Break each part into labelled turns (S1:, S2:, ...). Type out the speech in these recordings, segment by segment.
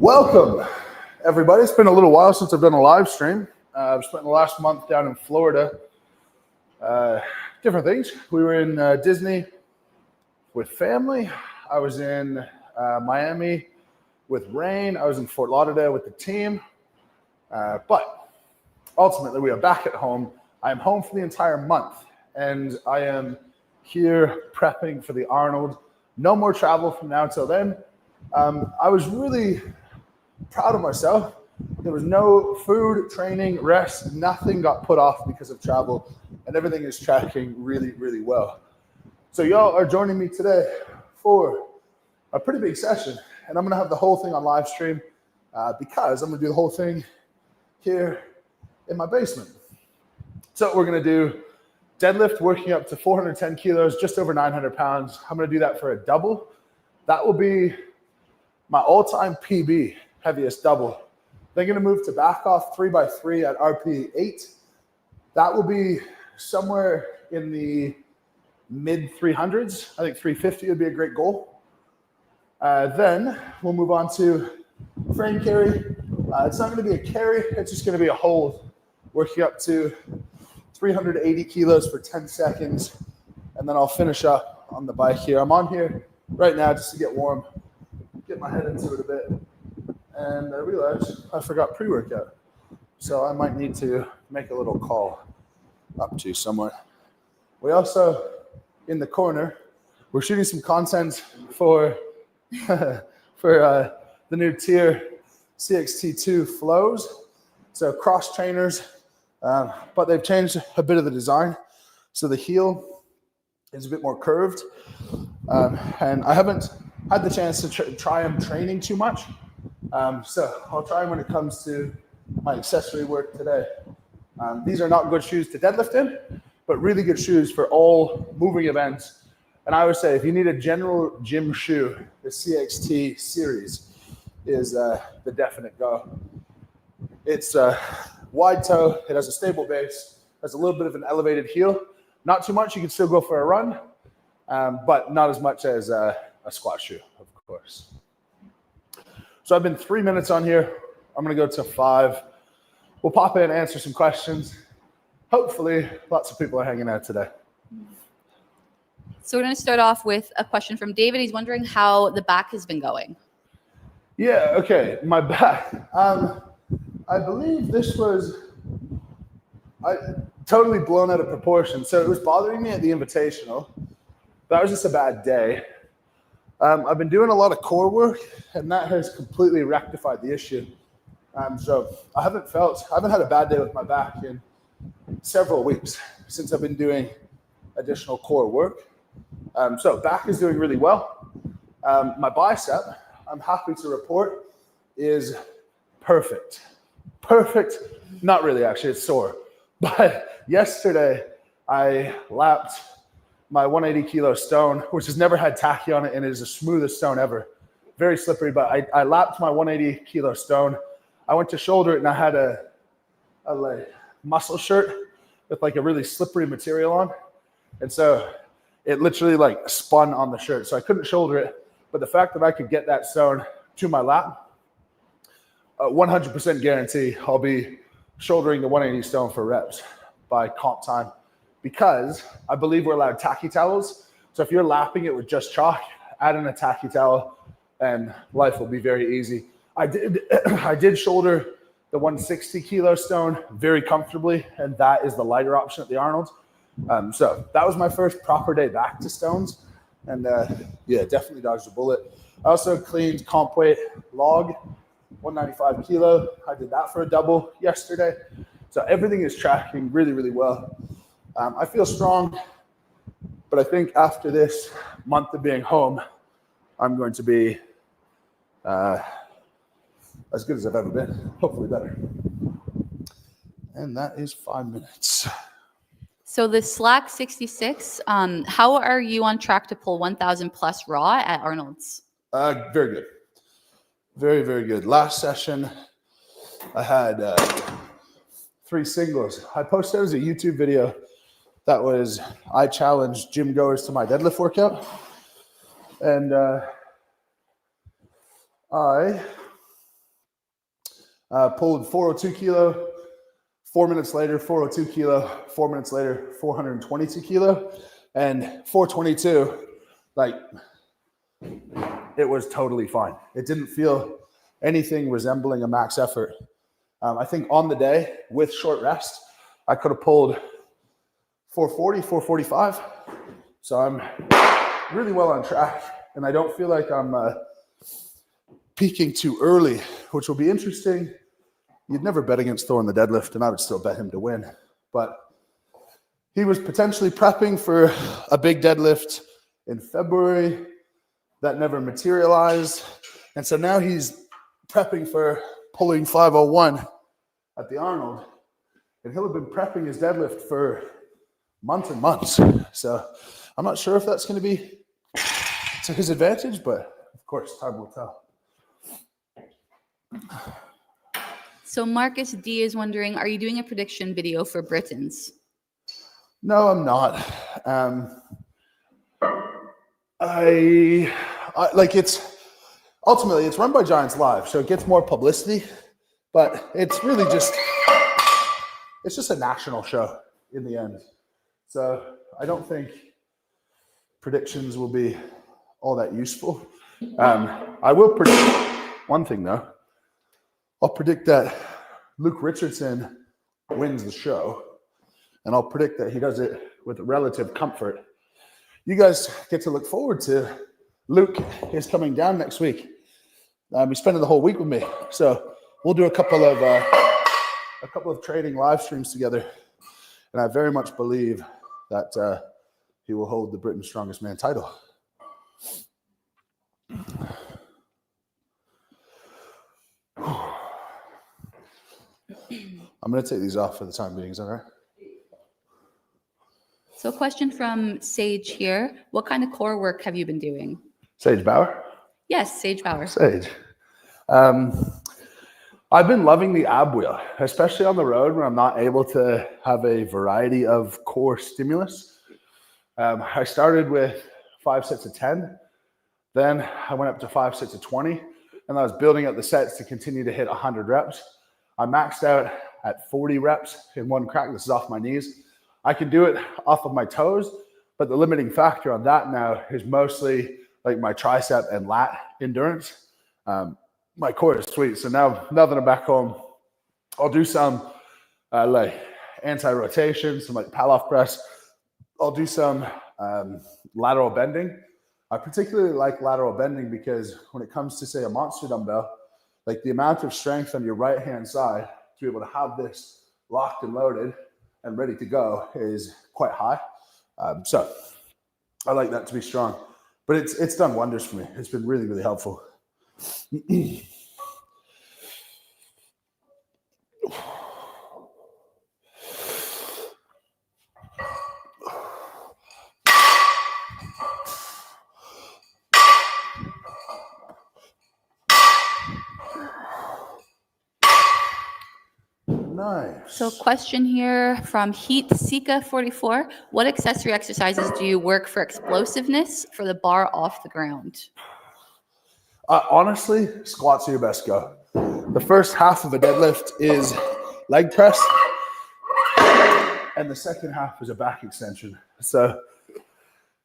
S1: Welcome, everybody. It's been a little while since I've done a live stream. I've spent the last month down in Florida. Different things. We were in Disney with family. I was in Miami with Rain. I was in Fort Lauderdale with the team. But ultimately, we are back at home. I am home for the entire month, and I am here prepping for the Arnold. No more travel from now till then. I was really proud of myself. There was no food, training, rest, nothing got put off because of travel, and everything is tracking really, really well. So y'all are joining me today for a pretty big session, and I'm gonna have the whole thing on live stream because I'm gonna do the whole thing here in my basement. So we're gonna do deadlift, working up to 410 kilos, just over 900 pounds. I'm gonna do that for a double. That will be my all-time PB, heaviest double. Then gonna move to back off 3x3 at RP 8. That will be somewhere in the mid 300s. I think 350 would be a great goal. Then we'll move on to frame carry. It's not gonna be a carry, it's just gonna be a hold, working up to 380 kilos for 10 seconds. And then I'll finish up on the bike here. I'm on here right now just to get warm, get my head into it a bit. And I realized I forgot pre-workout. So I might need to make a little call up to someone. We also, in the corner, we're shooting some content for, the new tier CXT2 flows. So cross trainers, but they've changed a bit of the design. So the heel is a bit more curved. And I haven't had the chance to try them training too much. So I'll try when it comes to my accessory work today. These are not good shoes to deadlift in, but really good shoes for all moving events. And I would say if you need a general gym shoe, the CXT series is the definite go. It's wide toe, it has a stable base, has a little bit of an elevated heel. Not too much, you can still go for a run, but not as much as a squat shoe, of course. So I've been 3 minutes on here. I'm gonna go to 5. We'll pop in and answer some questions. Hopefully, lots of people are hanging out today.
S2: So we're gonna start off with a question from David. He's wondering how the back has been going.
S1: Yeah, okay, my back. I believe this was totally blown out of proportion. So it was bothering me at the Invitational. That was just a bad day. I've been doing a lot of core work, and that has completely rectified the issue. So I haven't had a bad day with my back in several weeks since I've been doing additional core work. So back is doing really well. My bicep, I'm happy to report, is perfect. Perfect, not really actually, it's sore. But yesterday I lapped my 180 kilo stone, which has never had tacky on it, and it is the smoothest stone ever. Very slippery, but I lapped my 180 kilo stone. I went to shoulder it, and I had a like muscle shirt with like a really slippery material on. And so it literally like spun on the shirt. So I couldn't shoulder it, but the fact that I could get that stone to my lap, 100% guarantee I'll be shouldering the 180 stone for reps by comp time, because I believe we're allowed tacky towels. So if you're lapping it with just chalk, add in a tacky towel and life will be very easy. I did shoulder the 160 kilo stone very comfortably, and that is the lighter option at the Arnold. So that was my first proper day back to stones, and yeah, definitely dodged a bullet. I also cleaned comp weight log, 195 kilo. I did that for a double yesterday. So everything is tracking really, really well. I feel strong, but I think after this month of being home, I'm going to be as good as I've ever been, hopefully better. And that is 5 minutes.
S2: So the Slack 66, how are you on track to pull 1,000 plus raw at Arnold's?
S1: Very good. Very, very good. Last session, I had 3 singles. I posted as a YouTube video that was, I challenged gym goers to my deadlift workout. And I Pulled 402 kilo, 4 minutes later, 402 kilo, 4 minutes later, 422 kilo, and 422, like, it was totally fine. It didn't feel anything resembling a max effort. I think on the day with short rest, I could have pulled 440, 445. So I'm really well on track, and I don't feel like I'm peaking too early, which will be interesting. You'd never bet against Thor in the deadlift, and I would still bet him to win. But he was potentially prepping for a big deadlift in February that never materialized. And so now he's prepping for pulling 501 at the Arnold. And he'll have been prepping his deadlift for months and months. So I'm not sure if that's going to be to his advantage, but of course, time will tell.
S2: So Marcus D is wondering, are you doing a prediction video for Britons?
S1: No, I'm not. I like, it's ultimately it's run by Giants Live, so it gets more publicity, but it's really just a national show in the end. So I don't think predictions will be all that useful. I will predict one thing though. I'll predict that Luke Richardson wins the show, and I'll predict that he does it with relative comfort. You guys get to look forward to Luke is coming down next week. He's spending the whole week with me, so we'll do a couple of training live streams together, and I very much believe that he will hold the Britain's Strongest Man title. I'm going to take these off for the time being. Is that all right?
S2: So a question from Sage here. What kind of core work have you been doing?
S1: Sage Bauer?
S2: Yes, Sage Bauer.
S1: Sage. I've been loving the ab wheel, especially on the road when I'm not able to have a variety of core stimulus. I started with 5 sets of 10. Then I went up to 5 sets of 20. And I was building up the sets to continue to hit 100 reps. I maxed out at 40 reps in one crack. This is off my knees. I can do it off of my toes, but the limiting factor on that now is mostly like my tricep and lat endurance. My core is sweet. So now that I'm back home, I'll do some like anti-rotation, some like Palloff press. I'll do some lateral bending. I particularly like lateral bending because when it comes to, say, a monster dumbbell, like the amount of strength on your right-hand side to be able to have this locked and loaded and ready to go is quite high. So I like that to be strong. But it's done wonders for me. It's been really, really helpful. Nice.
S2: So question here from Heat Sika 44. What accessory exercises do you work for explosiveness for the bar off the ground?
S1: Honestly, squats are your best go. The first half of a deadlift is leg press, and the second half is a back extension. So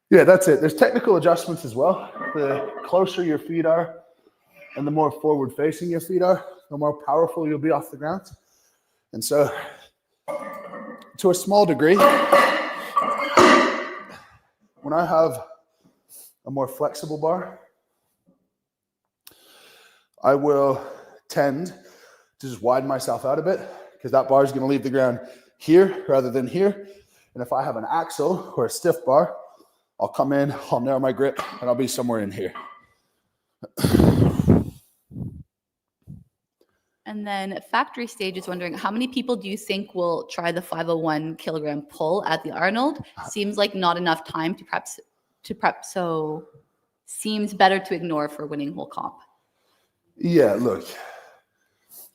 S1: yeah, that's it. There's technical adjustments as well. The closer your feet are and the more forward facing your feet are, the more powerful you'll be off the ground. And so, to a small degree, when I have a more flexible bar, I will tend to just widen myself out a bit because that bar is going to leave the ground here rather than here. And if I have an axle or a stiff bar, I'll come in, I'll narrow my grip, and I'll be somewhere in here.
S2: And then Factory Stage is wondering, how many people do you think will try the 501 kilogram pull at the Arnold? Seems like not enough time to prep, so seems better to ignore for winning whole comp.
S1: Yeah, look,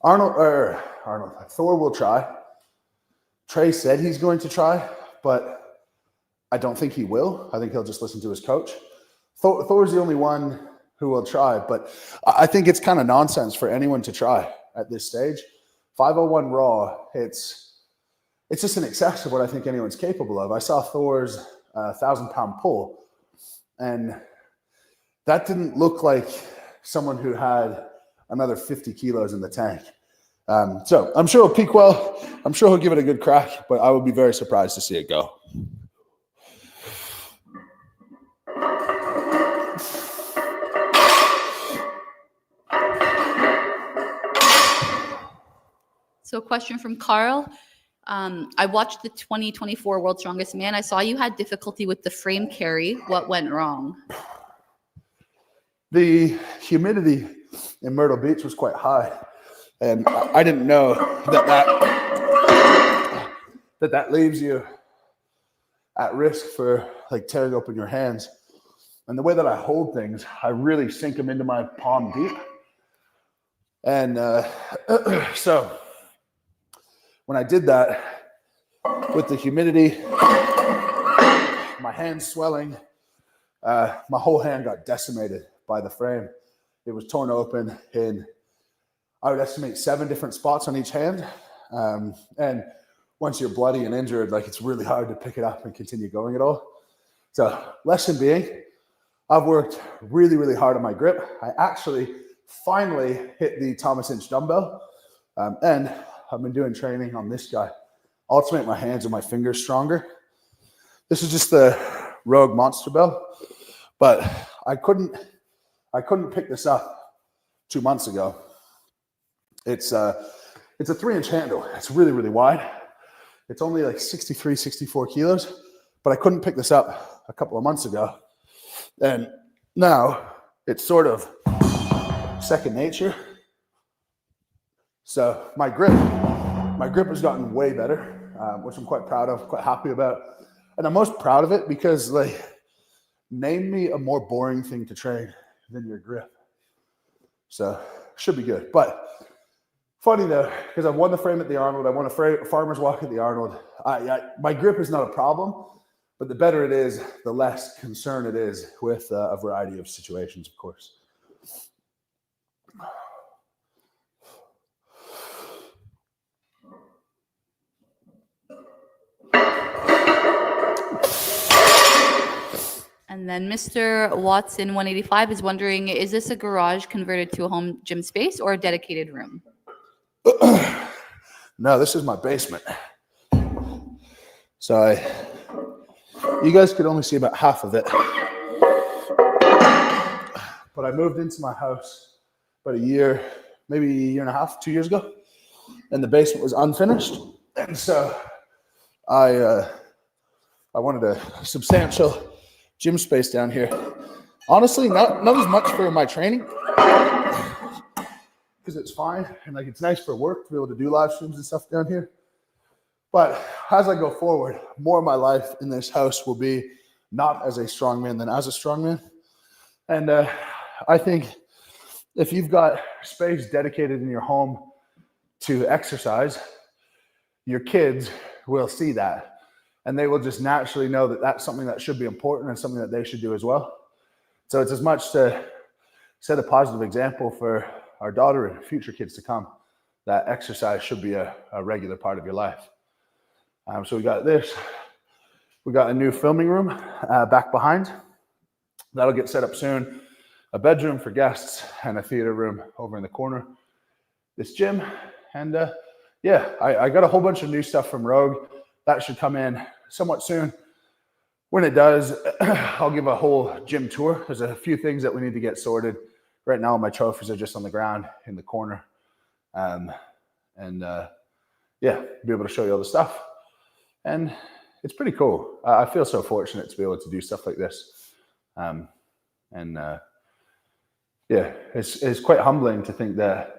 S1: Thor will try. Trey said he's going to try, but I don't think he will. I think he'll just listen to his coach. Thor's the only one who will try, but I think it's kind of nonsense for anyone to try. at this stage. 501 raw, it's just in excess of what I think anyone's capable of. I saw Thor's 1,000-pound pull, and that didn't look like someone who had another 50 kilos in the tank. So I'm sure he'll peak well. I'm sure he'll give it a good crack, but I would be very surprised to see it go.
S2: So a question from Carl. I watched the 2024 World's Strongest Man. I saw you had difficulty with the frame carry. What went wrong?
S1: The humidity in Myrtle Beach was quite high, and I didn't know that leaves you at risk for like tearing open your hands. And the way that I hold things, I really sink them into my palm deep. And so when I did that, with the humidity, my hands swelling, my whole hand got decimated by the frame. It was torn open in, I would estimate, 7 different spots on each hand. And once you're bloody and injured, like, it's really hard to pick it up and continue going at all. So lesson being, I've worked really, really hard on my grip. I actually finally hit the Thomas Inch dumbbell. And I've been doing training on this guy, all to make my hands and my fingers stronger. This is just the Rogue Monster Bell, but I couldn't pick this up 2 months ago. It's a 3-inch handle. It's really, really wide. It's only like 63, 64 kilos, but I couldn't pick this up a couple of months ago. And now it's sort of second nature. So my grip has gotten way better, which I'm quite proud of, quite happy about. And I'm most proud of it because, like, name me a more boring thing to train than your grip. So should be good. But funny though, because I won the frame at the Arnold, I won a farmer's walk at the Arnold. My grip is not a problem, but the better it is, the less concern it is with a variety of situations, of course.
S2: And then Mr. Watson 185 is wondering, is this a garage converted to a home gym space or a dedicated room?
S1: No, this is my basement. So you guys could only see about half of it. But I moved into my house about a year, maybe a year and a half, 2 years ago. And the basement was unfinished. And so I wanted a substantial gym space down here. Honestly, not as much for my training, because it's fine and like it's nice for work to be able to do live streams and stuff down here. But as I go forward, more of my life in this house will be not as a strongman than as a strongman. And I think if you've got space dedicated in your home to exercise, your kids will see that. And they will just naturally know that that's something that should be important and something that they should do as well. So it's as much to set a positive example for our daughter and future kids to come, that exercise should be a regular part of your life. So we got this. We got a new filming room back behind. That'll get set up soon. A bedroom for guests and a theater room over in the corner. This gym. And yeah, I got a whole bunch of new stuff from Rogue. That should come in somewhat soon. When it does, I'll give a whole gym tour. There's a few things that we need to get sorted. Right now, my trophies are just on the ground in the corner. Yeah, be able to show you all the stuff. And it's pretty cool. I feel so fortunate to be able to do stuff like this. Yeah, it's quite humbling to think that,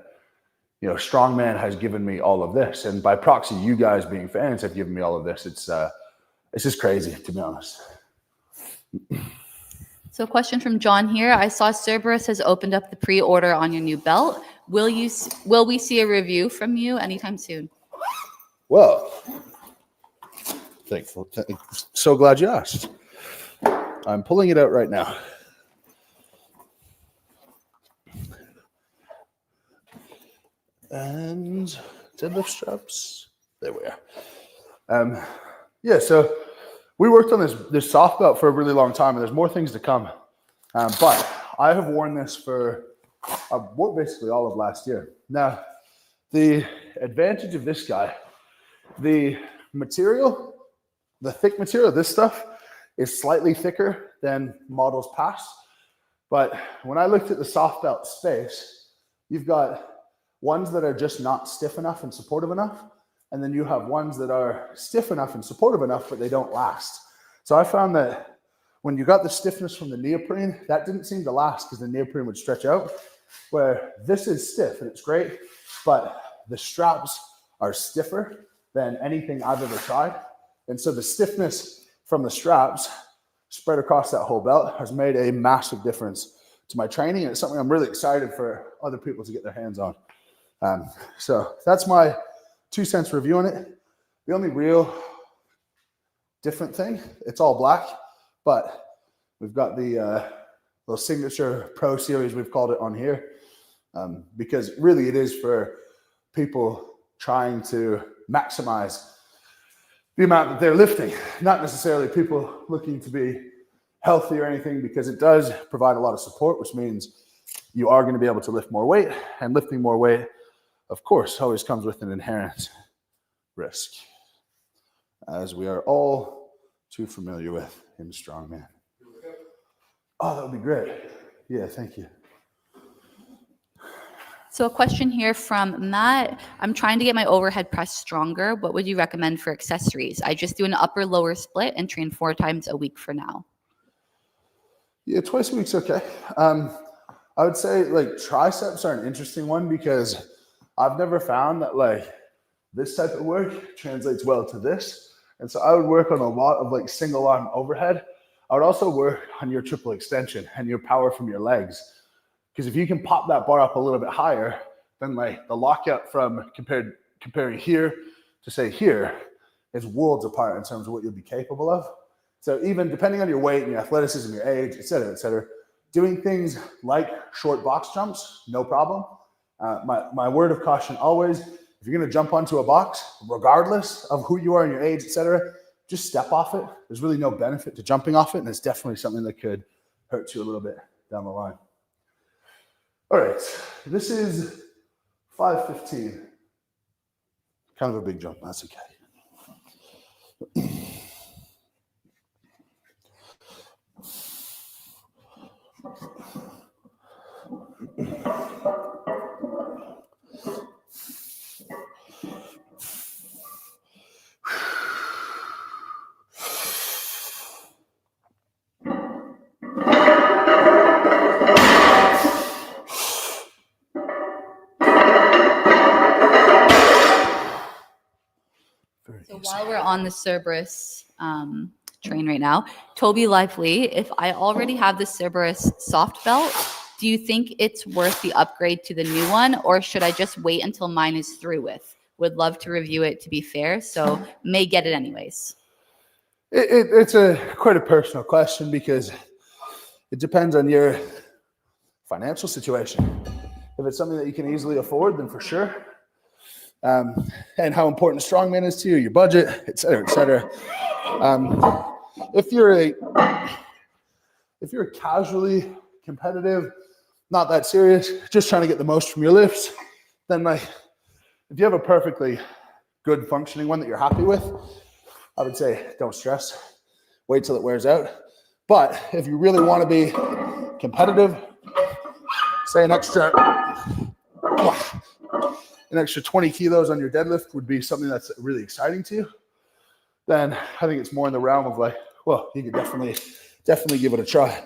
S1: you know, Strongman has given me all of this. And by proxy, you guys being fans have given me all of this. It's just crazy, to be honest.
S2: So a question from John here. I saw Cerberus has opened up the pre-order on your new belt. Will we see a review from you anytime soon?
S1: Well, thankful. So glad you asked. I'm pulling it out right now. And deadlift straps. There we are. Yeah, so we worked on this soft belt for a really long time, and there's more things to come. But I have worn this for basically all of last year. Now, the advantage of this guy, the material, the thick material, this stuff is slightly thicker than models past. But when I looked at the soft belt space, you've got ones that are just not stiff enough and supportive enough. And then you have ones that are stiff enough and supportive enough, but they don't last. So I found that when you got the stiffness from the neoprene, that didn't seem to last because the neoprene would stretch out. Where this is stiff and it's great, but the straps are stiffer than anything I've ever tried. And so the stiffness from the straps spread across that whole belt has made a massive difference to my training. And it's something I'm really excited for other people to get their hands on. So that's my 2 cents review on it. The only real different thing, it's all black, but we've got the little signature pro series, we've called it on here, because really it is for people trying to maximize the amount that they're lifting, not necessarily people looking to be healthy or anything, because it does provide a lot of support, which means you are going to be able to lift more weight, and lifting more weight, of course, always comes with an inherent risk, as we are all too familiar with in strongman. Oh, that would be great. Yeah, thank you.
S2: So a question here from Matt. I'm trying to get my overhead press stronger. What would you recommend for accessories? I just do an upper lower split and train 4 times a week for now.
S1: Yeah, twice a week's okay. I would say like triceps are an interesting one because I've never found that like this type of work translates well to this. And so I would work on a lot of like single arm overhead. I would also work on your triple extension and your power from your legs. Because if you can pop that bar up a little bit higher, then like the lockout from comparing here to say here is worlds apart in terms of what you'll be capable of. So even depending on your weight and your athleticism, your age, et cetera, doing things like short box jumps, no problem. My word of caution always, if you're gonna jump onto a box, regardless of who you are and your age, et cetera, just step off it. There's really no benefit to jumping off it, and it's definitely something that could hurt you a little bit down the line. All right, this is 515. Kind of a big jump, that's okay.
S2: So while we're on the Cerberus train right now, Toby Lively, if I already have the Cerberus soft belt, do you think it's worth the upgrade to the new one, or should I just wait until mine is through with? Would love to review it to be fair, so may get it anyways.
S1: It's quite a personal question because it depends on your financial situation. If it's something that you can easily afford, then for sure. And how important strongman is to you, your budget, et cetera, et cetera. If you're casually competitive, not that serious, just trying to get the most from your lifts, then like if you have a perfectly good functioning one that you're happy with, I would say don't stress, wait till it wears out. But if you really want to be competitive, say an extra 20 kilos on your deadlift would be something that's really exciting to you, then I think it's more in the realm of like, well, you could definitely give it a try.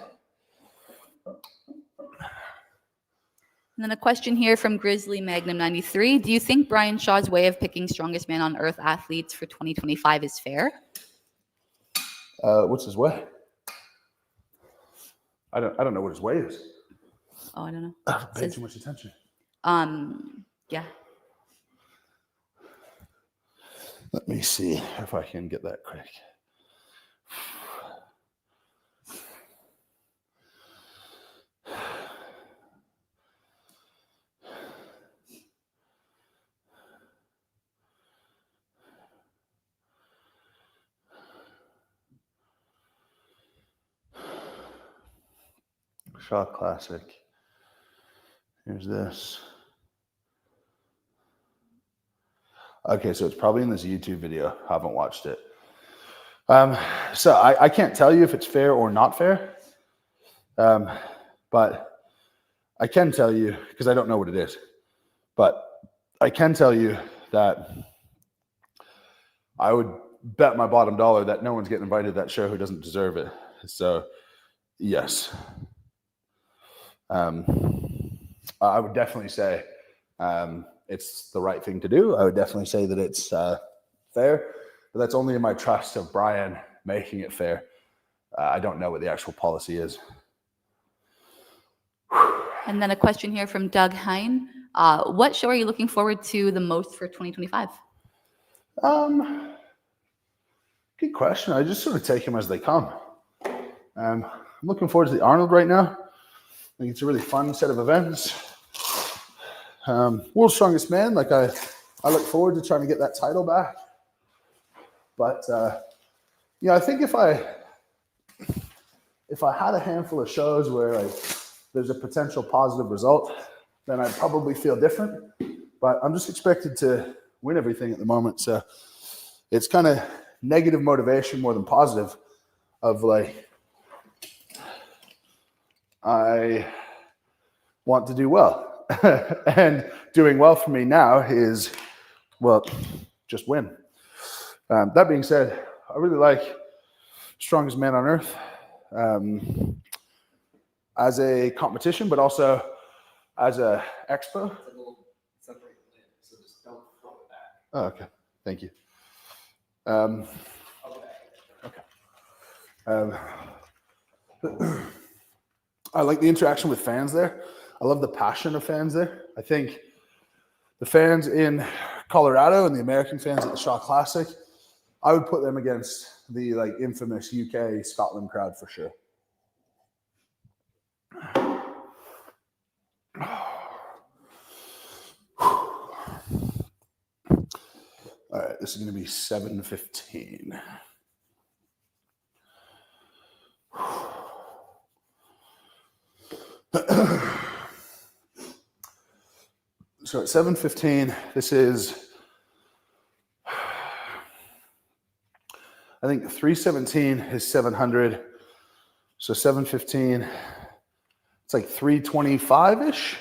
S2: And then a question here from Grizzly Magnum 93. Do you think Brian Shaw's way of picking strongest man on earth athletes for 2025 is fair?
S1: What's his way? I don't know what his way is.
S2: Oh, I don't know.
S1: I haven't paid too much attention.
S2: Yeah.
S1: Let me see if I can get that quick. Shock Classic. Here's this. Okay, so it's probably in this YouTube video. I haven't watched it. So I can't tell you if it's fair or not fair, but I can tell you, because I don't know what it is, but I can tell you that I would bet my bottom dollar that no one's getting invited to that show who doesn't deserve it. So yes. I would definitely say it's the right thing to do. I would definitely say that it's fair, but that's only in my trust of Brian making it fair. I don't know what the actual policy is.
S2: And then a question here from Doug Hine. What show are you looking forward to the most for 2025?
S1: Good question. I just sort of take them as they come. I'm looking forward to the Arnold right now. I think it's a really fun set of events. World's Strongest Man, like I look forward to trying to get that title back. But I think if I had a handful of shows where like there's a potential positive result, then I'd probably feel different. But I'm just expected to win everything at the moment. So it's kind of negative motivation more than positive of like, I want to do well. And doing well for me now is, well, just win. That being said, I really like Strongest Man on Earth as a competition, but also as a expo.
S3: So just don't throw it back.
S1: Oh, okay. Thank you. I like the interaction with fans there. I love the passion of fans there. I think the fans in Colorado and the American fans at the Shaw Classic, I would put them against the like infamous UK Scotland crowd for sure. All right, this is going to be 7:15. So at 7:15, this is, I think 317 is 700. So 7:15, it's like 325-ish.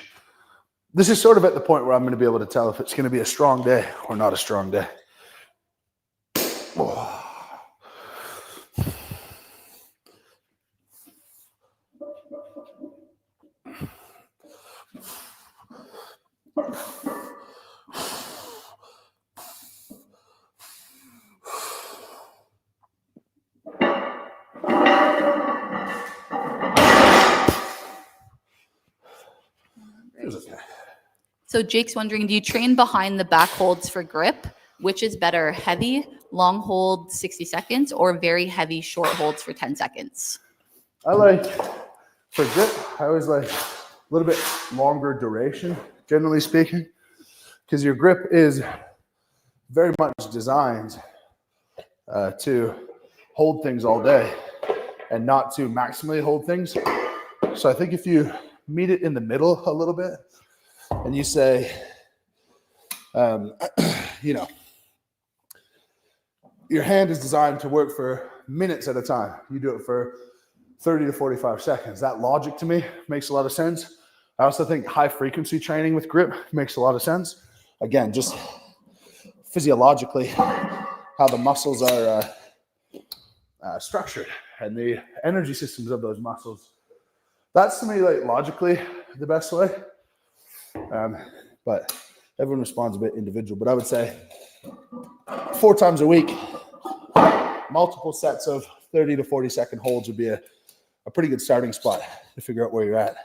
S1: This is sort of at the point where I'm going to be able to tell if it's going to be a strong day or not a strong day. Oh.
S2: So Jake's wondering, do you train behind the back holds for grip? Which is better, heavy, long hold 60 seconds, or very heavy short holds for 10 seconds?
S1: I like, for grip, I always like a little bit longer duration, generally speaking, because your grip is very much designed to hold things all day and not to maximally hold things. So I think if you meet it in the middle a little bit and you say, your hand is designed to work for minutes at a time. You do it for 30 to 45 seconds. That logic to me makes a lot of sense. I also think high frequency training with grip makes a lot of sense. Again, just physiologically, how the muscles are structured and the energy systems of those muscles. That's to me like logically the best way. But everyone responds a bit individual. But I would say 4 times a week, multiple sets of 30 to 40 second holds would be a pretty good starting spot to figure out where you're at.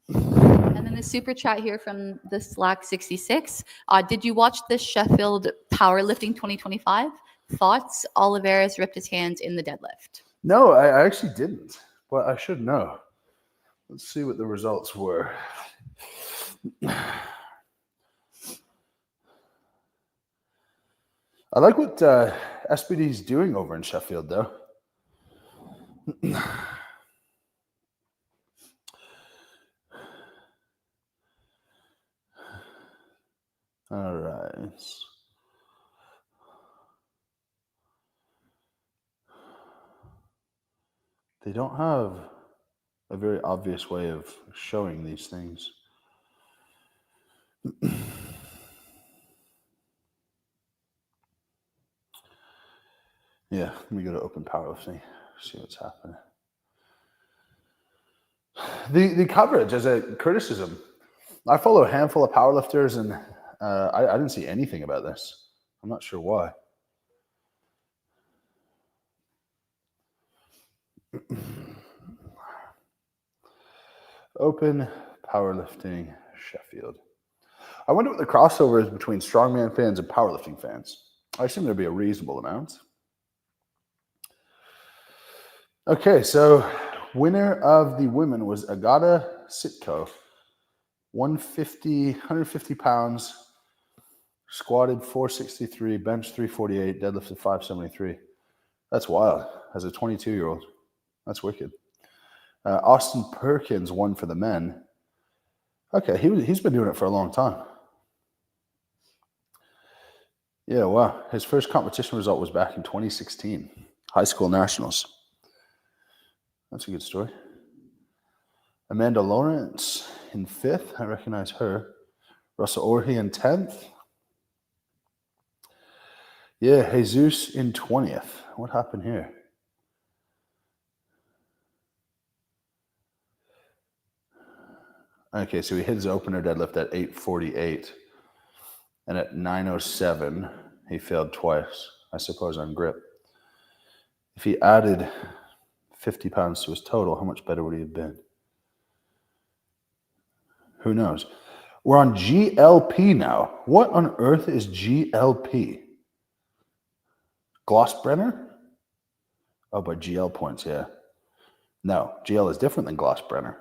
S2: And then the super chat here from the Slack 66. Did you watch the Sheffield Powerlifting 2025? Thoughts? Oliveras ripped his hands in the deadlift.
S1: No, I actually didn't, but I should know. Let's see what the results were. I like what SBD is doing over in Sheffield, though. All right. They don't have a very obvious way of showing these things. Yeah, let me go to open powerlifting, see what's happening. The coverage as a criticism. I follow a handful of powerlifters, and I didn't see anything about this. I'm not sure why. Open powerlifting Sheffield. I wonder what the crossover is between strongman fans and powerlifting fans. I assume there'd be a reasonable amount. Okay, so winner of the women was Agata Sitko. 150 pounds, squatted 463, bench 348, deadlifted 573. That's wild. As a 22-year-old, that's wicked. Austin Perkins won for the men. Okay, he's been doing it for a long time. Yeah, wow. His first competition result was back in 2016, high school nationals. That's a good story. Amanda Lawrence in 5th. I recognize her. Russell Orhe in 10th. Yeah, Jesus in 20th. What happened here? Okay, so he hit his opener deadlift at 848. And at 907, he failed twice, I suppose, on grip. If he added 50 pounds to his total, how much better would he have been? Who knows? We're on GLP now. What on earth is GLP? Glossbrenner? Oh, by GL points, yeah. No, GL is different than Glossbrenner.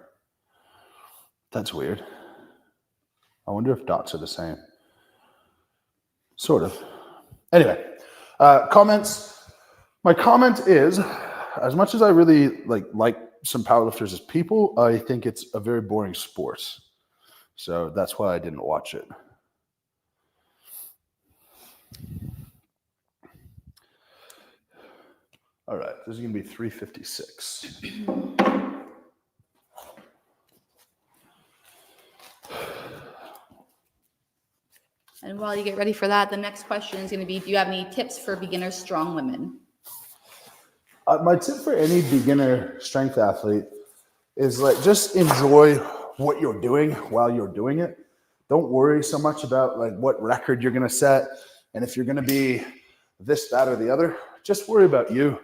S1: That's weird. I wonder if dots are the same. Sort of. Anyway, comments. My comment is, as much as I really like some powerlifters as people, I think it's a very boring sport. So that's why I didn't watch it. All right, this is going to be 356.
S2: And while you get ready for that, the next question is going to be, do you have any tips for beginner strong women?
S1: My tip for any beginner strength athlete is just enjoy what you're doing while you're doing it. Don't worry so much about what record you're going to set and if you're going to be this, that, or the other. Just worry about you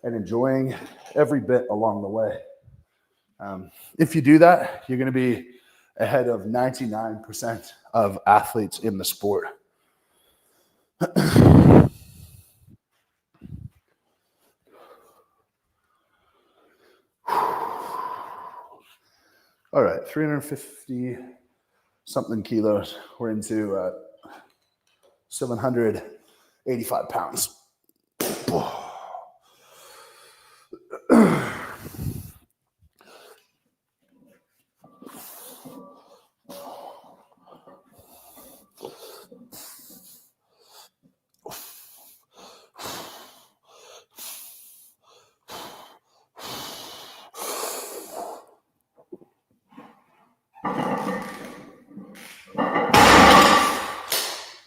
S1: and enjoying every bit along the way. If you do that, you're going to be ahead of 99% of athletes in the sport. All right, 350 something kilos. We're into 785 pounds.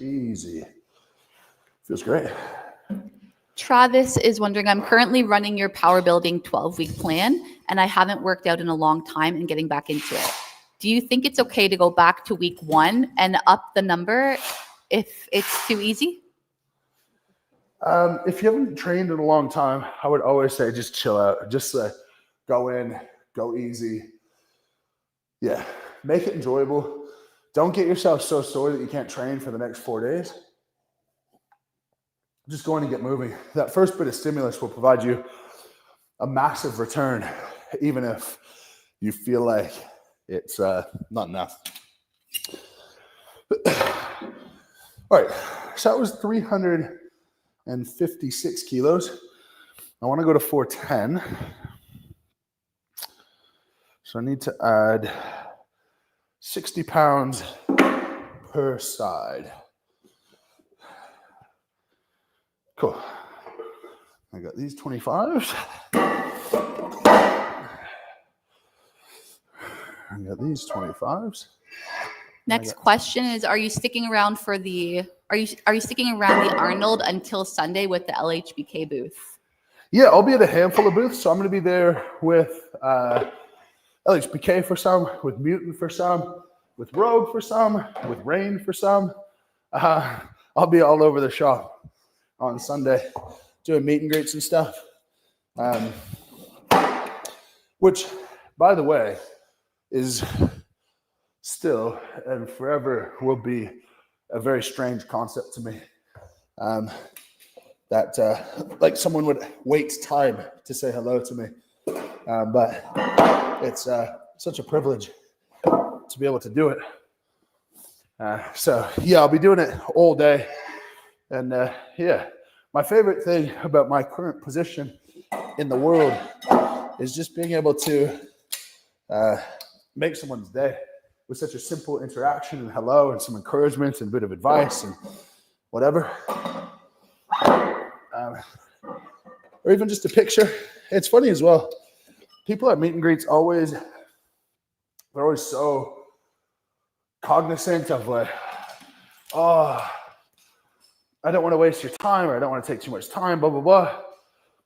S1: Easy. Feels great.
S2: Travis is wondering, I'm currently running your power building 12-week plan, and I haven't worked out in a long time and getting back into it. Do you think it's okay to go back to week 1 and up the number if it's too easy?
S1: If you haven't trained in a long time, I would always say just chill out. Just go in, go easy. Yeah, make it enjoyable. Don't get yourself so sore that you can't train for the next 4 days. Just go in and get moving. That first bit of stimulus will provide you a massive return, even if you feel like it's not enough. All right, so that was 356 kilos. I want to go to 410. So I need to add 60 pounds per side. Cool. I got these 25s. I got these 25s.
S2: Next question is: Are you sticking around for the? Are you sticking around the Arnold until Sunday with the LHBK booth?
S1: Yeah, I'll be at a handful of booths. So I'm going to be there with LHBK for some, with Mutant for some, with Rogue for some, with Rain for some. I'll be all over the shop on Sunday doing meet and greets and stuff. Which, by the way, is still and forever will be a very strange concept to me. That like someone would wait time to say hello to me. But it's such a privilege to be able to do it. So yeah, I'll be doing it all day. And yeah, my favorite thing about my current position in the world is just being able to make someone's day with such a simple interaction and hello and some encouragement and a bit of advice and whatever. Or even just a picture. It's funny as well. People at meet and greets they're always so cognizant of like, oh, I don't want to waste your time, or I don't want to take too much time, blah, blah, blah.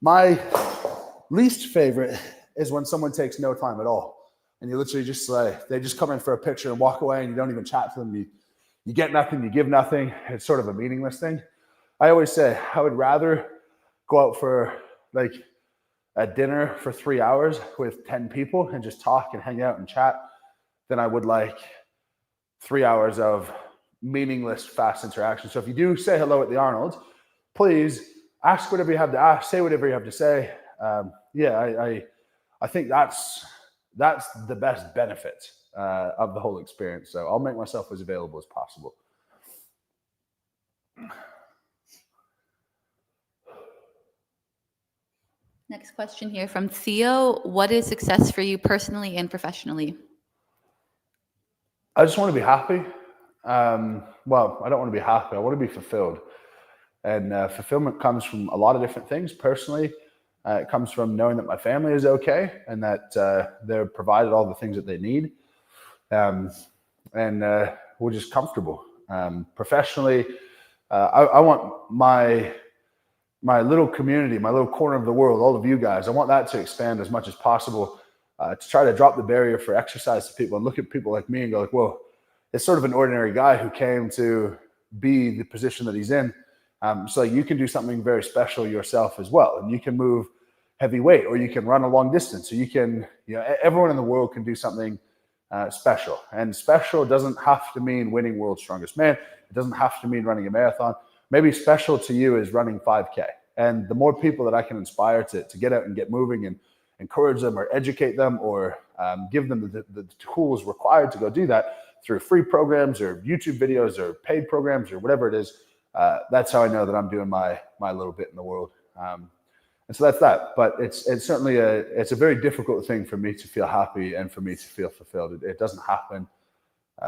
S1: My least favorite is when someone takes no time at all. And you literally just like, they just come in for a picture and walk away and you don't even chat to them. You get nothing, you give nothing. It's sort of a meaningless thing. I always say I would rather go out for like a dinner for 3 hours with 10 people and just talk and hang out and chat than I would like 3 hours of meaningless fast interaction. So if you do say hello at the Arnold, please ask whatever you have to ask, say whatever you have to say. I think that's the best benefit of the whole experience. So I'll make myself as available as possible.
S2: Next question here from Theo. What is success for you personally and professionally?
S1: I just want to be happy. Well, I don't want to be happy. I want to be fulfilled. And fulfillment comes from a lot of different things. Personally, it comes from knowing that my family is okay and that they're provided all the things that they need. And we're just comfortable. Professionally, I want my little community, my little corner of the world, all of you guys, I want that to expand as much as possible to try to drop the barrier for exercise to people and look at people like me and go like, whoa, it's sort of an ordinary guy who came to be the position that he's in. So you can do something very special yourself as well. And you can move heavy weight, or you can run a long distance, or you can, everyone in the world can do something special. And special doesn't have to mean winning World's Strongest Man. It doesn't have to mean running a marathon. Maybe special to you is running 5K. And the more people that I can inspire to get out and get moving and encourage them or educate them or give them the tools required to go do that through free programs or YouTube videos or paid programs or whatever it is, that's how I know that I'm doing my little bit in the world. And so that's that. But it's certainly it's a very difficult thing for me to feel happy and for me to feel fulfilled. It doesn't happen.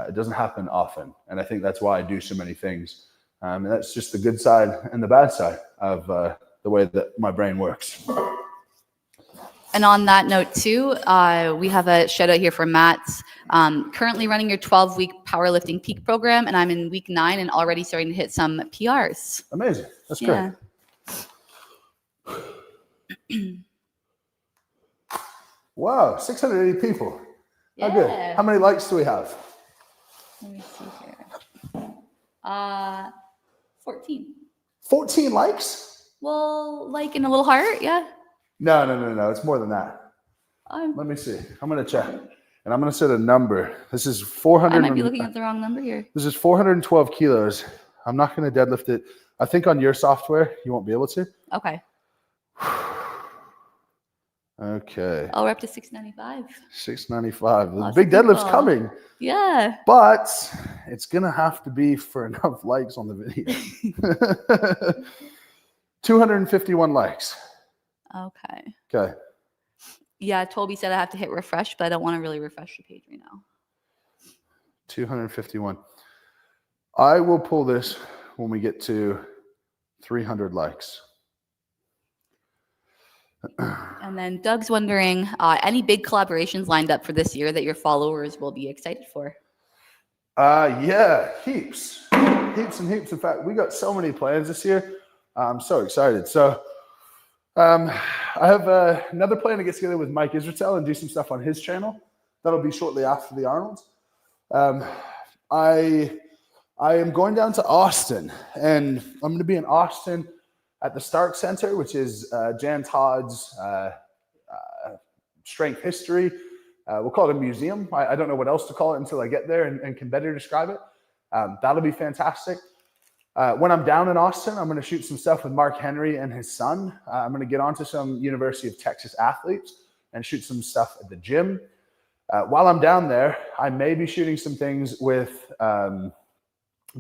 S1: It doesn't happen often. And I think that's why I do so many things. And that's just the good side and the bad side of the way that my brain works.
S2: And on that note too, we have a shout out here for Matt. Currently running your 12-week powerlifting peak program, and I'm in week 9 and already starting to hit some PRs.
S1: Amazing. That's great. Wow, 680 people.
S2: Yeah.
S1: How good. How many likes do we have?
S2: Let me see here. 14.
S1: 14 likes?
S2: Well, like in a little heart, yeah.
S1: No. It's more than that. Let me see. I'm going to check. And I'm going to set a number. This is 400.
S2: I might be looking at the wrong number here.
S1: This is 412 kilos. I'm not going to deadlift it. I think on your software, you won't be able to.
S2: Okay.
S1: Okay.
S2: Oh, we're up to 695.
S1: 695. The
S2: Lots
S1: big
S2: of
S1: deadlift's
S2: people.
S1: coming.
S2: Yeah.
S1: But it's going to have to be for enough likes on the video. 251 likes.
S2: Okay.
S1: Okay.
S2: Yeah, Toby said I have to hit refresh, but I don't want to really refresh the page right now.
S1: 251. I will pull this when we get to 300 likes.
S2: And then Doug's wondering, any big collaborations lined up for this year that your followers will be excited for?
S1: Yeah, heaps and heaps. In fact, we got so many plans this year. I'm so excited. So I have another plan to get together with Mike Israetel and do some stuff on his channel. That'll be shortly after the Arnold's. I am going down to Austin, and I'm going to be in Austin at the Stark Center, which is Jan Todd's strength history. We'll call it a museum. I don't know what else to call it until I get there and can better describe it. That'll be fantastic. When I'm down in Austin, I'm going to shoot some stuff with Mark Henry and his son. I'm going to get onto some University of Texas athletes and shoot some stuff at the gym. While I'm down there, I may be shooting some things with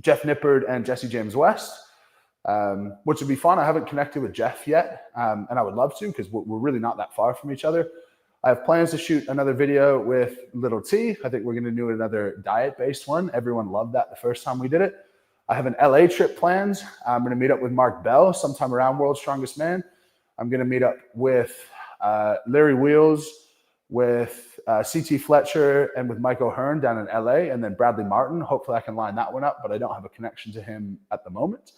S1: Jeff Nippard and Jesse James West, which would be fun. I haven't connected with Jeff yet, and I would love to because we're really not that far from each other. I have plans to shoot another video with Little T. I think we're going to do another diet-based one. Everyone loved that the first time we did it. I have an LA trip planned. I'm going to meet up with Mark Bell sometime around World's Strongest Man. I'm going to meet up with Larry Wheels, with CT Fletcher, and with Mike O'Hearn down in LA, and then Bradley Martin. Hopefully I can line that one up, but I don't have a connection to him at the moment.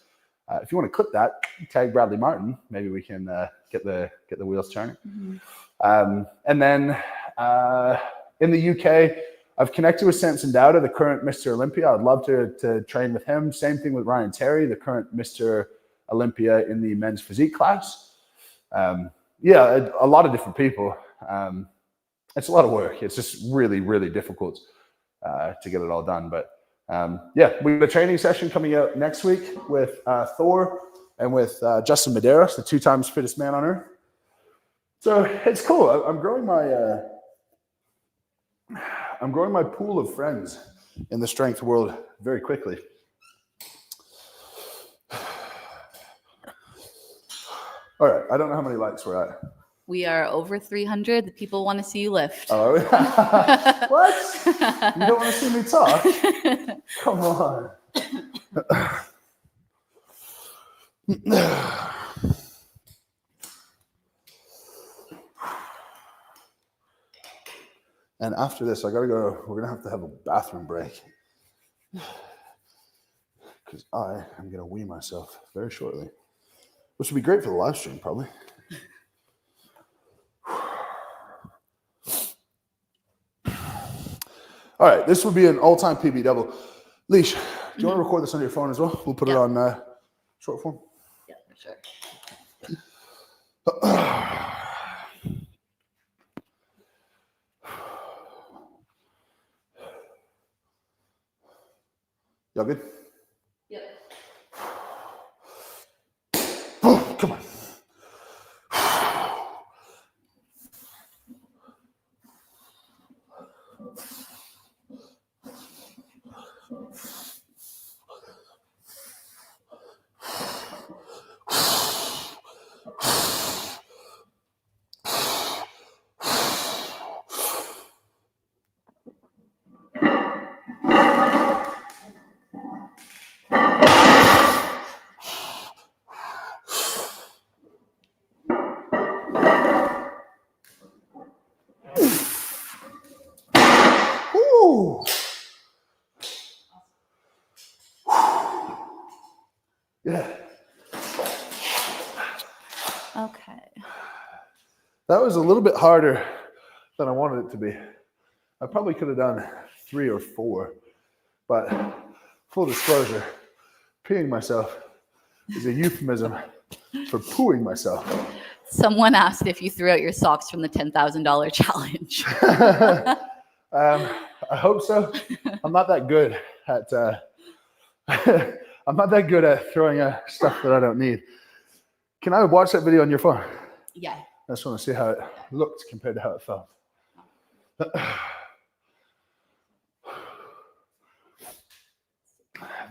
S1: If you want to clip that, tag Bradley Martin. Maybe we can get the wheels turning.
S2: Mm-hmm.
S1: And then in the UK, I've connected with Samson Dowda, the current Mr. Olympia. I'd love to train with him. Same thing with Ryan Terry, the current Mr. Olympia in the men's physique class. Yeah, a lot of different people. It's a lot of work. It's just really, really difficult to get it all done. But yeah, we have a training session coming out next week with Thor and with Justin Medeiros, the 2 times fittest man on earth. So it's cool. I'm growing my pool of friends in the strength world very quickly. All right, I don't know how many likes we're at.
S2: We are over 300. The people want to see you lift.
S1: Oh, what? You don't want to see me talk? Come on. And after this, I gotta go. We're gonna have to have a bathroom break because I am gonna wee myself very shortly, which would be great for the live stream, probably. All right, this would be an all-time PB double. Leash, do you want to record this on your phone as well? We'll put it on short form.
S2: Yeah, for sure. Y'all good? Yep.
S1: Come on. Ooh. Yeah.
S2: Okay.
S1: That was a little bit harder than I wanted it to be. I probably could have done 3 or 4, but full disclosure, peeing myself is a euphemism for pooing myself.
S2: Someone asked if you threw out your socks from the $10,000 challenge.
S1: I hope so. I'm not that good at I'm not that good at throwing out stuff that I don't need. Can I watch that video on your phone?
S2: Yeah.
S1: I just want to see how it looked compared to how it felt.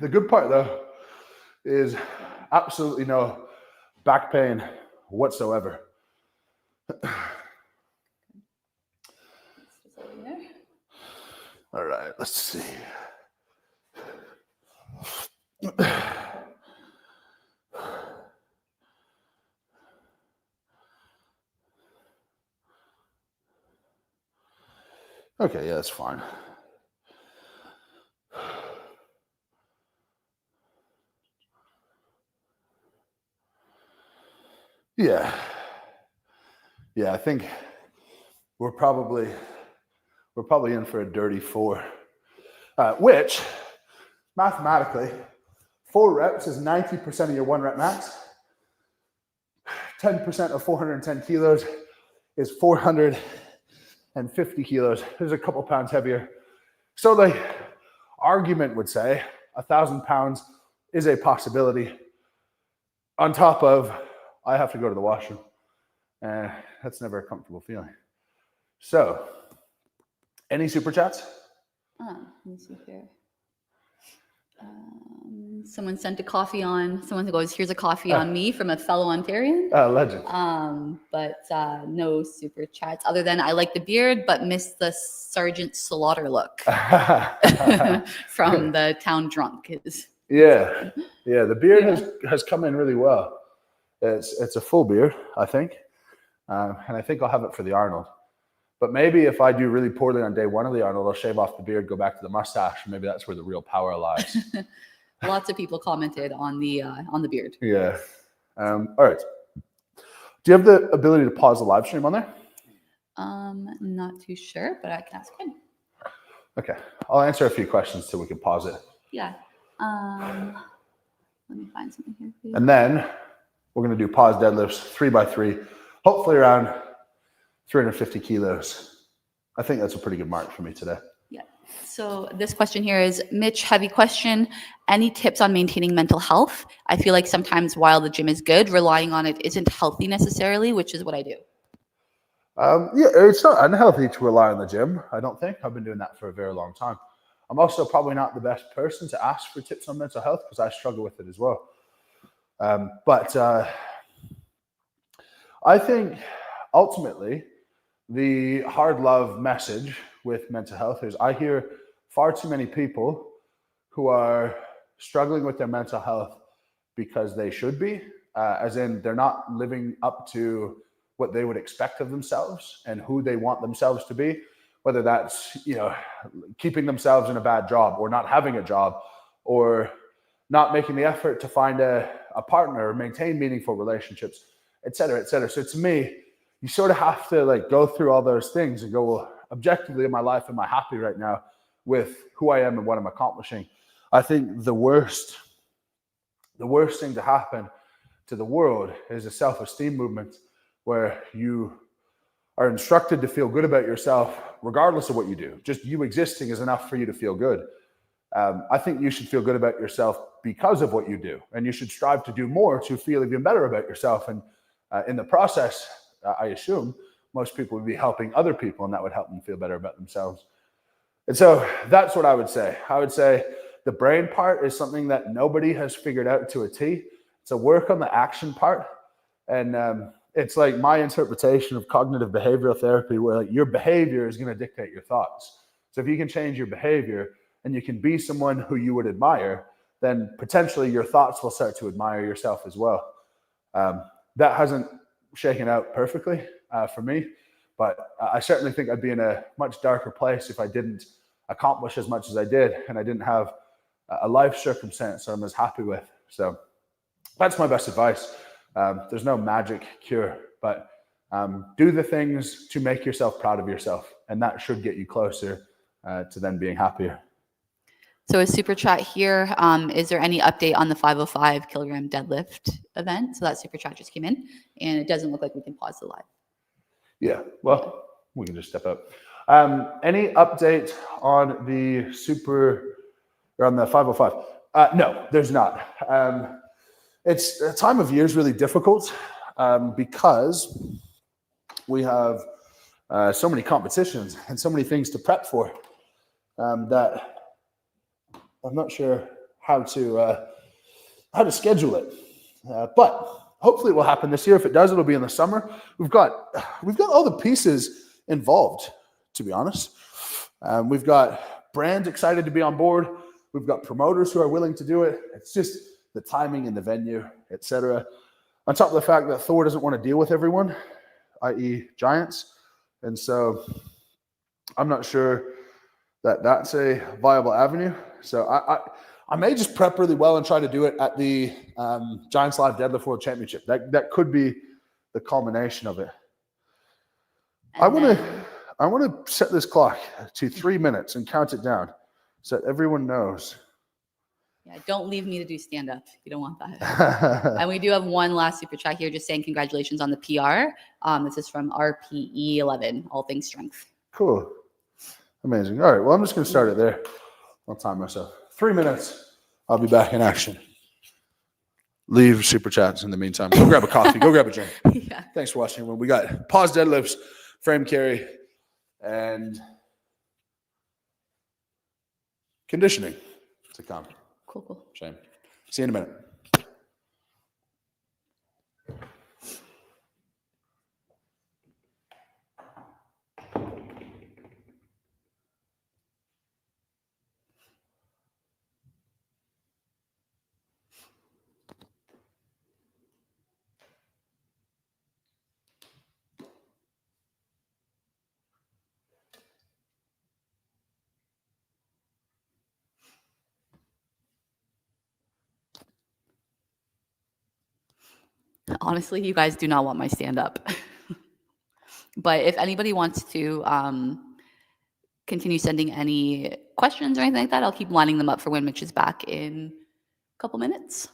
S1: The good part, though, is absolutely no back pain whatsoever. All right, let's see. Okay, yeah, that's fine. Yeah. Yeah, I think we're probably in for a dirty 4, which mathematically, 4 reps is 90% of your 1 rep max. 10% of 410 kilos is 450 kilos. There's a couple pounds heavier. So the argument would say 1,000 pounds is a possibility on top of I have to go to the washroom. And that's never a comfortable feeling. So, any super chats?
S2: Let me see here. Someone sent a coffee on. Someone goes, "Here's a coffee on me" from a fellow Ontarian.
S1: Legend.
S2: But no super chats other than I like the beard, but miss the Sergeant Slaughter look from the town drunk.
S1: Yeah. The beard has come in really well. It's a full beard, I think, and I think I'll have it for the Arnold. But maybe if I do really poorly on day 1 of the Arnold, I'll shave off the beard, go back to the mustache, and maybe that's where the real power lies.
S2: Lots of people commented on the beard.
S1: Yeah. All right. Do you have the ability to pause the live stream on there?
S2: Not too sure, but I can ask him.
S1: Okay. I'll answer a few questions till we can pause it.
S2: Yeah. Let me find something here for you.
S1: And then we're going to do pause deadlifts 3x3, hopefully around 350 kilos. I think that's a pretty good mark for me today.
S2: Yeah. So this question here is, Mitch, heavy question. Any tips on maintaining mental health? I feel like sometimes while the gym is good, relying on it isn't healthy necessarily, which is what I do.
S1: Yeah, it's not unhealthy to rely on the gym, I don't think. I've been doing that for a very long time. I'm also probably not the best person to ask for tips on mental health because I struggle with it as well. But I think ultimately the hard love message with mental health is I hear far too many people who are struggling with their mental health because they should be, as in they're not living up to what they would expect of themselves and who they want themselves to be, whether that's, keeping themselves in a bad job or not having a job or not making the effort to find a partner or maintain meaningful relationships, et cetera, et cetera. So to me, you sort of have to go through all those things and go, well, objectively in my life, am I happy right now with who I am and what I'm accomplishing? I think the worst thing to happen to the world is a self-esteem movement where you are instructed to feel good about yourself regardless of what you do. Just you existing is enough for you to feel good. I think you should feel good about yourself because of what you do, and you should strive to do more to feel even better about yourself. And in the process, I assume most people would be helping other people, and that would help them feel better about themselves. And so that's what I would say. I would say the brain part is something that nobody has figured out to a T. It's a work on the action part. And it's like my interpretation of cognitive behavioral therapy, where your behavior is going to dictate your thoughts. So if you can change your behavior and you can be someone who you would admire, then potentially your thoughts will start to admire yourself as well. That hasn't shaken out perfectly for me, but I certainly think I'd be in a much darker place if I didn't accomplish as much as I did and I didn't have a life circumstance I'm as happy with. So that's my best advice. There's no magic cure, but do the things to make yourself proud of yourself, and that should get you closer to then being happier.
S2: So a super chat here. Is there any update on the 505 kilogram deadlift event? So that super chat just came in, and it doesn't look like we can pause the live.
S1: Yeah, well, we can just step out. Any update on the on the 505? No, there's not. It's a time of year is really difficult because we have so many competitions and so many things to prep for that I'm not sure how to schedule it. But hopefully it will happen this year. If it does, it'll be in the summer. We've got all the pieces involved, to be honest. We've got Brand excited to be on board. We've got promoters who are willing to do it. It's just the timing and the venue, etc. On top of the fact that Thor doesn't want to deal with everyone, i.e. giants. And so I'm not sure that that's a viable avenue. So I may just prep really well and try to do it at the Giants Live Deadlift World Championship. That could be the culmination of it. I want to set this clock to 3 minutes and count it down so that everyone knows.
S2: Yeah, don't leave me to do stand-up. You don't want that. And we do have one last super chat here just saying congratulations on the PR. This is from RPE11, All Things Strength.
S1: Cool. Amazing. All right, well, I'm just going to start it there. I'll time myself. 3 minutes. I'll be back in action. Leave super chats in the meantime. Go grab a coffee. Go grab a drink.
S2: Yeah.
S1: Thanks for watching, everyone. We got pause deadlifts, frame carry, and conditioning to come.
S2: Cool.
S1: Shame. See you in a minute.
S2: Honestly, you guys do not want my stand-up. But if anybody wants to continue sending any questions or anything like that, I'll keep lining them up for when Mitch is back in a couple minutes.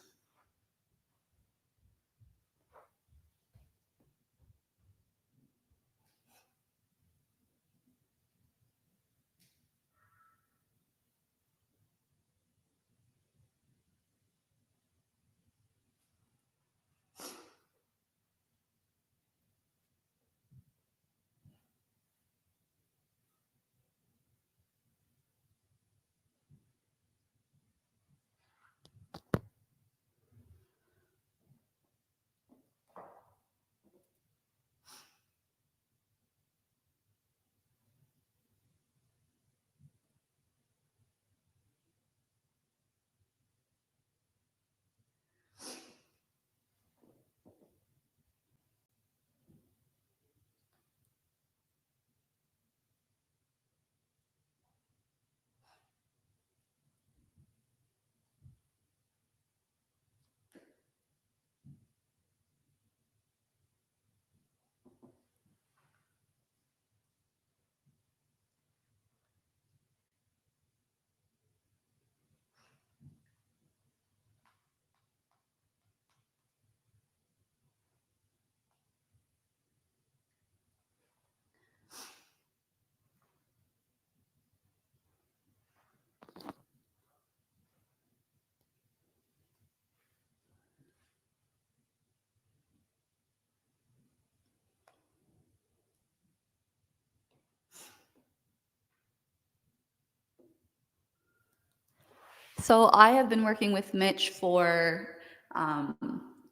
S2: So I have been working with Mitch for a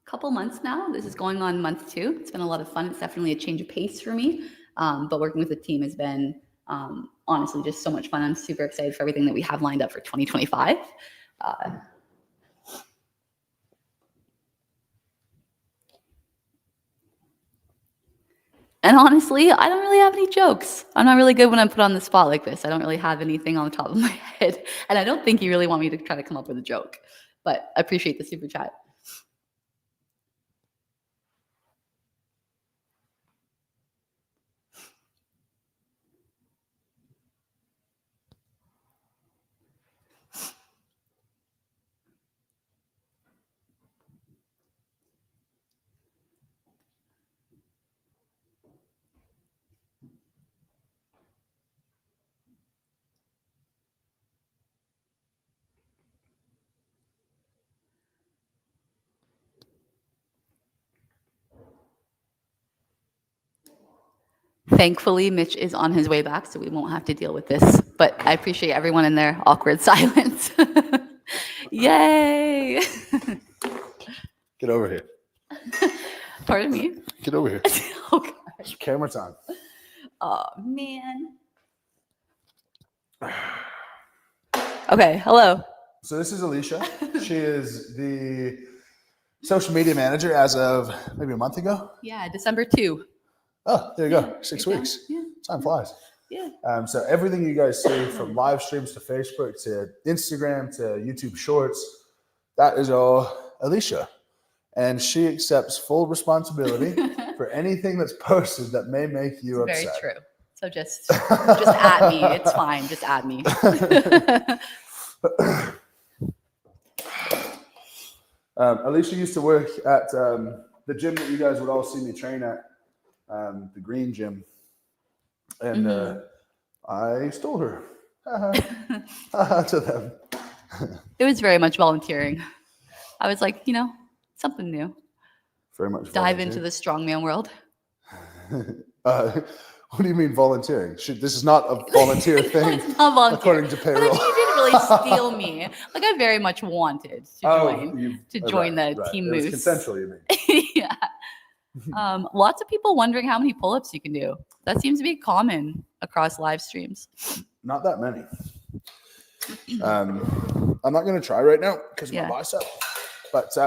S2: couple months now. This is going on month 2. It's been a lot of fun. It's definitely a change of pace for me. But working with the team has been honestly just so much fun. I'm super excited for everything that we have lined up for 2025. And honestly, I don't really have any jokes. I'm not really good when I'm put on the spot like this. I don't really have anything on the top of my head. And I don't think you really want me to try to come up with a joke. But I appreciate the super chat. Thankfully, Mitch is on his way back, so we won't have to deal with this. But I appreciate everyone in their awkward silence. Yay!
S1: Get over here.
S2: Pardon me?
S1: Get over here.
S2: Oh, gosh.
S1: Camera time.
S2: Oh, man. Okay, hello.
S1: So this is Alicia. She is the social media manager as of maybe a month ago.
S2: Yeah, December 2.
S1: Oh, there you go. 6 weeks.
S2: Yeah.
S1: Time flies.
S2: Yeah.
S1: So everything you guys see from live streams to Facebook to Instagram to YouTube Shorts, that is all Alicia. And she accepts full responsibility for anything that's posted that may make you
S2: Very
S1: upset.
S2: true. So just add me. It's fine. Just add me.
S1: Alicia used to work at the gym that you guys would all see me train at, the green gym. And I stole her to them.
S2: It was very much volunteering. I was like, something new.
S1: Very much
S2: Dive into the strongman world.
S1: What do you mean volunteering? This is not a volunteer thing,
S2: Not volunteer.
S1: according to
S2: But
S1: payroll.
S2: I mean, you didn't really steal me. Like, I very much wanted to join the Team
S1: It was
S2: Moose.
S1: consensual, you mean?
S2: Yeah. Lots of people wondering how many pull-ups you can do. That seems to be common across live streams.
S1: Not that many. I'm not going to try right now because of my bicep. But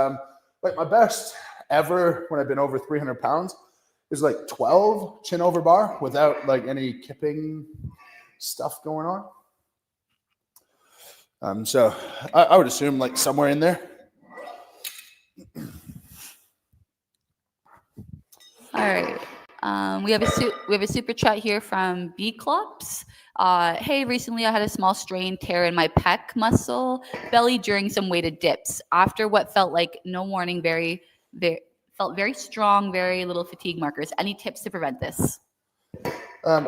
S1: like my best ever when I've been over 300 pounds is like 12 chin over bar without like any kipping stuff going on. So I would assume like somewhere in there.
S2: All right. We have a super chat here from B Clops. Hey, recently I had a small strain tear in my pec muscle belly during some weighted dips. After what felt like no warning, felt very strong, very little fatigue markers. Any tips to prevent this?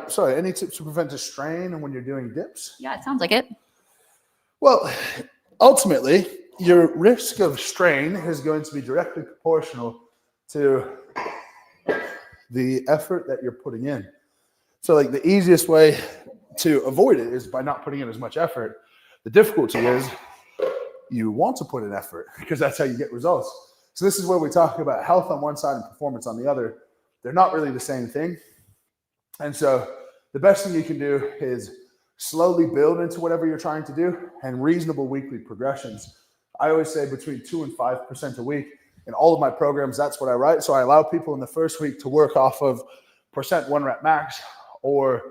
S1: Sorry, any tips to prevent a strain when you're doing dips?
S2: Yeah, it sounds like it.
S1: Well, ultimately, your risk of strain is going to be directly proportional to the effort that you're putting in. So like the easiest way to avoid it is by not putting in as much effort. The difficulty is you want to put in effort because that's how you get results. So this is where we talk about health on one side and performance on the other. They're not really the same thing. And so the best thing you can do is slowly build into whatever you're trying to do and reasonable weekly progressions. I always say between 2 and 5% a week. In all of my programs, that's what I write. So I allow people in the first week to work off of percent 1 rep max or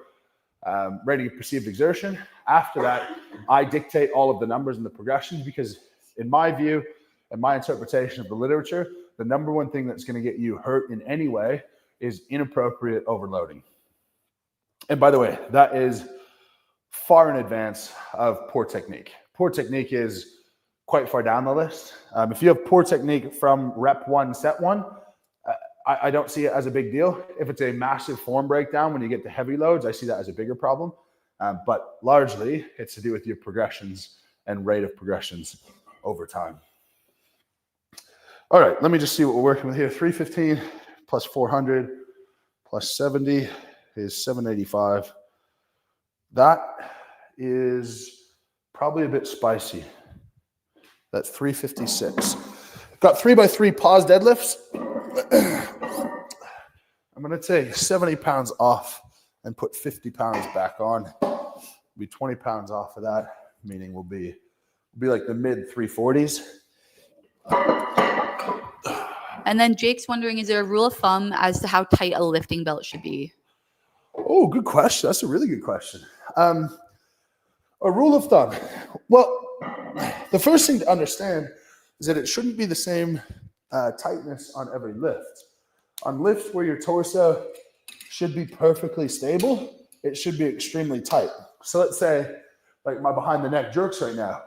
S1: rating of perceived exertion. After that, I dictate all of the numbers and the progressions because in my view and my interpretation of the literature, the number one thing that's going to get you hurt in any way is inappropriate overloading. And by the way, that is far in advance of poor technique. Poor technique is quite far down the list. If you have poor technique from rep 1, set 1, I don't see it as a big deal. If it's a massive form breakdown when you get to heavy loads, I see that as a bigger problem. But largely, it's to do with your progressions and rate of progressions over time. All right, let me just see what we're working with here. 315 plus 400 plus 70 is 785. That is probably a bit spicy. That's 356. Got 3x3 pause deadlifts. I'm going to take 70 pounds off and put 50 pounds back on. We'll be 20 pounds off of that, meaning we'll be like the mid 340s.
S2: And then Jake's wondering, is there a rule of thumb as to how tight a lifting belt should be?
S1: Oh, good question. That's a really good question. A rule of thumb. Well, the first thing to understand is that it shouldn't be the same tightness on every lift. On lifts where your torso should be perfectly stable, it should be extremely tight. So let's say, like my behind the neck jerks right now,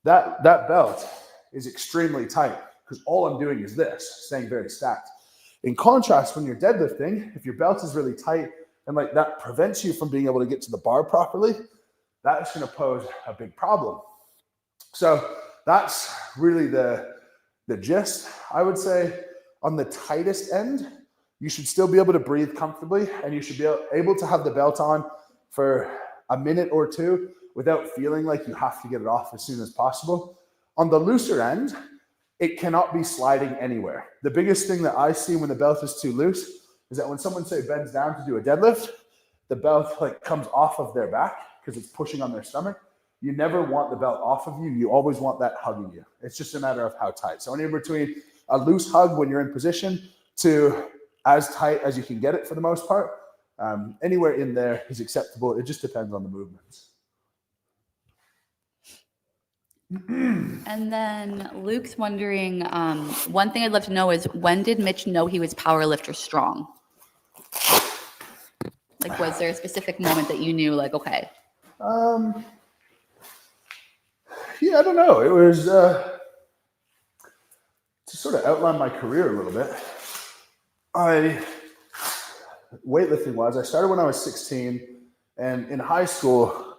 S1: that belt is extremely tight because all I'm doing is this, staying very stacked. In contrast, when you're deadlifting, if your belt is really tight and like that prevents you from being able to get to the bar properly, that's going to pose a big problem. So that's really the gist. I would say on the tightest end, you should still be able to breathe comfortably and you should be able to have the belt on for a minute or two without feeling like you have to get it off as soon as possible. On the looser end, it cannot be sliding anywhere. The biggest thing that I see when the belt is too loose is that when someone, say, bends down to do a deadlift, the belt like comes off of their back because it's pushing on their stomach. you never want the belt off of you. You always want that hugging you. It's just a matter of how tight. So anywhere between a loose hug when you're in position to as tight as you can get it for the most part. Anywhere in there is acceptable. It just depends on the movements.
S2: And then Luke's wondering, one thing I'd love to know is, when did Mitch know he was powerlifter strong? Like, was there a specific moment that you knew, like, okay?
S1: Yeah, I don't know. It was to sort of outline my career a little bit. Weightlifting wise, I started when I was 16, and in high school,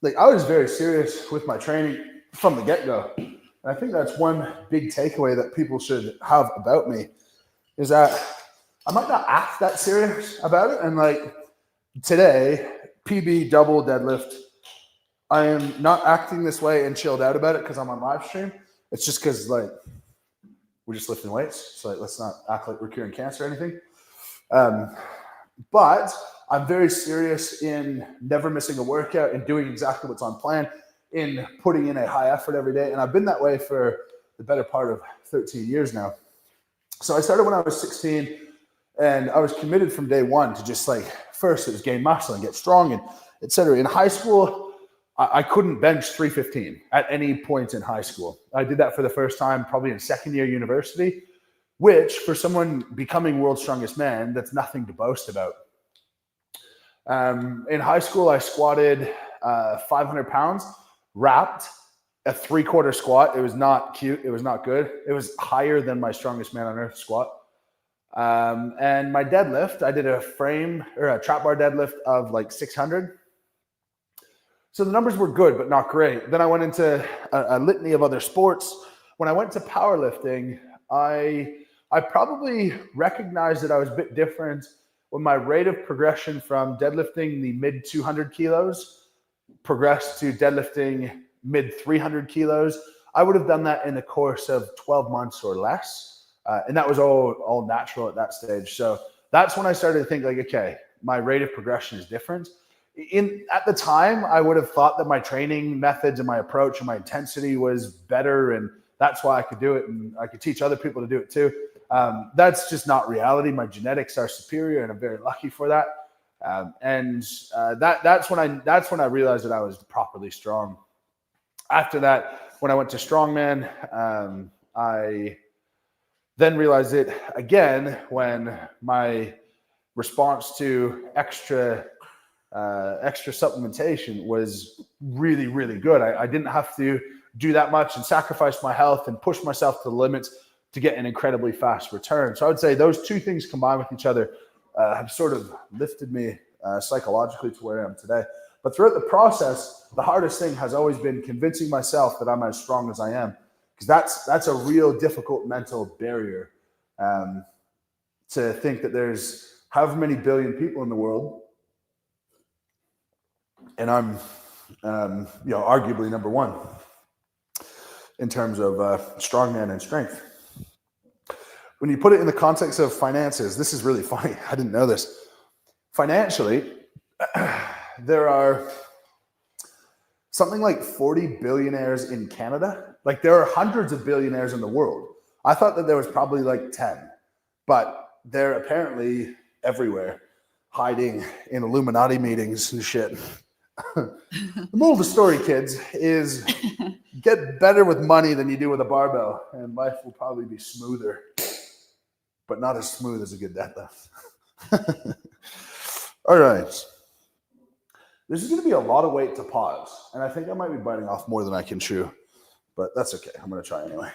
S1: like I was very serious with my training from the get-go. And I think that's one big takeaway that people should have about me, is that I might not act that serious about it. And like today, PB double deadlift, I am not acting this way and chilled out about it because I'm on live stream. It's just because like we're just lifting weights. So like, let's not act like we're curing cancer or anything. But I'm very serious in never missing a workout and doing exactly what's on plan, in putting in a high effort every day. And I've been that way for the better part of 13 years now. So I started when I was 16, and I was committed from day one to just like, first it was gain muscle and get strong and et cetera. In high school, I couldn't bench 315 at any point in high school. I did that for the first time probably in second year university, which for someone becoming world's strongest man, that's nothing to boast about. In high school, I squatted 500 pounds, wrapped a 3/4 squat. It was not cute. It was not good. It was higher than my strongest man on earth squat. And my deadlift, I did a frame or a trap bar deadlift of like 600. So the numbers were good, but not great. Then I went into a litany of other sports. When I went to powerlifting, I probably recognized that I was a bit different when my rate of progression from deadlifting the mid 200 kilos progressed to deadlifting mid 300 kilos. I would have done that in the course of 12 months or less. And that was all natural at that stage. So that's when I started to think like, okay, my rate of progression is different. At the time, I would have thought that my training methods and my approach and my intensity was better, and that's why I could do it, and I could teach other people to do it too. That's just not reality. My genetics are superior, and I'm very lucky for that. That's when I realized that I was properly strong. After that, when I went to strongman, I then realized it again when my response to extra supplementation was really, really good. I didn't have to do that much and sacrifice my health and push myself to the limits to get an incredibly fast return. So I would say those two things combined with each other have sort of lifted me psychologically to where I am today. But throughout the process, the hardest thing has always been convincing myself that I'm as strong as I am, because that's a real difficult mental barrier, to think that there's however many billion people in the world, and I'm, arguably number one in terms of strongman and strength. When you put it in the context of finances, this is really funny. I didn't know this. Financially, there are something like 40 billionaires in Canada. Like there are hundreds of billionaires in the world. I thought that there was probably like 10, but they're apparently everywhere, hiding in Illuminati meetings and shit. The moral of the story, kids, is get better with money than you do with a barbell, and life will probably be smoother, but not as smooth as a good deadlift. All right. This is going to be a lot of weight to pause, and I think I might be biting off more than I can chew, but that's okay. I'm going to try anyway.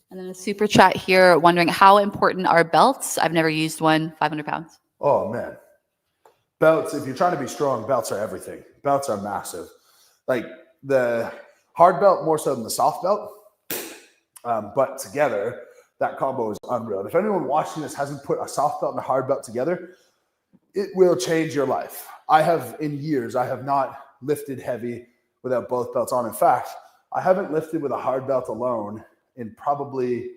S2: And then a super chat here wondering, how important are belts? I've never used one, 500 pounds.
S1: Oh, man. Belts, if you're trying to be strong, belts are everything. Belts are massive. Like the hard belt more so than the soft belt, but together, that combo is unreal. If anyone watching this hasn't put a soft belt and a hard belt together, it will change your life. I have not lifted heavy without both belts on. In fact, I haven't lifted with a hard belt alone in probably,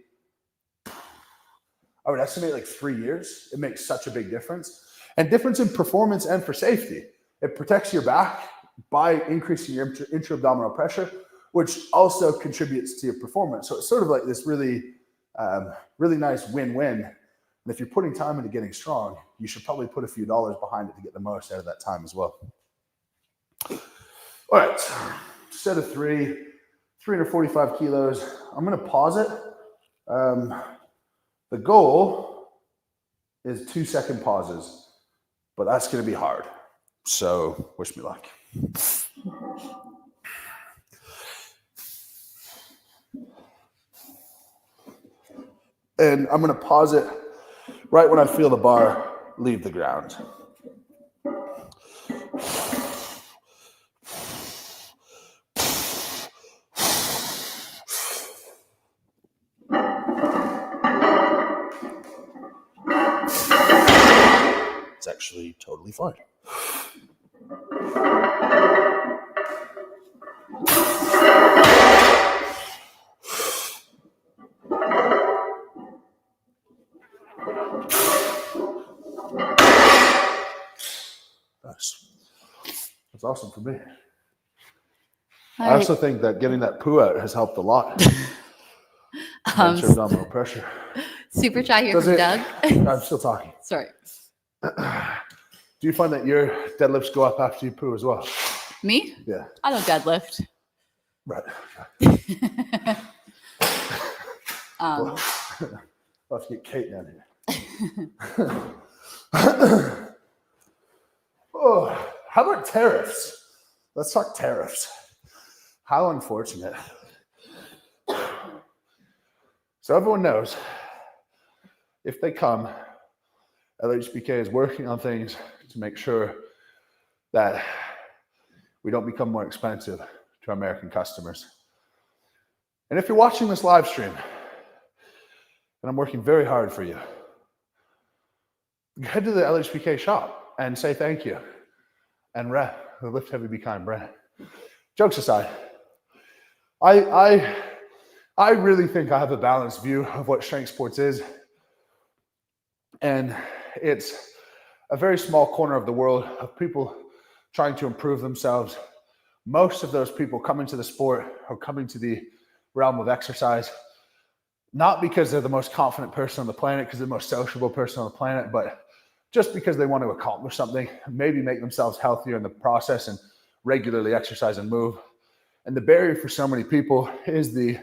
S1: I would estimate like 3 years. It makes such a big difference. And difference in performance and for safety. It protects your back by increasing your intra-abdominal pressure, which also contributes to your performance. So it's sort of like this really, really nice win-win. And if you're putting time into getting strong, you should probably put a few dollars behind it to get the most out of that time as well. All right, set of 345 kilos. I'm gonna pause it. The goal is 2-second pauses, but that's gonna be hard. So wish me luck. And I'm gonna pause it right when I feel the bar leave the ground. It's actually totally fine. Nice. That's awesome for me.
S2: All
S1: I
S2: right.
S1: also think that getting that poo out has helped a lot. Abdominal pressure.
S2: Super chat here
S1: Does
S2: from
S1: it?
S2: Doug.
S1: I'm still talking.
S2: Sorry.
S1: Do you find that your deadlifts go up after you poo as well?
S2: Me?
S1: Yeah.
S2: I don't deadlift.
S1: Right.
S2: Um,
S1: I'll have to get Kate down here. Oh, how about tariffs? Let's talk tariffs. How unfortunate. So everyone knows if they come, LHBK is working on things to make sure that we don't become more expensive to American customers. And if you're watching this live stream, and I'm working very hard for you, head to the LHBK shop and say thank you and rep the Lift Heavy Be Kind brand. Jokes aside, I really think I have a balanced view of what strength sports is. And it's a very small corner of the world of people trying to improve themselves. Most of those people coming to the sport or coming to the realm of exercise, not because they're the most confident person on the planet, because they're the most sociable person on the planet, but just because they want to accomplish something, maybe make themselves healthier in the process and regularly exercise and move. And the barrier for so many people is the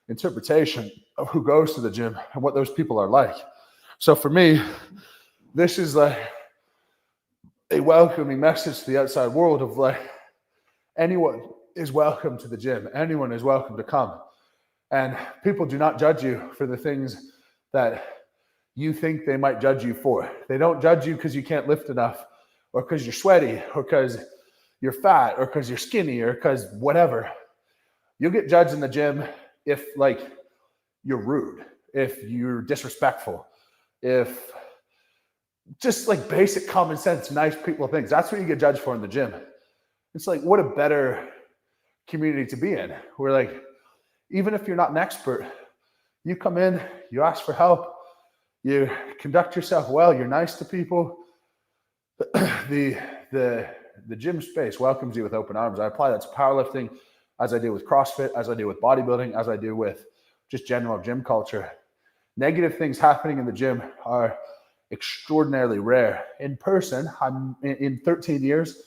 S1: interpretation of who goes to the gym and what those people are like. So for me, this is like a welcoming message to the outside world of like, anyone is welcome to the gym. Anyone is welcome to come. And people do not judge you for the things that you think they might judge you for. They don't judge you because you can't lift enough, or because you're sweaty, or because you're fat, or because you're skinny, or because whatever. You'll get judged in the gym if like you're rude, if you're disrespectful, if just like basic common sense, nice people things. That's what you get judged for in the gym. It's like, what a better community to be in. Where like, even if you're not an expert, you come in, you ask for help, you conduct yourself well, you're nice to people. The gym space welcomes you with open arms. I apply that to powerlifting, as I do with CrossFit, as I do with bodybuilding, as I do with just general gym culture. Negative things happening in the gym are extraordinarily rare. In person, I'm in 13 years,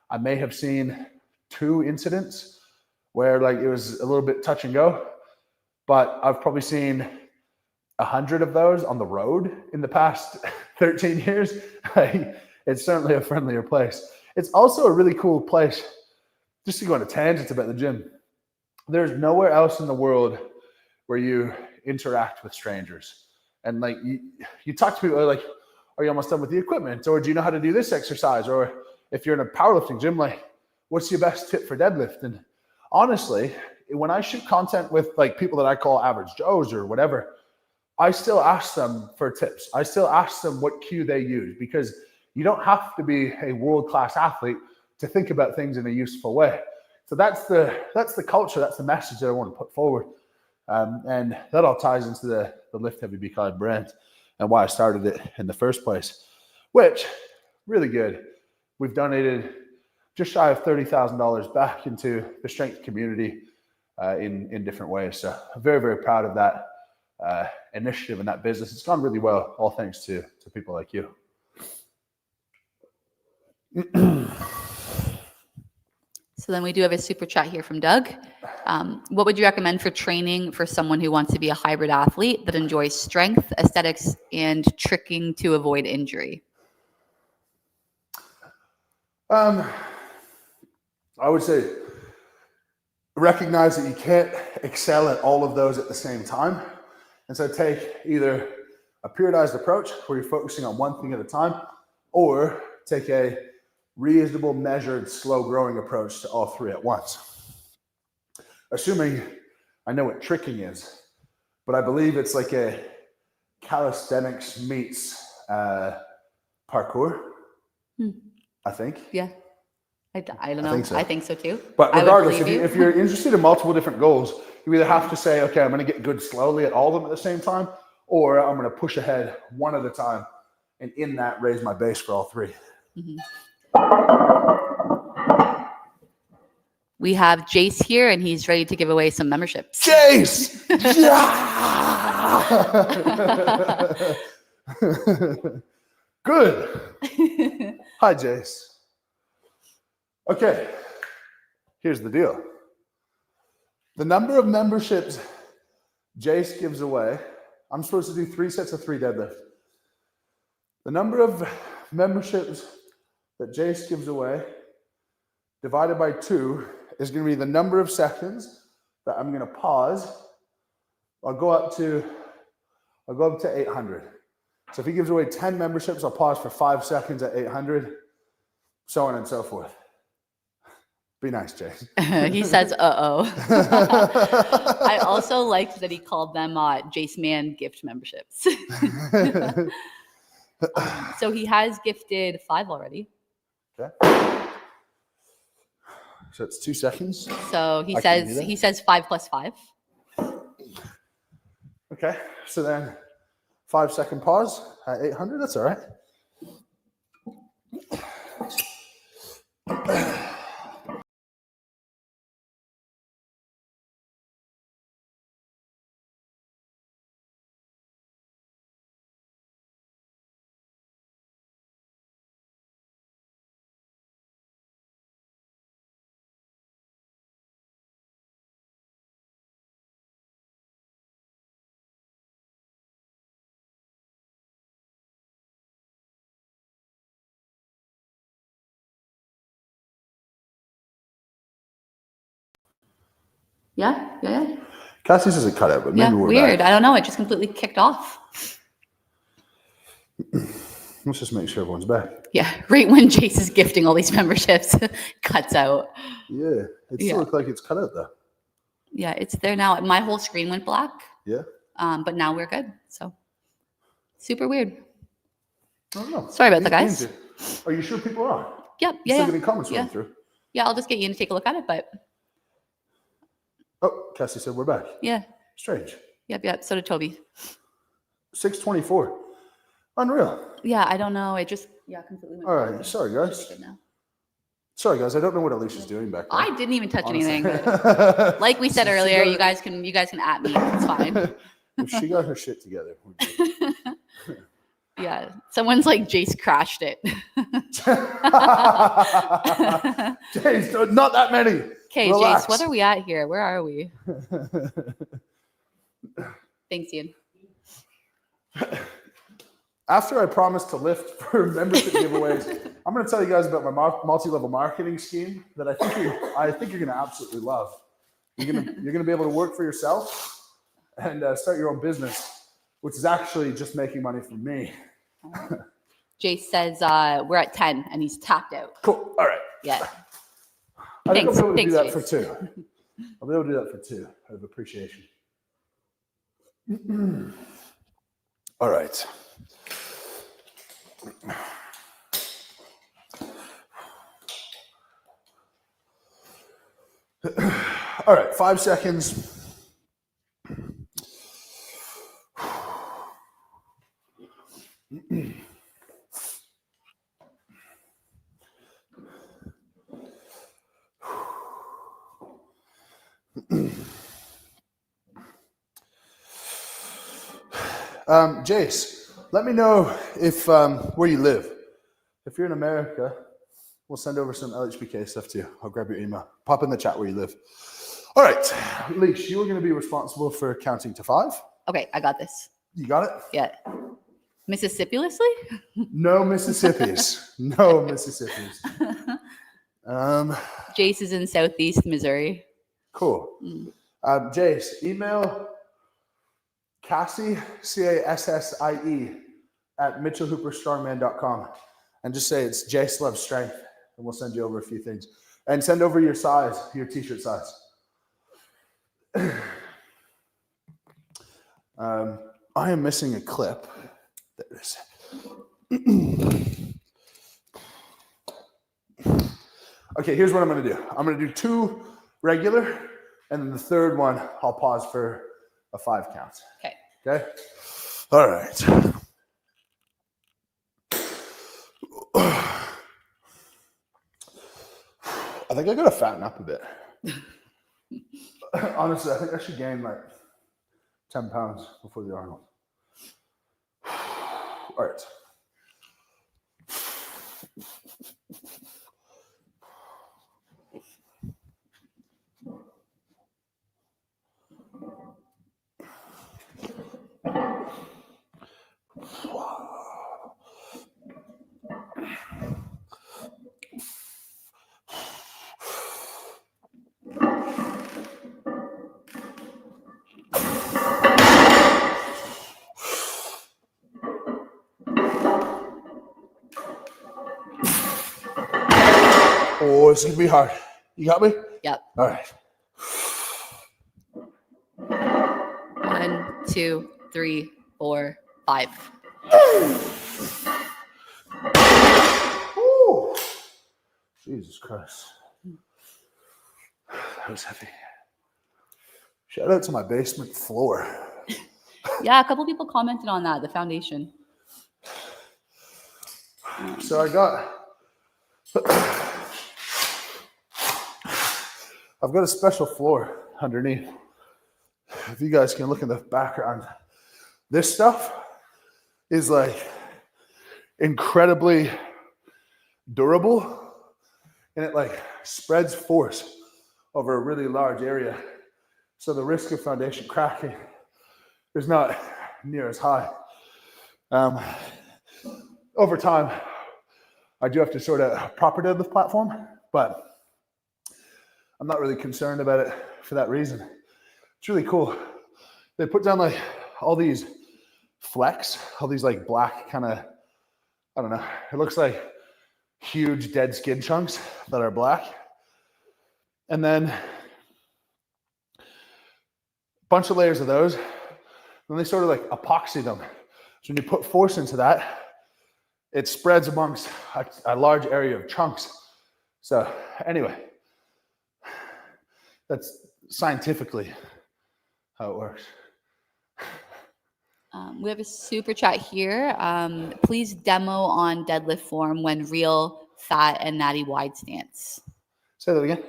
S1: I may have seen 2 incidents where like it was a little bit touch and go, but I've probably seen 100 of those on the road in the past 13 years. It's certainly a friendlier place. It's also a really cool place, just to go on a tangent about the gym. There's nowhere else in the world where you interact with strangers. And like you talk to people like, are you almost done with the equipment? Or do you know how to do this exercise? Or if you're in a powerlifting gym, like, what's your best tip for deadlift? And honestly, when I shoot content with like people that I call average Joes or whatever, I still ask them for tips. I still ask them what cue they use, because you don't have to be a world-class athlete to think about things in a useful way. So that's the culture, that's the message that I want to put forward. And that all ties into the Lift Heavy Be Kind brand and why I started it in the first place, which really good. We've donated just shy of $30,000 back into the strength community in different ways. So I'm very, very proud of that initiative and that business. It's gone really well, all thanks to people like you.
S2: So then we do have a super chat here from Doug. What would you recommend for training for someone who wants to be a hybrid athlete that enjoys strength, aesthetics, and tricking to avoid injury?
S1: I would say recognize that you can't excel at all of those at the same time. And so take either a periodized approach where you're focusing on one thing at a time, or take a reasonable, measured, slow growing approach to all three at once. Assuming I know what tricking is, but I believe it's like a calisthenics meets parkour, I think.
S2: Yeah. I don't know.
S1: think so.
S2: I think so too.
S1: But regardless,
S2: believe you.
S1: if you're interested in multiple different goals, you either have to say, okay, I'm going to get good slowly at all of them at the same time, or I'm going to push ahead one at a time, and in that, raise my base for all three.
S2: We have Jace here, and he's ready to give away some memberships.
S1: Jace! Good. Hi, Jace. Okay, here's the deal. The number of memberships Jace gives away, I'm supposed to do 3 sets of 3 deadlift. The number of memberships that Jace gives away divided by 2 is going to be the number of seconds that I'm going to pause. I'll go up to 800. So if he gives away 10 memberships, I'll pause for 5 seconds at 800, so on and so forth. Be nice, Jace.
S2: He says, uh-oh. I also liked that he called them Jace Man gift memberships. So he has gifted 5 already.
S1: Okay. So it's 2 seconds.
S2: So he says 5 plus 5.
S1: Okay. So then 5 second pause at 800. That's all right.
S2: Yeah.
S1: Cassie says it cut out, but maybe we're
S2: weird.
S1: back.
S2: I don't know. It just completely kicked off.
S1: Let's just make sure everyone's back.
S2: Yeah, right when Jace is gifting all these memberships, cuts out.
S1: Yeah, it still looks like it's cut out though.
S2: Yeah, it's there now. My whole screen went black.
S1: Yeah.
S2: But now we're good. So super weird.
S1: I don't know.
S2: Sorry about that, guys.
S1: Are you sure people are?
S2: Yep.
S1: Still
S2: Yeah.
S1: getting comments rolling through.
S2: Yeah, I'll just get you in to take a look at it. But
S1: Oh, Cassie said we're back.
S2: yeah.
S1: Strange.
S2: Yep. So did Toby.
S1: 6:24. Unreal.
S2: Yeah, I don't know. It just completely went
S1: All
S2: black.
S1: right. Sorry, guys.
S2: Should be good now.
S1: Sorry, guys. I don't know what Alicia's doing back there.
S2: I didn't even touch
S1: honestly.
S2: anything. Like we said earlier, you guys can at me. It's fine.
S1: If she got her shit together. we're good.
S2: Yeah. Someone's like, Jace crashed it.
S1: Jace, not that many.
S2: Okay,
S1: Relax.
S2: Jace, what are we at here? Where are we? Thanks, Ian.
S1: After I promised to lift for membership giveaways, I'm going to tell you guys about my multi-level marketing scheme that I think you're going to absolutely love. You're going to be able to work for yourself and start your own business, which is actually just making money from me.
S2: Jace says we're at 10 and he's tapped out.
S1: Cool. All right.
S2: Yeah.
S1: I think I'll be able to do that
S2: Jace.
S1: for 2. I'll be able to do that for 2 out of appreciation. All right. All right, 5 seconds. Jace, let me know if where you live. If you're in America, we'll send over some LHBK stuff to you. I'll grab your email. Pop in the chat where you live. All right, Leash, you are going to be responsible for counting to 5.
S2: Okay, I got this.
S1: You got it?
S2: Yeah. Mississippi-lessly?
S1: No Mississippis. No Mississippis.
S2: Jace is in Southeast Missouri.
S1: Cool. Jace, email Cassie, Cassie, at mitchellhooperstrongman.com and just say it's Jace Loves Strength, and we'll send you over a few things. And send over your size, your t-shirt size. I am missing a clip. There it is. Okay, here's what I'm going to do. I'm going to do 2 regular, and then the third one, I'll pause for a 5 count.
S2: Okay.
S1: Okay? All right. I think I got to fatten up a bit. Honestly, I think I should gain like 10 pounds before the Arnold. All right. Oh, it's going to be hard. You got me?
S2: Yep.
S1: All right.
S2: 1, 2, 3, 4, 5.
S1: Ooh. Jesus Christ. That was heavy. Shout out to my basement floor.
S2: Yeah, a couple people commented on that, the foundation.
S1: So I've got a special floor underneath. If you guys can look in the background, this stuff is like incredibly durable, and it like spreads force over a really large area. So the risk of foundation cracking is not near as high. Over time, I do have to sort out a proper deadlift platform, but I'm not really concerned about it for that reason. It's really cool. They put down like all these flecks, all these like black kind of, I don't know, it looks like huge dead skin chunks that are black. And then a bunch of layers of those. Then they sort of like epoxy them. So when you put force into that, it spreads amongst a large area of chunks. So anyway, that's scientifically how it works.
S2: We have a super chat here. Please demo on deadlift form when real, fat, and natty wide stance.
S1: Say that again.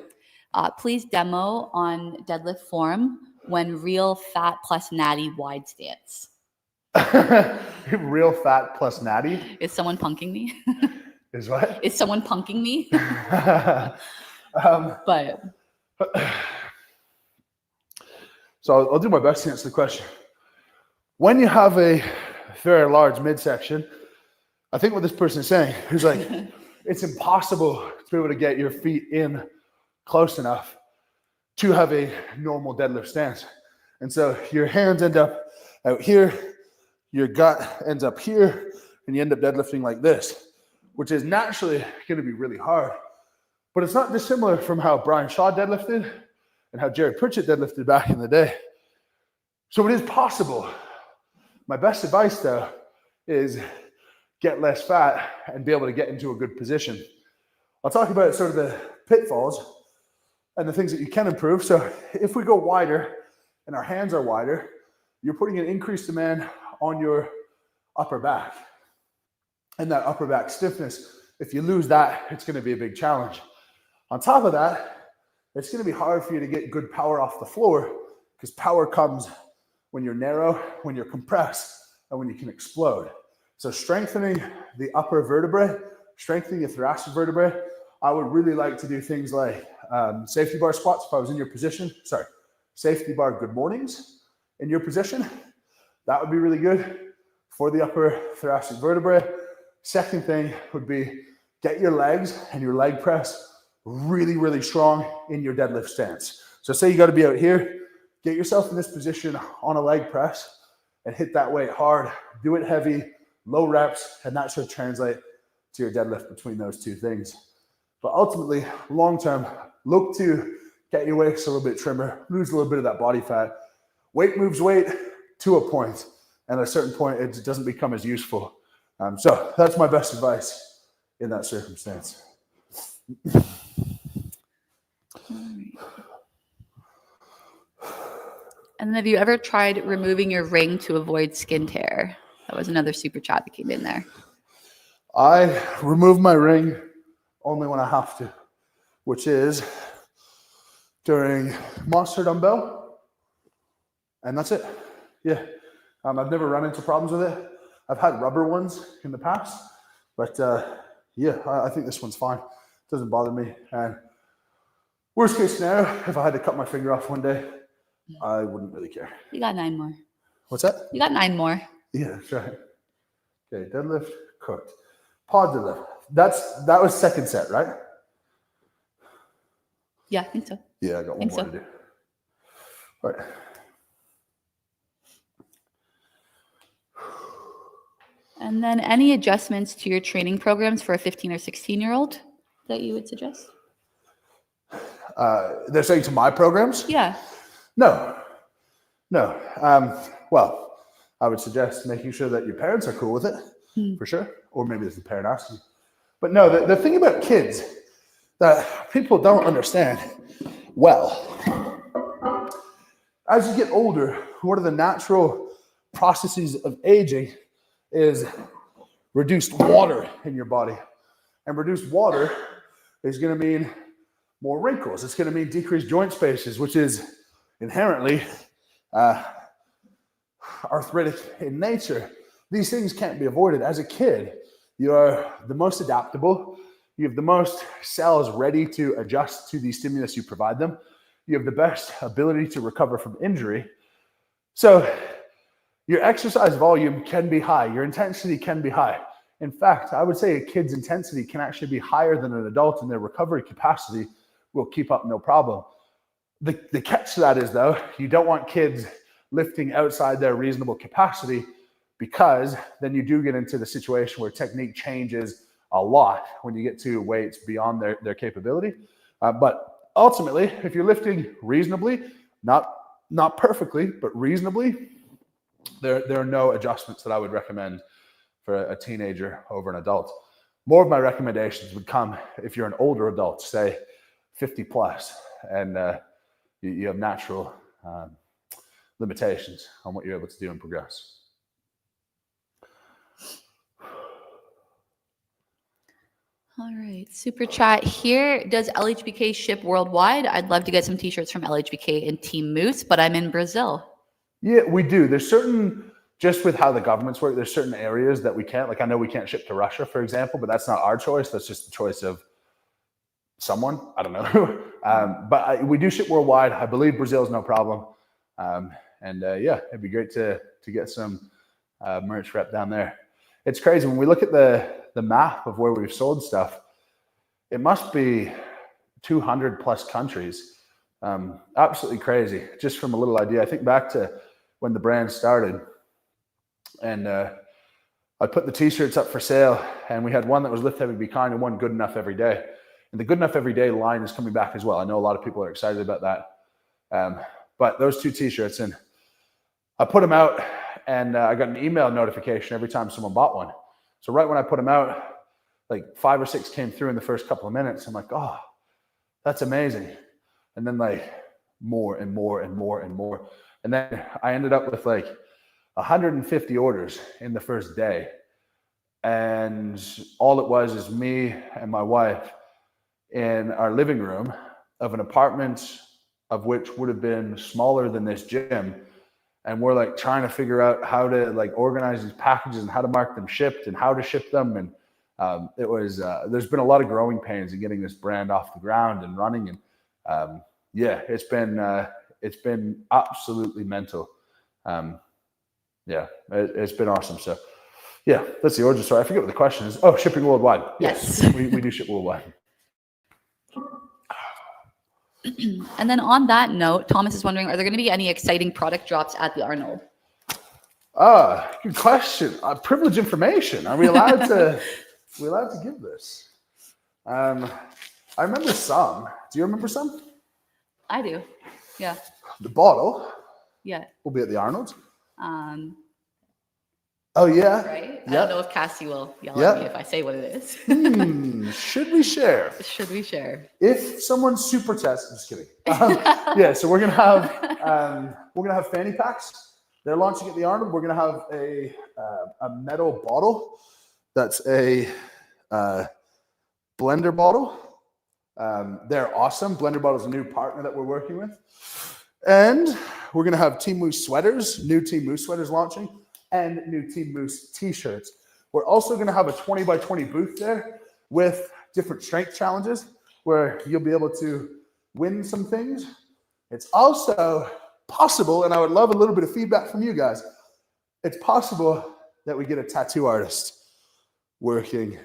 S2: Please demo on deadlift form when real, fat, plus natty wide stance.
S1: Real fat plus natty.
S2: Is someone punking me?
S1: Is what?
S2: Is someone punking me? But
S1: so I'll do my best to answer the question. When you have a very large midsection, I think what this person is saying is like, it's impossible to be able to get your feet in close enough to have a normal deadlift stance. And so your hands end up out here, your gut ends up here, and you end up deadlifting like this, which is naturally going to be really hard. But it's not dissimilar from how Brian Shaw deadlifted and how Jared Pritchett deadlifted back in the day. So it is possible. My best advice, though, is get less fat and be able to get into a good position. I'll talk about sort of the pitfalls and the things that you can improve. So if we go wider and our hands are wider, you're putting an increased demand on your upper back. And that upper back stiffness, if you lose that, it's going to be a big challenge. On top of that, it's going to be hard for you to get good power off the floor because power comes when you're narrow, when you're compressed, and when you can explode. So strengthening the upper vertebrae, strengthening the thoracic vertebrae. I would really like to do things like safety bar squats if I was in your position. Sorry, safety bar good mornings in your position. That would be really good for the upper thoracic vertebrae. Second thing would be get your legs and your leg press really, really strong in your deadlift stance. So say you got to be out here, get yourself in this position on a leg press and hit that weight hard. Do it heavy, low reps, and that should translate to your deadlift between those two things. But ultimately, long term, look to get your waist a little bit trimmer, lose a little bit of that body fat. Weight moves weight to a point, and at a certain point, it doesn't become as useful. So that's my best advice in that circumstance.
S2: And then have you ever tried removing your ring to avoid skin tear? That was another super chat that came in there.
S1: I remove my ring only when I have to, which is during monster dumbbell, and that's it. Yeah, I've never run into problems with it. I've had rubber ones in the past, but yeah, I think this one's fine. It doesn't bother me. And worst case scenario, if I had to cut my finger off one day, I wouldn't really care.
S2: You got 9 more.
S1: What's that?
S2: You got 9 more.
S1: Yeah, that's right. Okay, deadlift, cooked. Pod deadlift. That was second set, right?
S2: Yeah, I think so.
S1: Yeah, I got one more to do. All right.
S2: And then any adjustments to your training programs for a 15 or 16-year-old that you would suggest?
S1: They're saying to my programs?
S2: Yeah.
S1: No. Well, I would suggest making sure that your parents are cool with it, for sure. Or maybe there's the parent asking. But no, the thing about kids that people don't understand, well, as you get older, one of the natural processes of aging is reduced water in your body. And reduced water is going to mean more wrinkles. It's going to mean decreased joint spaces, which is inherently arthritic in nature. These things can't be avoided. As a kid, you are the most adaptable. You have the most cells ready to adjust to the stimulus you provide them. You have the best ability to recover from injury. So your exercise volume can be high. Your intensity can be high. In fact, I would say a kid's intensity can actually be higher than an adult, and their recovery capacity will keep up no problem. The catch to that is, though, you don't want kids lifting outside their reasonable capacity, because then you do get into the situation where technique changes a lot when you get to weights beyond their capability. But ultimately, if you're lifting reasonably, not perfectly, but reasonably, there are no adjustments that I would recommend for a teenager over an adult. More of my recommendations would come if you're an older adult, say 50 plus, and you have natural limitations on what you're able to do and progress.
S2: All right, super chat here. Does LHBK ship worldwide? I'd love to get some t-shirts from LHBK and Team Moose, but I'm in Brazil.
S1: Yeah, we do. There's certain, just with how the governments work, there's certain areas that we can't. Like I know we can't ship to Russia, for example, but that's not our choice. That's just the choice of someone. I don't know. But we do ship worldwide. I believe Brazil is no problem. Yeah, it'd be great to get some merch rep down there. It's crazy when we look at the map of where we've sold stuff. It must be 200 plus countries. Absolutely crazy. Just from a little idea, I think back to when the brand started, and I put the t-shirts up for sale, and we had one that was lift heavy, be kind, and one good enough every day. And the good enough every day line is coming back as well. I know a lot of people are excited about that. But those two t-shirts, and I put them out, and I got an email notification every time someone bought one. So right when I put them out, like 5 or 6 came through in the first couple of minutes. I'm like, oh, that's amazing. And then like more and more and more and more. And then I ended up with like 150 orders in the first day. And all it was is me and my wife in our living room of an apartment of which would have been smaller than this gym, and we're like trying to figure out how to like organize these packages and how to mark them shipped and how to ship them. And it was there's been a lot of growing pains in getting this brand off the ground and running. And yeah, it's been absolutely mental. Yeah, it's been awesome. So yeah, that's the origin story. I forget what the question is. Oh, shipping worldwide.
S2: Yes.
S1: we do ship worldwide.
S2: And then on that note, Thomas is wondering, are there going to be any exciting product drops at the Arnold?
S1: Good question. Privileged information. Are we allowed to? Give this? I remember some. Do you remember some?
S2: I do. Yeah.
S1: The bottle
S2: Yeah.
S1: will be at the Arnold.
S2: Um,
S1: Oh yeah.
S2: right? I
S1: Yeah.
S2: don't know if Cassie will yell
S1: Yeah.
S2: at me if I say what it is.
S1: Should we share?
S2: Should we share?
S1: If someone super tests, just kidding. Yeah, so we're gonna have fanny packs. They're launching at the Arnold. We're gonna have a metal bottle. That's a blender bottle. They're awesome. Blender bottle is a new partner that we're working with, and we're gonna have Team Moose sweaters. New Team Moose sweaters launching, and new Team Moose t-shirts. We're also gonna have a 20 by 20 booth there with different strength challenges where you'll be able to win some things. It's also possible, and I would love a little bit of feedback from you guys, it's possible that we get a tattoo artist working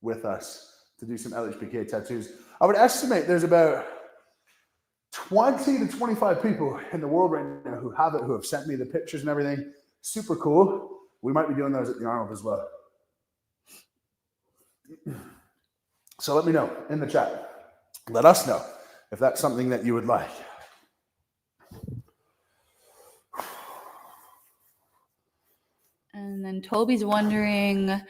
S1: with us to do some LHBK tattoos. I would estimate there's about 20 to 25 people in the world right now who have it, who have sent me the pictures and everything. Super cool. We might be doing those at the Arnold as well. So let me know in the chat. Let us know if that's something that you would like.
S2: And then Toby's wondering,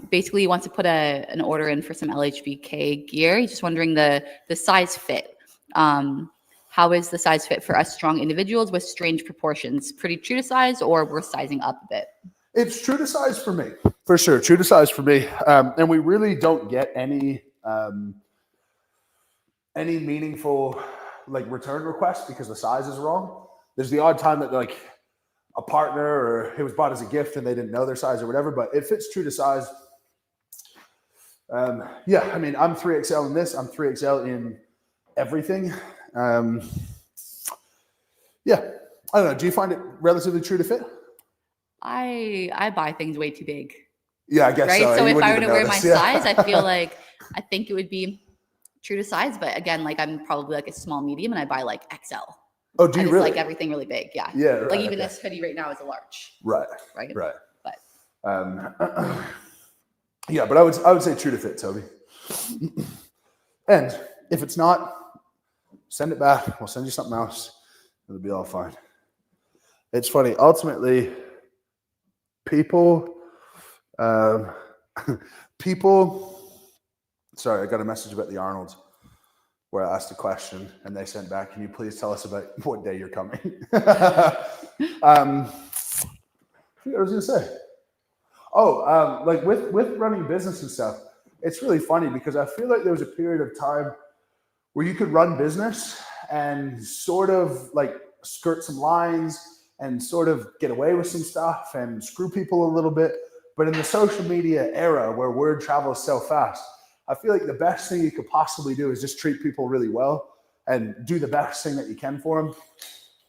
S2: basically he wants to put an order in for some LHBK gear. He's just wondering the size fit. How is the size fit for us strong individuals with strange proportions? Pretty true to size, or we're sizing up a bit?
S1: It's true to size for me, for sure. True to size for me. And we really don't get any meaningful like return requests because the size is wrong. There's the odd time that like a partner or it was bought as a gift and they didn't know their size or whatever, but it fits true to size. Yeah, I mean, I'm 3XL in this. I'm 3XL in everything. Yeah, I don't know. Do you find it relatively true to fit?
S2: I buy things way too big.
S1: Yeah, I guess
S2: right?
S1: so.
S2: So
S1: You
S2: if I were
S1: wouldn't
S2: to
S1: even
S2: wear my
S1: notice. Yeah.
S2: size, I feel like I think it would be true to size. But again, like I'm probably like a small medium, and I buy like XL.
S1: Oh, do
S2: I
S1: you
S2: just
S1: really?
S2: like everything really big. Yeah.
S1: Yeah. Right,
S2: like even
S1: okay.
S2: this hoodie right now is a large.
S1: Right.
S2: Right.
S1: Right.
S2: But
S1: yeah, but I would say true to fit, Toby. And if it's not, send it back. We'll send you something else. It'll be all fine. It's funny. Ultimately, people. Sorry, I got a message about the Arnold where I asked a question and they sent back, "Can you please tell us about what day you're coming?" I forget what I was gonna say. Oh, like with running business and stuff, it's really funny because I feel like there was a period of time where you could run business and sort of like skirt some lines and sort of get away with some stuff and screw people a little bit. But in the social media era where word travels so fast, I feel like the best thing you could possibly do is just treat people really well and do the best thing that you can for them.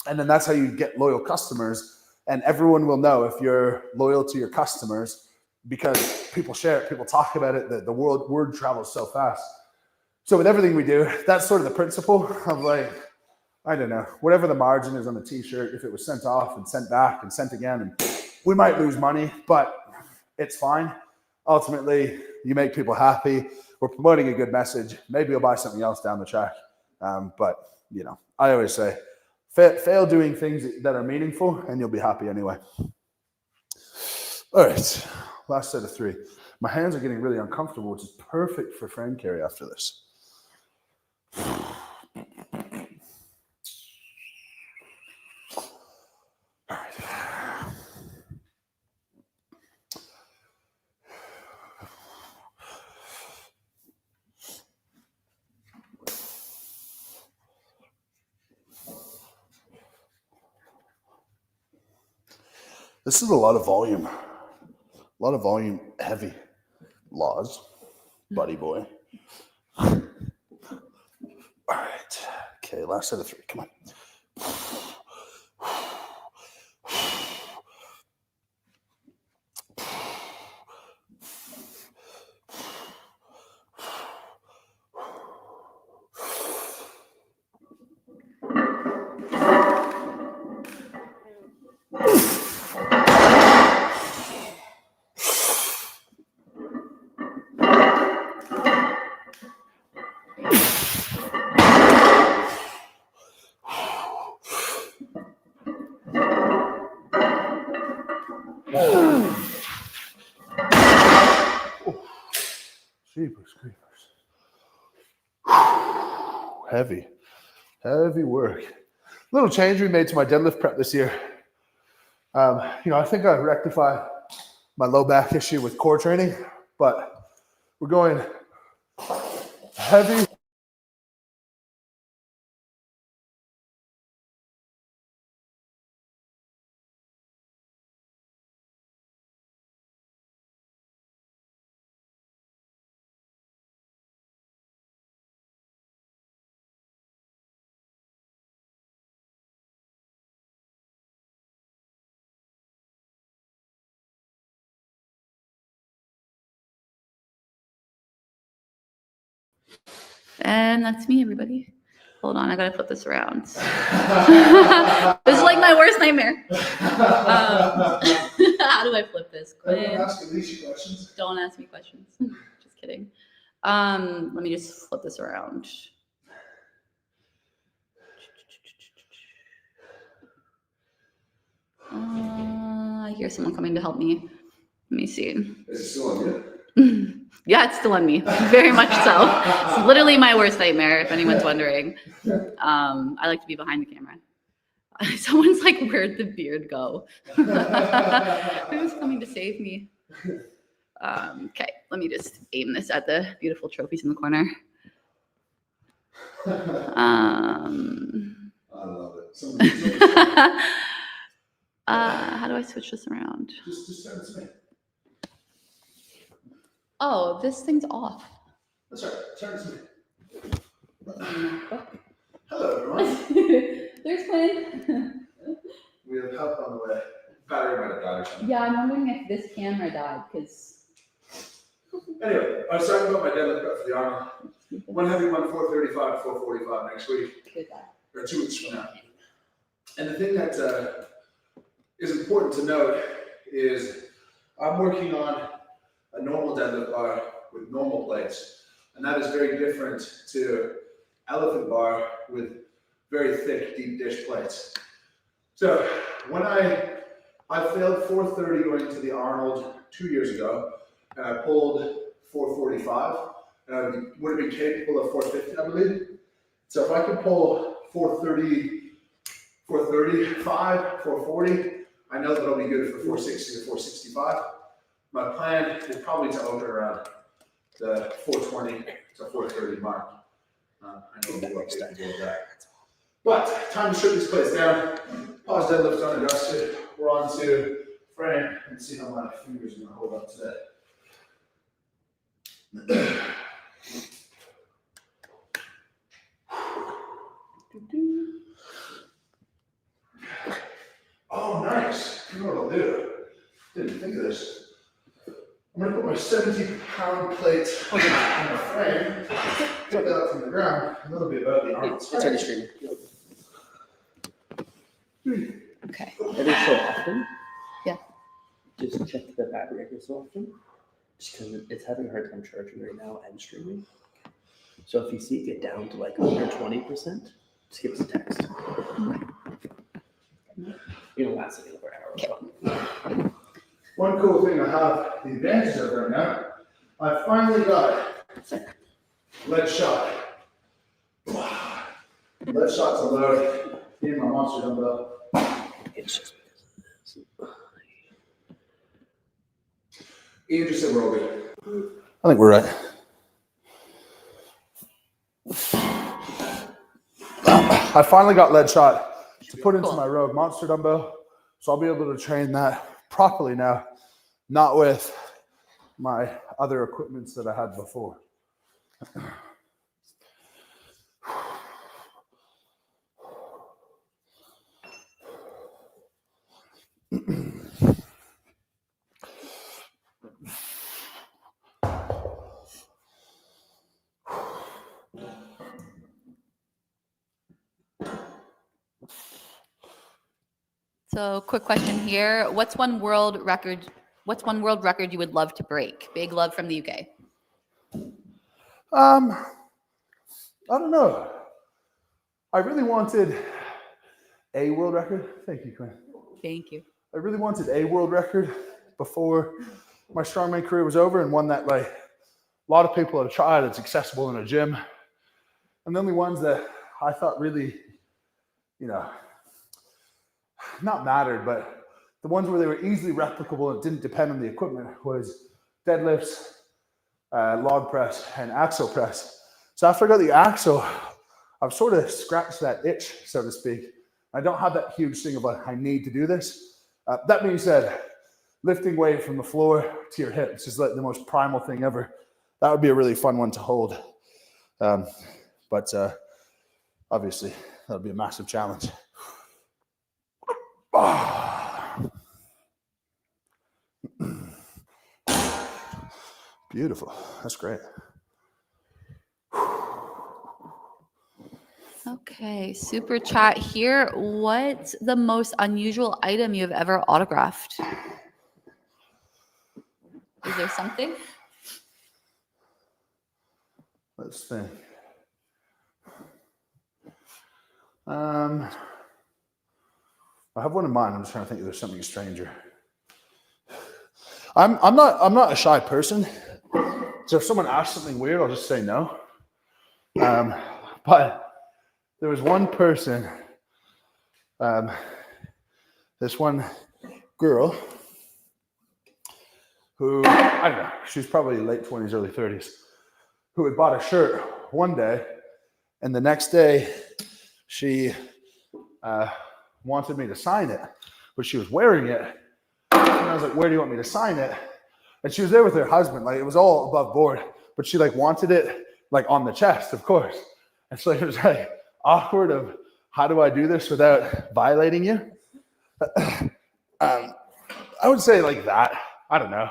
S1: And then that's how you get loyal customers. And everyone will know if you're loyal to your customers because people share it, people talk about it, the word travels so fast. So with everything we do, that's sort of the principle of like, I don't know, whatever the margin is on a t-shirt, if it was sent off and sent back and sent again, and we might lose money, but it's fine. Ultimately, you make people happy. We're promoting a good message. Maybe you'll buy something else down the track. But, you know, I always say, fail doing things that are meaningful and you'll be happy anyway. All right, last set of 3. My hands are getting really uncomfortable, which is perfect for frame carry after this. All right. This is a lot of volume. A lot of volume, heavy. Laws, buddy boy. All right. Okay, last set of 3. Come on. Jeepers creepers. Heavy. Heavy work. Little change we made to my deadlift prep this year. I think I rectified my low back issue with core training, but we're going heavy.
S2: And that's me, everybody. Hold on, I gotta flip this around. This is like my worst nightmare. How do I flip this? Quinn?
S1: Questions.
S2: Don't ask me questions. Just kidding. Let me just flip this around. I hear someone coming to help me. Let me see.
S1: Is it still on you?
S2: Yeah, it's still on me. Very much so. It's literally my worst nightmare, if anyone's wondering. I like to be behind the camera. Someone's like, where'd the beard go? Who's coming to save me? Okay, let me just aim this at the beautiful trophies in the corner.
S1: I love it.
S2: How do I switch this around?
S1: Just turn it to me.
S2: Oh, this thing's off.
S1: That's right. Turn it to me. Hello, everyone.
S2: There's Quinn.
S1: We have help on the way. Battery might have died or something.
S2: Yeah, I'm wondering if this camera died because.
S1: Anyway, I was talking about my deadlift prep for the Arnold. One heavy one, 435 to 445 next week, or 2 weeks from now. And the thing that is important to note is I'm working on a normal deadlift bar with normal plates, and that is very different to elephant bar with very thick, deep dish plates. So when I failed 430 going to the Arnold 2 years ago, and I pulled 445, and I would have been capable of 450, I believe. So if I can pull 430, 435, 440, I know that I'll be good for 460 or 465. My plan is probably to open around the 420 to 430 mark. I know we'll be able to do that. But time to strip this place down. Pause deadlift unadjusted. We're on to frame and see how my fingers are going to hold up today. Oh, nice. You know what I'll do? Didn't think of this. I'm going to put my 70-pound plate on the frame, get that up from the ground, and that'll be about the arm.
S4: It's already streaming.
S2: Okay.
S4: Every so often.
S2: Yeah.
S4: Just check the battery every so often. Just because it's having a hard time charging right now and streaming. So if you see it get down to like under 20%, just give us a text. You don't last another hour.
S1: One cool thing I have the advantage of right now, I finally got lead shot. Lead shot's allowed in my monster dumbbell.
S4: It's just because of this.
S1: Ian just said we're all good. I think we're right. I finally got lead shot to put into my Rogue monster dumbbell, so I'll be able to train that properly now, not with my other equipments that I had before.
S2: So, quick question here: What's one world record you would love to break? Big love from the UK.
S1: I don't know. I really wanted a world record. Thank you, Quinn.
S2: Thank you.
S1: I really wanted a world record before my strongman career was over, and one that like a lot of people have tried. It's accessible in a gym, and the only ones that I thought really, not mattered, but the ones where they were easily replicable and didn't depend on the equipment was deadlifts, log press, and axle press. So after I got the axle, I've sort of scratched that itch, so to speak. I don't have that huge thing of like, I need to do this. That being said, lifting weight from the floor to your hips is like the most primal thing ever. That would be a really fun one to hold. But obviously, that would be a massive challenge. Beautiful. That's great.
S2: Okay, super chat here. What's the most unusual item you've ever autographed? Is there something?
S1: Let's think. I have one in mind. I'm just trying to think if there's something stranger. I'm not a shy person. So if someone asks something weird, I'll just say no. But there was one person, this one girl who, I don't know, she's probably late 20s, early 30s, who had bought a shirt one day, and the next day she wanted me to sign it, but she was wearing it. And I was like, where do you want me to sign it? And she was there with her husband. Like, it was all above board, but she like wanted it like on the chest, of course. And so it was like awkward of how do I do this without violating you? I would say like that. I don't know.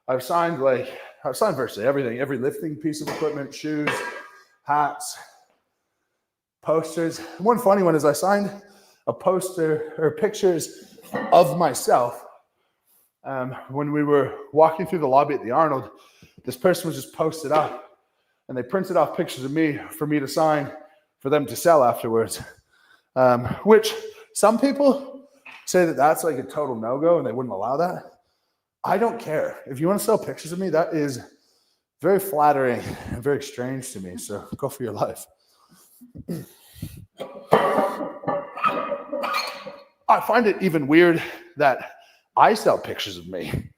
S1: I've signed virtually everything, every lifting piece of equipment, shoes, hats, posters. One funny one is I signed a poster or pictures of myself. When we were walking through the lobby at the Arnold, this person was just posted up, and they printed off pictures of me for me to sign for them to sell afterwards. Which some people say that that's like a total no-go and they wouldn't allow that. I don't care. If you want to sell pictures of me, that is very flattering and very strange to me. So go for your life. I find it even weird that I sell pictures of me.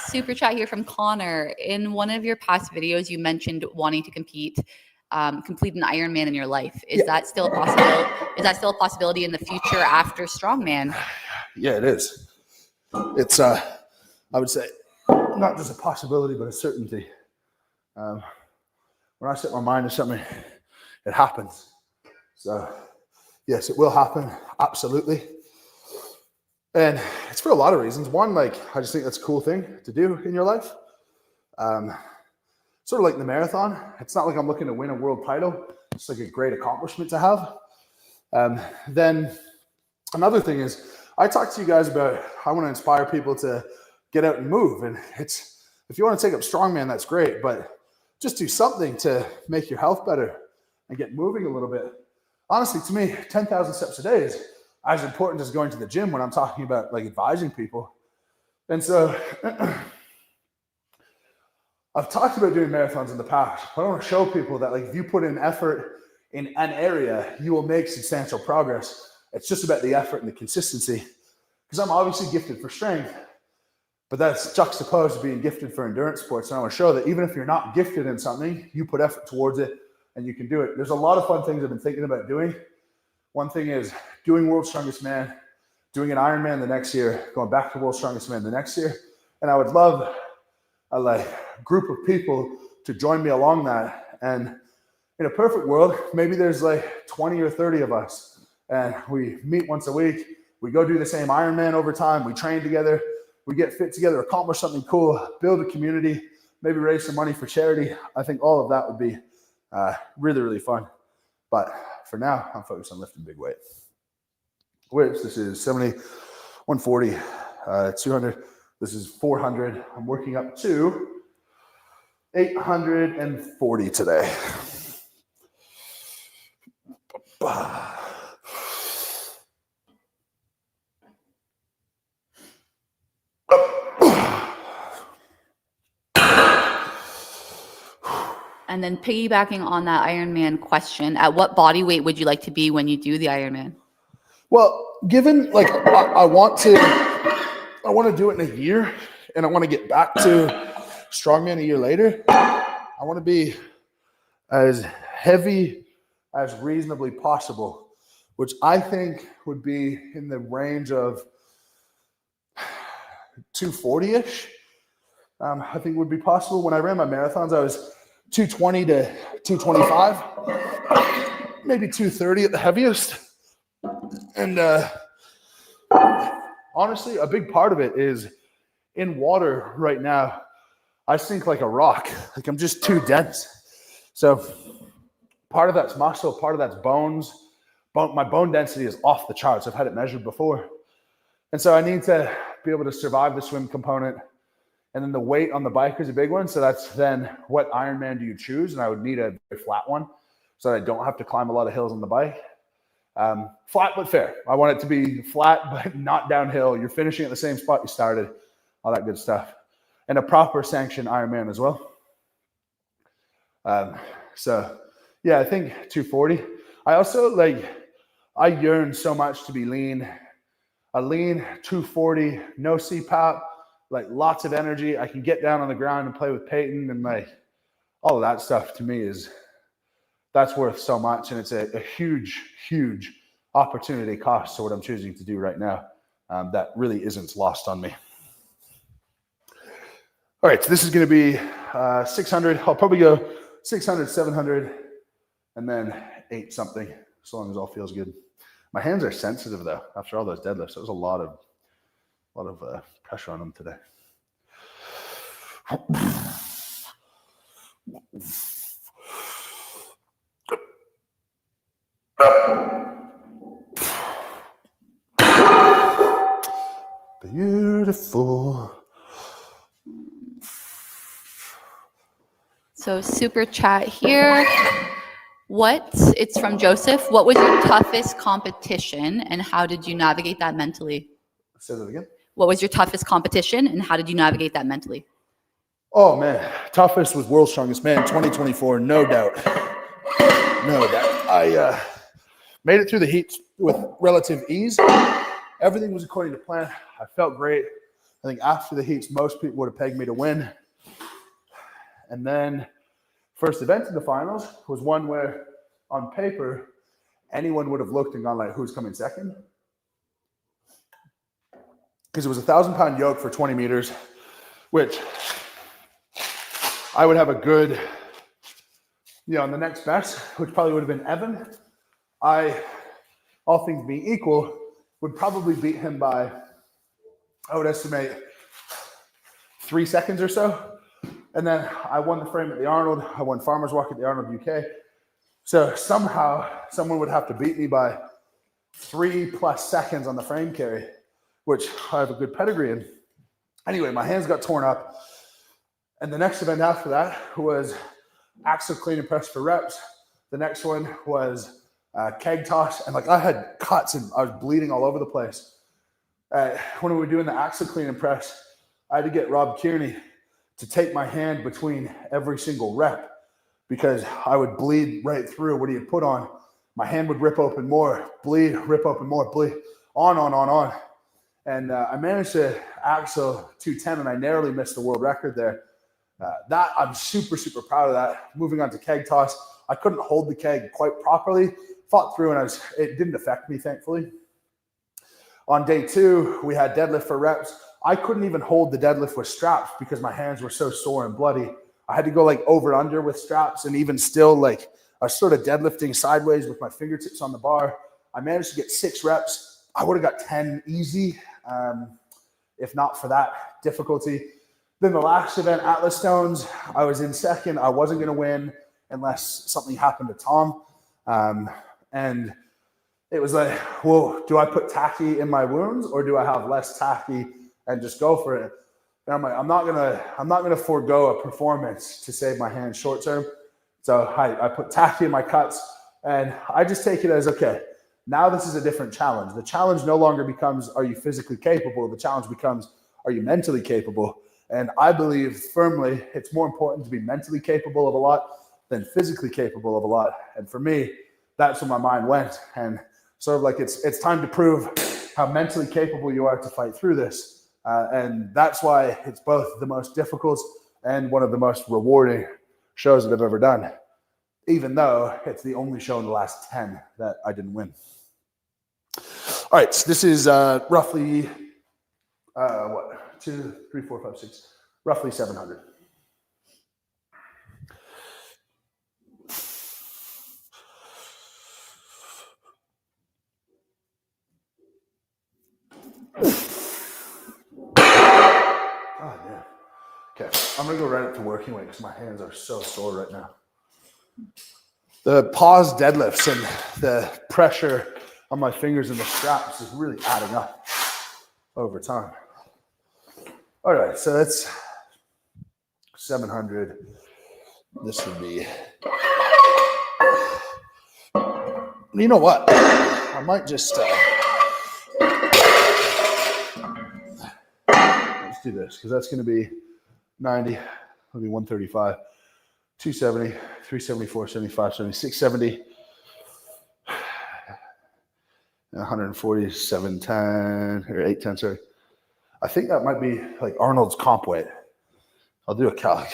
S2: Super chat here from Connor. In one of your past videos, you mentioned wanting to complete an Ironman in your life. Is that still a possibility? Is that still a possibility in the future after Strongman?
S1: Yeah, it is. It's I would say not just a possibility, but a certainty. When I set my mind to something, it happens. So yes, it will happen. Absolutely. And it's for a lot of reasons. One, like, I just think that's a cool thing to do in your life. Sort of like the marathon. It's not like I'm looking to win a world title. It's like a great accomplishment to have. Then another thing is, I talk to you guys about I want to inspire people to get out and move. And it's, if you want to take up strongman, that's great, but just do something to make your health better and get moving a little bit. Honestly, to me, 10,000 steps a day is as important as going to the gym when I'm talking about like advising people. And so I've talked about doing marathons in the past, but I want to show people that like if you put in effort in an area, you will make substantial progress. It's just about the effort and the consistency. Because I'm obviously gifted for strength, but that's juxtaposed to being gifted for endurance sports. And I want to show that even if you're not gifted in something, you put effort towards it and you can do it. There's a lot of fun things I've been thinking about doing one thing is doing World's Strongest Man, doing an Ironman the next year, going back to World's Strongest Man the next year. And I would love a like group of people to join me along that. And in a perfect world, maybe there's like 20 or 30 of us and we meet once a week. We go do the same Ironman over time. We train together. We get fit together, accomplish something cool, build a community, maybe raise some money for charity. I think all of that would be really, really fun. But for now, I'm focused on lifting big weight, which this is 70, 140, 200. This is 400. I'm working up to 840 today.
S2: And then piggybacking on that Ironman question, at what body weight would you like to be when you do the Ironman?
S1: Well, given like I want to do it in a year, and I want to get back to strongman a year later. I want to be as heavy as reasonably possible, which I think would be in the range of 240-ish. I think would be possible. When I ran my marathons, I was 220 to 225, maybe 230 at the heaviest. And honestly, a big part of it is in water right now, I sink like a rock. Like I'm just too dense. So part of that's muscle, part of that's bones. My bone density is off the charts. I've had it measured before. And so I need to be able to survive the swim component. And then the weight on the bike is a big one. So that's then what Ironman do you choose? And I would need a very flat one so that I don't have to climb a lot of hills on the bike. Flat but fair. I want it to be flat but not downhill. You're finishing at the same spot you started. All that good stuff. And a proper sanctioned Ironman as well. So yeah, I think 240. I also I yearn so much to be lean. A lean 240, no CPAP, like lots of energy. I can get down on the ground and play with Peyton, and like all of that stuff to me that's worth so much. And it's a huge, huge opportunity cost to what I'm choosing to do right now. That really isn't lost on me. All right, so this is going to be 600. I'll probably go 600, 700, and then 8 something, as long as all feels good. My hands are sensitive though. After all those deadlifts, there was a lot of pressure on them today. Beautiful.
S2: So super chat here. It's from Joseph. What was your toughest competition and how did you navigate that mentally?
S1: Say that again.
S2: What was your toughest competition and how did you navigate that mentally?
S1: Oh man, toughest was World's Strongest Man 2024, no doubt. No doubt. I made it through the heats with relative ease. Everything was according to plan. I felt great. I think after the heats, most people would have pegged me to win. And then first event in the finals was one where on paper, anyone would have looked and gone like, who's coming second? Because it was a 1,000-pound yoke for 20 meters, which I would have a good, on the next best, which probably would have been Evan. All things being equal, would probably beat him by, I would estimate 3 seconds or so. And then I won the frame at the Arnold. I won Farmer's Walk at the Arnold UK. So somehow someone would have to beat me by 3+ seconds on the frame carry, which I have a good pedigree in. Anyway, my hands got torn up. And the next event after that was axle clean and press for reps. The next one was keg toss. And I had cuts and I was bleeding all over the place. When we were doing the axle clean and press, I had to get Rob Kearney to take my hand between every single rep because I would bleed right through what he had put on. My hand would rip open more, bleed, rip open more, bleed, on. And I managed to axle 210 and I narrowly missed the world record there. That I'm super, super proud of that. Moving on to keg toss, I couldn't hold the keg quite properly. If fought through, and it didn't affect me, thankfully. On day 2, we had deadlift for reps. I couldn't even hold the deadlift with straps because my hands were so sore and bloody. I had to go like over and under with straps, and even still, like, I was sort of deadlifting sideways with my fingertips on the bar. I managed to get 6 reps. I would have got 10 easy, if not for that difficulty. Then the last event, Atlas Stones, I was in second. I wasn't going to win unless something happened to Tom. And it was like, well, do I put tacky in my wounds, or do I have less tacky and just go for it? And I'm like, I'm not gonna forego a performance to save my hands short term. So I put tacky in my cuts, and I just take it as, okay, now this is a different challenge. The challenge no longer becomes, are you physically capable? The challenge becomes, are you mentally capable? And I believe firmly it's more important to be mentally capable of a lot than physically capable of a lot. And for me, that's where my mind went. And sort of like, it's time to prove how mentally capable you are to fight through this. And that's why it's both the most difficult and one of the most rewarding shows that I've ever done, even though it's the only show in the last 10 that I didn't win. All right, so this is roughly, 2, 3, 4, 5, 6, roughly 700. Oh, yeah. Okay, I'm gonna go right up to working weight because my hands are so sore right now. The pause deadlifts and the pressure on my fingers and the straps is really adding up over time. All right, so that's 700. This would be, you know what? I might just, let's do this, because that's going to be 90, that'll be 135, 270, 374, 75, 76, 70, 140, 710, or 810, sorry. I think that might be like Arnold's comp weight. I'll do a calc.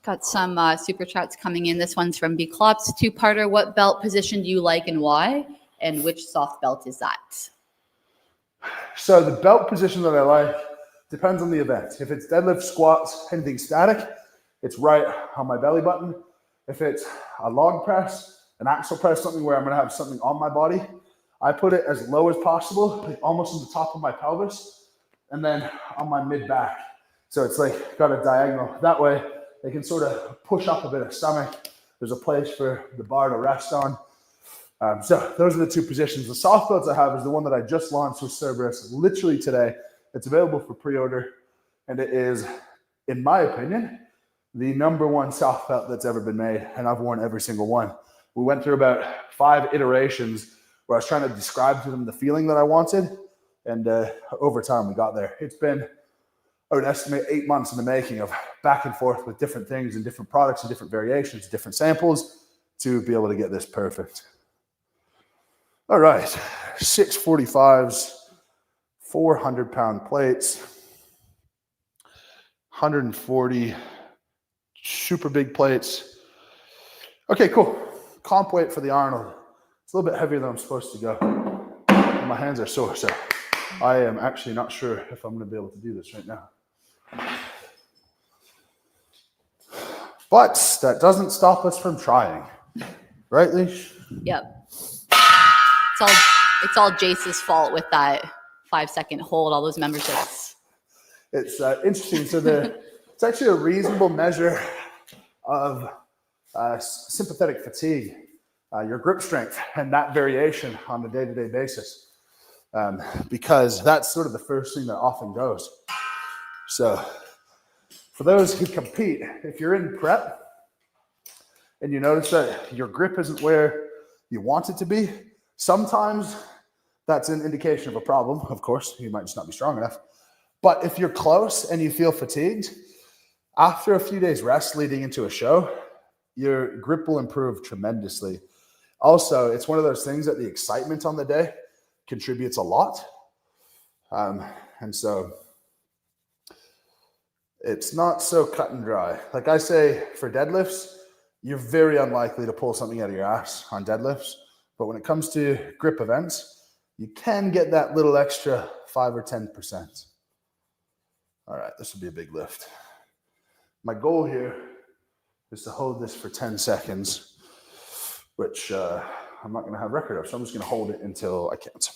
S2: Got some super chats coming in. This one's from B Klops. 2-parter. What belt position do you like and why? And which soft belt is that?
S1: So the belt position that I like depends on the event. If it's deadlift, squats, anything static, it's right on my belly button. If it's a log press, an axle press, something where I'm going to have something on my body, I put it as low as possible, like almost on the top of my pelvis, and then on my mid back. So it's like got a diagonal. That way they can sort of push up a bit of stomach. There's a place for the bar to rest on. So those are the 2 positions. The soft belts I have is the one that I just launched with Cerberus literally today. It's available for pre-order, and it is, in my opinion, the #1 soft belt that's ever been made, and I've worn every single one. We went through about 5 iterations where I was trying to describe to them the feeling that I wanted, and over time we got there. It's been, I would estimate, 8 months in the making of back and forth with different things and different products and different variations, different samples to be able to get this perfect. All right, 645s, 400-pound plates, 140 super big plates. Okay, cool. Comp weight for the Arnold. It's a little bit heavier than I'm supposed to go. And my hands are sore, so I am actually not sure if I'm going to be able to do this right now. But that doesn't stop us from trying. Right, Leash?
S2: Yep. It's all Jace's fault with that 5-second hold, all those memberships.
S1: It's interesting. So it's actually a reasonable measure of sympathetic fatigue, your grip strength, and that variation on a day-to-day basis, because that's sort of the first thing that often goes. So for those who compete, if you're in prep and you notice that your grip isn't where you want it to be, sometimes that's an indication of a problem. Of course, you might just not be strong enough. But if you're close and you feel fatigued, after a few days rest leading into a show, your grip will improve tremendously. Also, it's one of those things that the excitement on the day contributes a lot. And so it's not so cut and dry. Like I say, for deadlifts, you're very unlikely to pull something out of your ass on deadlifts. But when it comes to grip events, you can get that little extra 5 or 10%. All right, this will be a big lift. My goal here is to hold this for 10 seconds, which I'm not going to have record of, so I'm just going to hold it until I can't.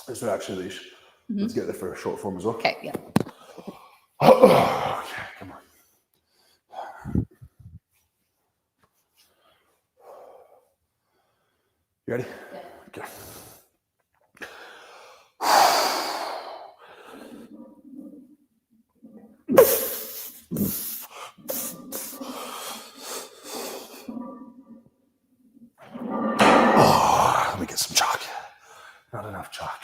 S1: This would actually leash. Let's get there for a short form as well.
S2: Okay, yeah.
S1: Okay, come on. You ready?
S2: Yeah.
S1: Okay. Oh, let me get some chalk. Not enough chalk.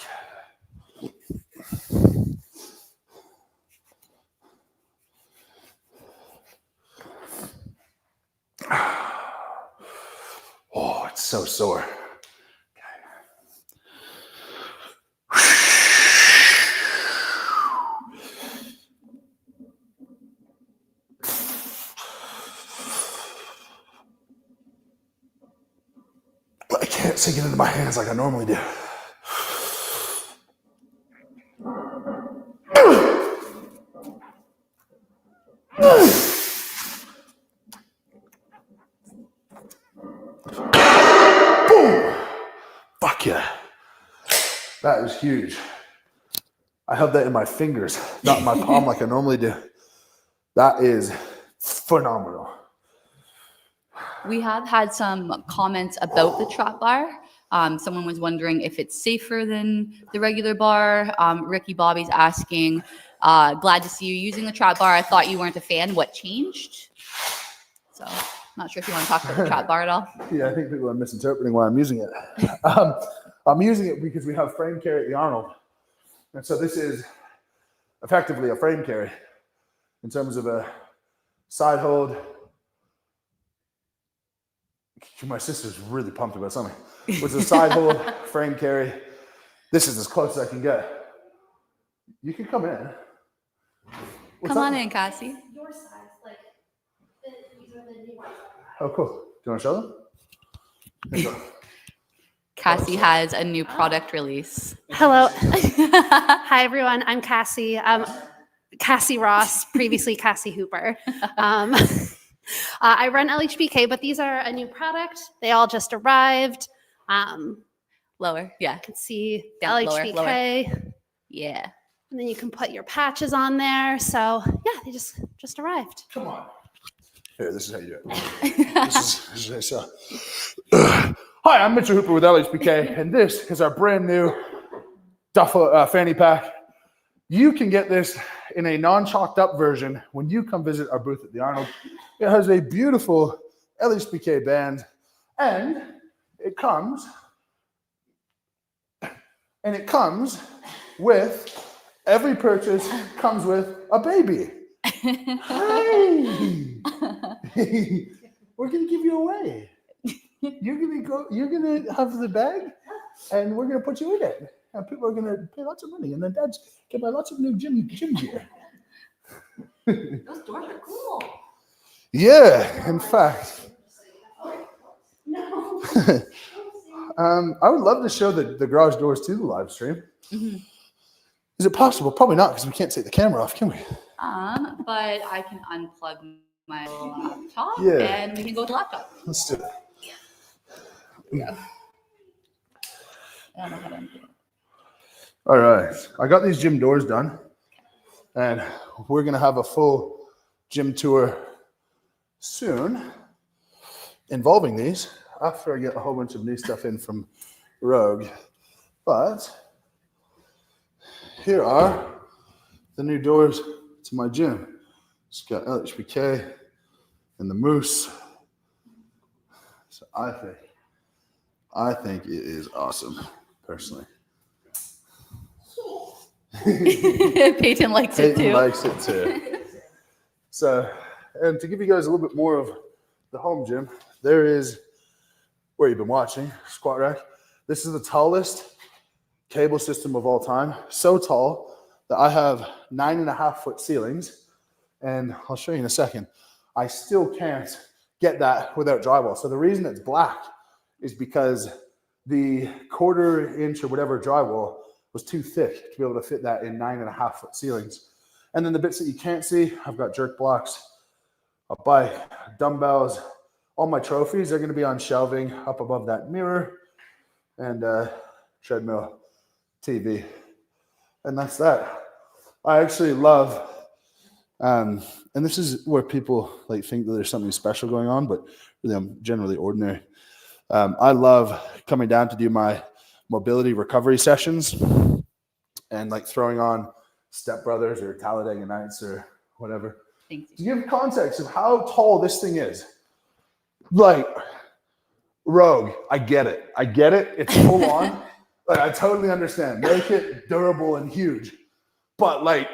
S1: Oh, it's so sore. I can't sink it into my hands like I normally do. Boom! Fuck yeah. That is huge. I held that in my fingers, not in my palm like I normally do. That is phenomenal.
S2: We have had some comments about the trap bar. Someone was wondering if it's safer than the regular bar. Ricky Bobby's asking, glad to see you using the trap bar. I thought you weren't a fan. What changed? So, not sure if you want to talk about the trap bar at all.
S1: Yeah, I think people are misinterpreting why I'm using it. I'm using it because we have frame carry at the Arnold. And so this is effectively a frame carry in terms of a side hold. My sister's really pumped about something. Which is a side hold, frame carry. This is as close as I can get. You can come in.
S2: Come on in, Cassie.
S5: Your size, like these are the new ones.
S1: Oh, cool. Do you want to show them? There you go.
S2: Cassie has a new product release.
S5: Hello. Hi, everyone. I'm Cassie. Cassie Ross, previously Cassie Hooper. I run LHBK, but these are a new product. They all just arrived.
S2: Lower, yeah.
S5: You can see
S2: Down, lower,
S5: LHBK.
S2: Yeah.
S5: And then you can put your patches on there. So yeah, they just arrived.
S1: Come on. Here, this is how you do it. This is so. Hi, I'm Mitchell Hooper with LHBK, and this is our brand new duffel fanny pack. You can get this in a non-chalked up version when you come visit our booth at the Arnold. It has a beautiful LHBK band, and it comes with every purchase comes with a baby. Hey, we're gonna give you away. You're gonna have the bag, and we're gonna put you in it. And people are gonna pay lots of money, and then dads can buy lots of new gym gear.
S2: Those doors are cool.
S1: Yeah, in fact. I would love to show the garage doors to the live stream.
S2: Mm-hmm.
S1: Is it possible? Probably not, because we can't take the camera off, can we?
S2: But I can unplug my laptop
S1: Yeah.
S2: and we can go to laptop.
S1: Let's do it.
S2: Yeah. I don't know how to undo it.
S1: All right. I got these gym doors done, and we're going to have a full gym tour soon involving these after I get a whole bunch of new stuff in from Rogue. But here are the new doors to my gym. It's got LHBK and the Moose. So I think it is awesome, personally.
S2: Peyton likes it
S1: Peyton
S2: too.
S1: likes it too. So, and to give you guys a little bit more of the home gym, there is where you've been watching, squat rack. This is the tallest cable system of all time. So tall that I have 9.5-foot ceilings. And I'll show you in a second. I still can't get that without drywall. So the reason it's black is because the 1/4 inch or whatever drywall was too thick to be able to fit that in 9.5-foot ceilings. And then the bits that you can't see, I've got jerk blocks, a bike, dumbbells. All my trophies are going to be on shelving up above that mirror, and treadmill, TV. And that's that. I actually love, and this is where people like think that there's something special going on, but really I'm generally ordinary. I love coming down to do my mobility recovery sessions and like throwing on Step Brothers or Talladega Nights or whatever.
S2: Thank you.
S1: To give context of how tall this thing is, like Rogue, I get it. It's full on. Like, I totally understand. Make it durable and huge. But like,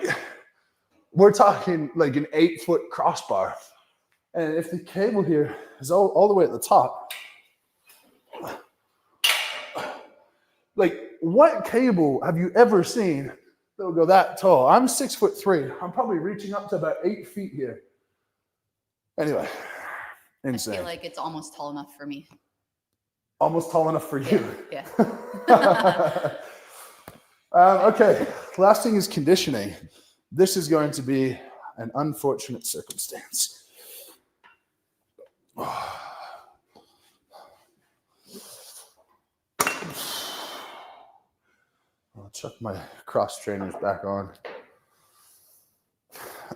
S1: we're talking like an 8-foot crossbar. And if the cable here is all the way at the top, like what cable have you ever seen that will go that tall? I'm 6'3". I'm probably reaching up to about 8 feet here. Anyway, insane.
S2: I feel like it's almost tall enough for me.
S1: Almost tall enough for you.
S2: Yeah.
S1: Okay, last thing is conditioning. This is going to be an unfortunate circumstance. I'll chuck my cross trainers back on.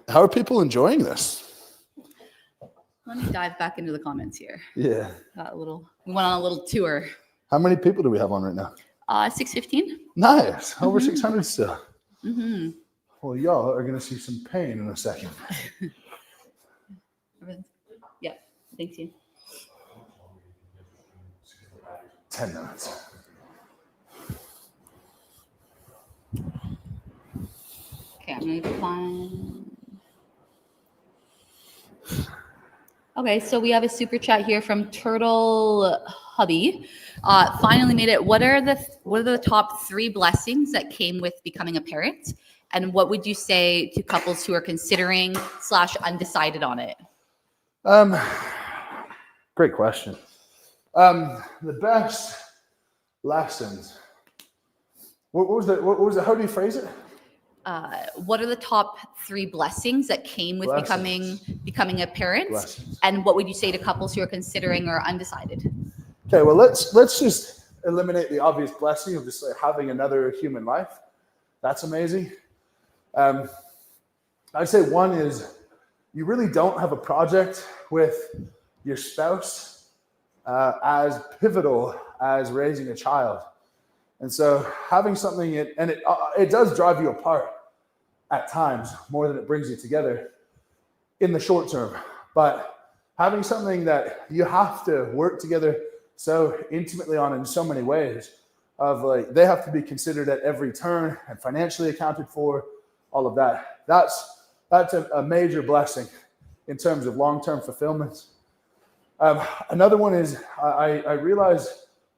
S1: How are people enjoying this?
S2: Let me dive back into the comments here.
S1: Yeah.
S2: We went on a little tour.
S1: How many people do we have on right now?
S2: 615.
S1: Nice. Over 600 still.
S2: Mm-hmm.
S1: Well, y'all are going to see some pain in a second.
S2: Yeah. Thank you.
S1: 10 minutes.
S2: Okay, I'm going to find... Okay, so we have a super chat here from Turtle Hubby. Finally made it. What are the top 3 blessings that came with becoming a parent? And what would you say to couples who are considering / undecided on it?
S1: Great question. The best lessons. What was it? How do you phrase it?
S2: What are the top 3 blessings that came with becoming a parent?
S1: Blessings.
S2: And what would you say to couples who are considering or undecided?
S1: Okay, well, let's just eliminate the obvious blessing of just like having another human life. That's amazing. I'd say one is you really don't have a project with your spouse as pivotal as raising a child. And so having something, and it does drive you apart at times more than it brings you together in the short term. But having something that you have to work together so intimately on in so many ways, of like they have to be considered at every turn and financially accounted for, all of that. That's a major blessing in terms of long-term fulfillment. Another one is I realized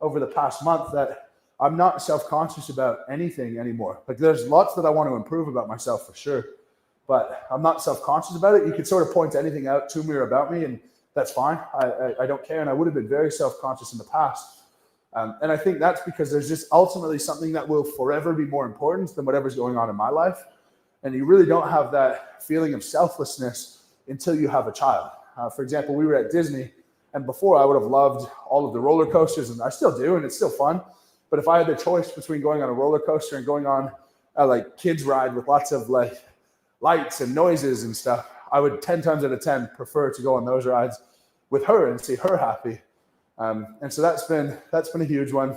S1: over the past month that I'm not self-conscious about anything anymore. Like there's lots that I want to improve about myself for sure, but I'm not self-conscious about it. You could sort of point anything out to me or about me and that's fine. I don't care. And I would have been very self-conscious in the past. And I think that's because there's just ultimately something that will forever be more important than whatever's going on in my life. And you really don't have that feeling of selflessness until you have a child. For example, we were at Disney, and before I would have loved all of the roller coasters, and I still do, and it's still fun. But if I had the choice between going on a roller coaster and going on a like kids ride with lots of like lights and noises and stuff, I would 10 times out of 10 prefer to go on those rides with her and see her happy. And so that's been a huge one.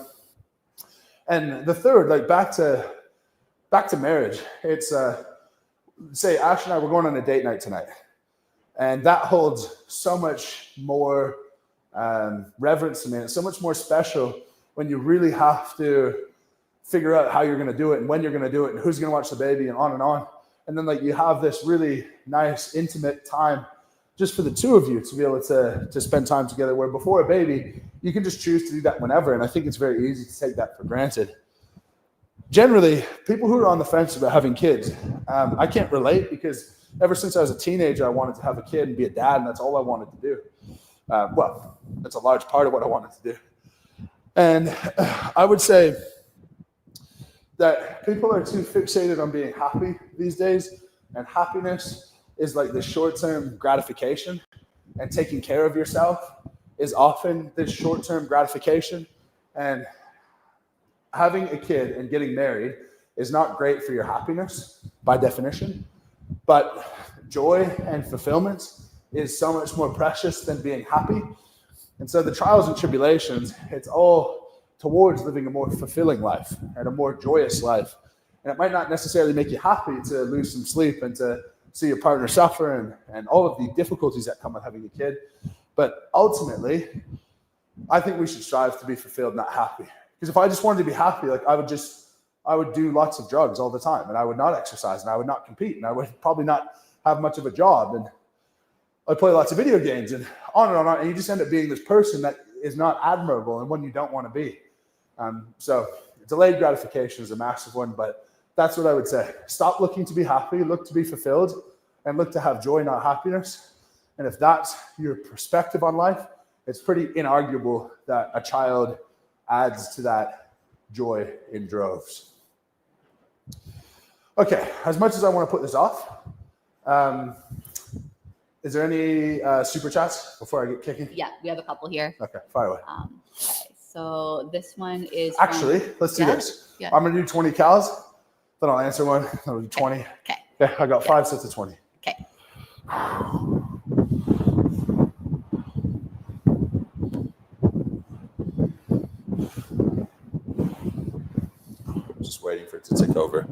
S1: And the third, like back to marriage, it's say Ash and I were going on a date night tonight, and that holds so much more reverence to me. It's so much more special when you really have to figure out how you're going to do it and when you're going to do it and who's going to watch the baby and on and on. And then like you have this really nice, intimate time just for the two of you to be able to spend time together, where before a baby, you can just choose to do that whenever. And I think it's very easy to take that for granted. Generally, people who are on the fence about having kids, I can't relate, because ever since I was a teenager, I wanted to have a kid and be a dad, and that's all I wanted to do. Well, that's a large part of what I wanted to do. And I would say that people are too fixated on being happy these days, and happiness is like the short-term gratification, and taking care of yourself is often this short-term gratification. And having a kid and getting married is not great for your happiness by definition, but joy and fulfillment is so much more precious than being happy. And so the trials and tribulations, it's all towards living a more fulfilling life and a more joyous life. And it might not necessarily make you happy to lose some sleep and to see your partner suffer and all of the difficulties that come with having a kid. But ultimately, I think we should strive to be fulfilled, not happy. Because if I just wanted to be happy, like I would do lots of drugs all the time, and I would not exercise, and I would not compete, and I would probably not have much of a job, and I'd play lots of video games, and on and on and on. And you just end up being this person that is not admirable and one you don't want to be. So delayed gratification is a massive one, but that's what I would say. Stop looking to be happy, look to be fulfilled, and look to have joy, not happiness. And if that's your perspective on life, it's pretty inarguable that a child adds to that joy in droves. Okay, as much as I want to put this off, is there any super chats before I get kicking?
S2: Yeah, we have a couple here.
S1: Okay, fire away.
S2: Okay, so this one is
S1: Actually, let's do this.
S2: Yeah.
S1: I'm going to do 20 cows, then I'll answer one, then I'll do 20.
S2: Okay.
S1: I got 5 sets of 20.
S2: Okay.
S1: Just waiting for it to tick over.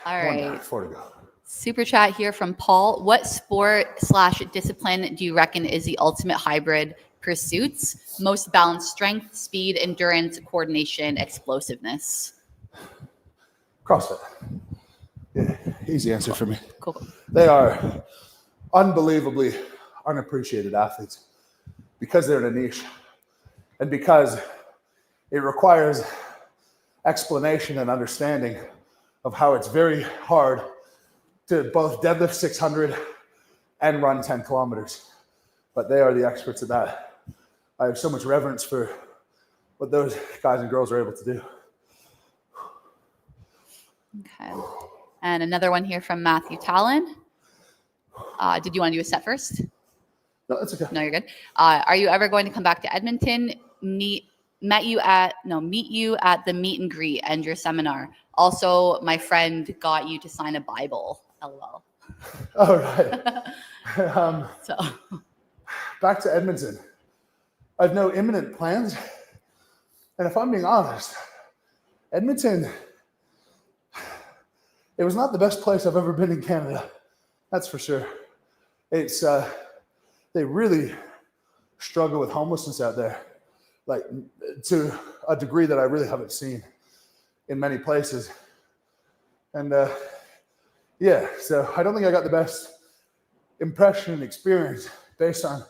S2: All right.
S1: 4 to go.
S2: Super chat here from Paul. What sport/discipline do you reckon is the ultimate hybrid pursuits? Most balanced strength, speed, endurance, coordination, explosiveness.
S1: CrossFit. Yeah, easy answer for me.
S2: Cool.
S1: They are unbelievably unappreciated athletes because they're in a niche and because it requires explanation and understanding of how it's very hard to both deadlift 600 and run 10 kilometers. But they are the experts at that. I have so much reverence for what those guys and girls are able to do.
S2: Okay. And another one here from Matthew Talon. Did you want to do a set first?
S1: No, that's okay.
S2: No, you're good. Are you ever going to come back to Edmonton? Meet you at the meet and greet and your seminar. Also, my friend got you to sign a Bible. LOL.
S1: All right.
S2: So
S1: Back to Edmonton. I've no imminent plans. And if I'm being honest, Edmonton, it was not the best place I've ever been in Canada. That's for sure. It's they really struggle with homelessness out there, like to a degree that I really haven't seen in many places. And yeah, so I don't think I got the best impression and experience based on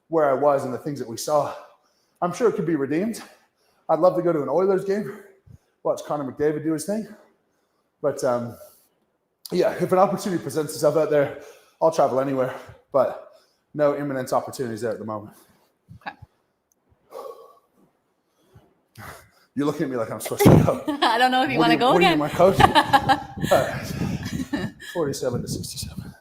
S1: where I was and the things that we saw. I'm sure it could be redeemed. I'd love to go to an Oilers game, watch Connor McDavid do his thing. But yeah, if an opportunity presents itself out there, I'll travel anywhere, but no imminent opportunities there at the moment.
S2: okay.
S1: You're looking at me like I'm supposed to go.
S2: I don't know if you want to go
S1: What are you,
S2: again.
S1: my coach? All right. 47 to 67.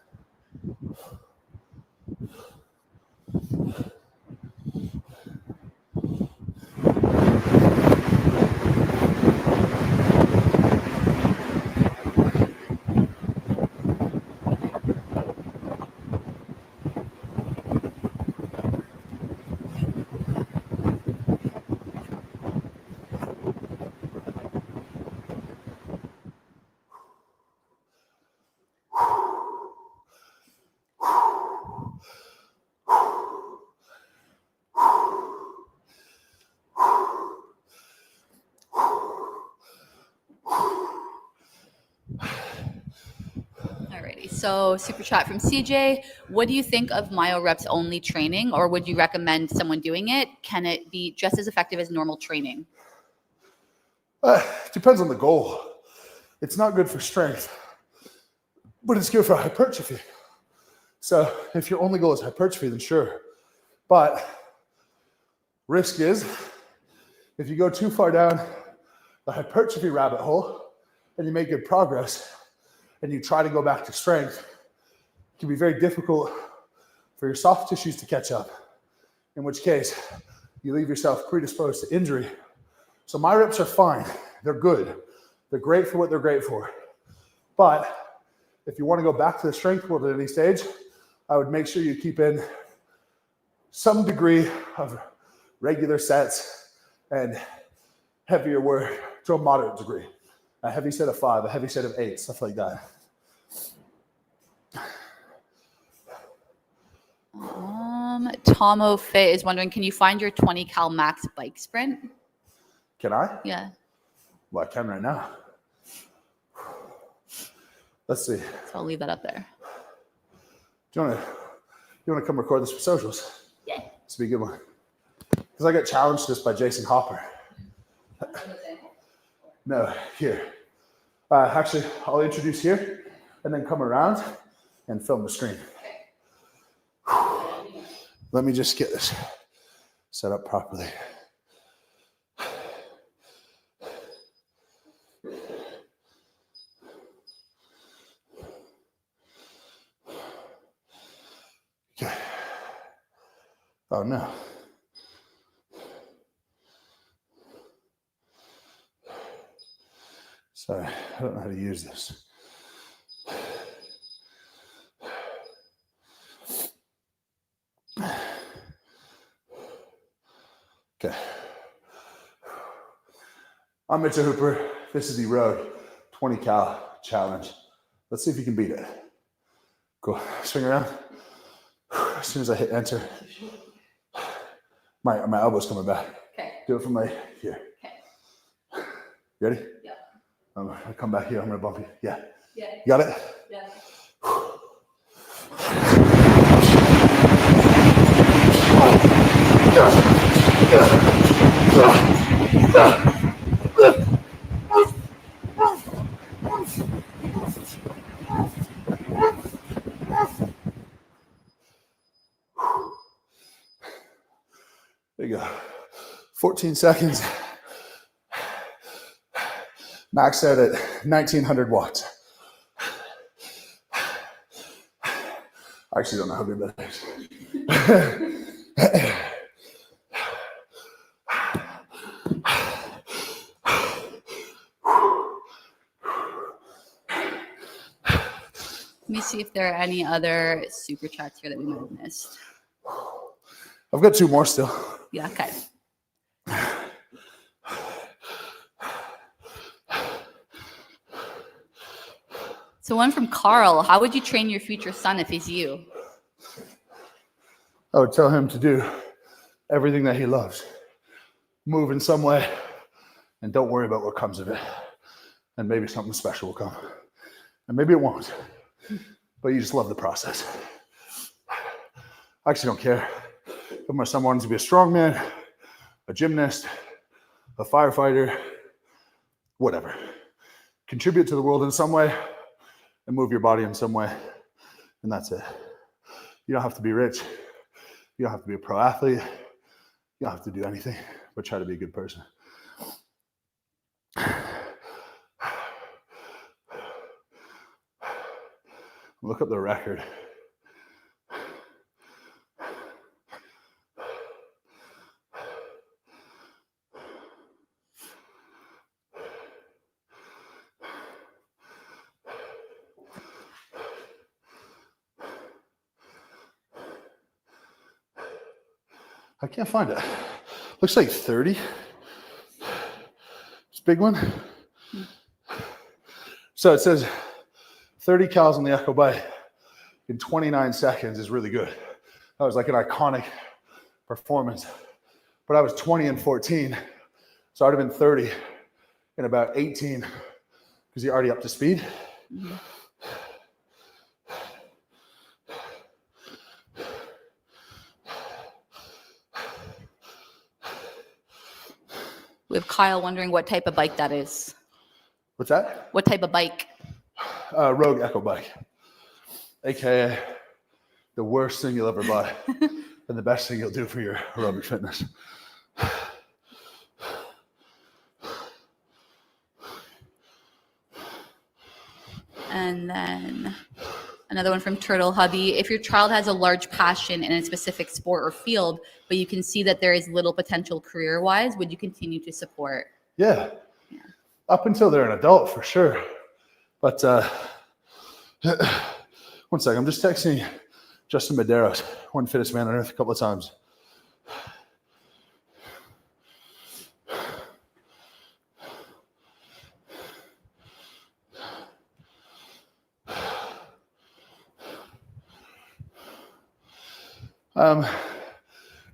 S2: So super chat from CJ. What do you think of myo reps only training, or would you recommend someone doing it? Can it be just as effective as normal training?
S1: Depends on the goal. It's not good for strength, but it's good for hypertrophy. So if your only goal is hypertrophy, then sure. But risk is, if you go too far down the hypertrophy rabbit hole and you make good progress and you try to go back to strength, it can be very difficult for your soft tissues to catch up, in which case you leave yourself predisposed to injury. So my reps are fine. They're good. They're great for what they're great for. But if you want to go back to the strength world at any stage, I would make sure you keep in some degree of regular sets and heavier work to a moderate degree. A heavy set of 5, a heavy set of 8, stuff like that.
S2: Tom O'Fay is wondering, can you find your 20 cal max bike sprint?
S1: Can I?
S2: Yeah.
S1: Well, I can right now. Let's see.
S2: So I'll leave that up there.
S1: Do you want to come record this for socials?
S2: Yeah.
S1: This would be a good one. Because I got challenged this by Jason Hopper. No, here. Actually, I'll introduce here and then come around and film the screen. Let me just get this set up properly. Okay. Oh no. Sorry, I don't know how to use this. Okay. I'm Mitchell Hooper. This is the Road 20 cal challenge. Let's see if you can beat it. Cool. Swing around. As soon as I hit enter, my elbow's coming back.
S2: Okay.
S1: Do it from right here.
S2: Okay.
S1: You ready?
S2: Yeah.
S1: I'm gonna come back here. I'm gonna bump you. Yeah.
S2: Yeah.
S1: You got it?
S2: Yeah.
S1: There you go. 14 seconds. Max out at 1900 watts. I actually don't know how good that is.
S2: Let me see if there are any other super chats here that we might have missed.
S1: I've got 2 more still.
S2: Yeah, okay. So one from Carl, how would you train your future son if he's you?
S1: I would tell him to do everything that he loves. Move in some way and don't worry about what comes of it. And maybe something special will come. And maybe it won't. But you just love the process. I actually don't care if my son wants to be a strongman, a gymnast, a firefighter, whatever. Contribute to the world in some way and move your body in some way. And that's it. You don't have to be rich. You don't have to be a pro athlete. You don't have to do anything but try to be a good person. Look up the record. I can't find it. Looks like 30. It's a big one. So it says 30 cals on the Echo Bike in 29 seconds is really good. That was like an iconic performance. But I was 20 and 14, so I'd have been 30 in about 18 because you're already up to speed.
S2: We have Kyle wondering what type of bike that is.
S1: What's that?
S2: What type of bike?
S1: Rogue Echo bike, aka the worst thing you'll ever buy and the best thing you'll do for your aerobic fitness.
S2: And then another one from Turtle Hubby. If your child has a large passion in a specific sport or field, but you can see that there is little potential career-wise, would you continue to support?
S1: Yeah. Up until they're an adult, for sure. But one second, I'm just texting Justin Medeiros, one fittest man on earth, a couple of times.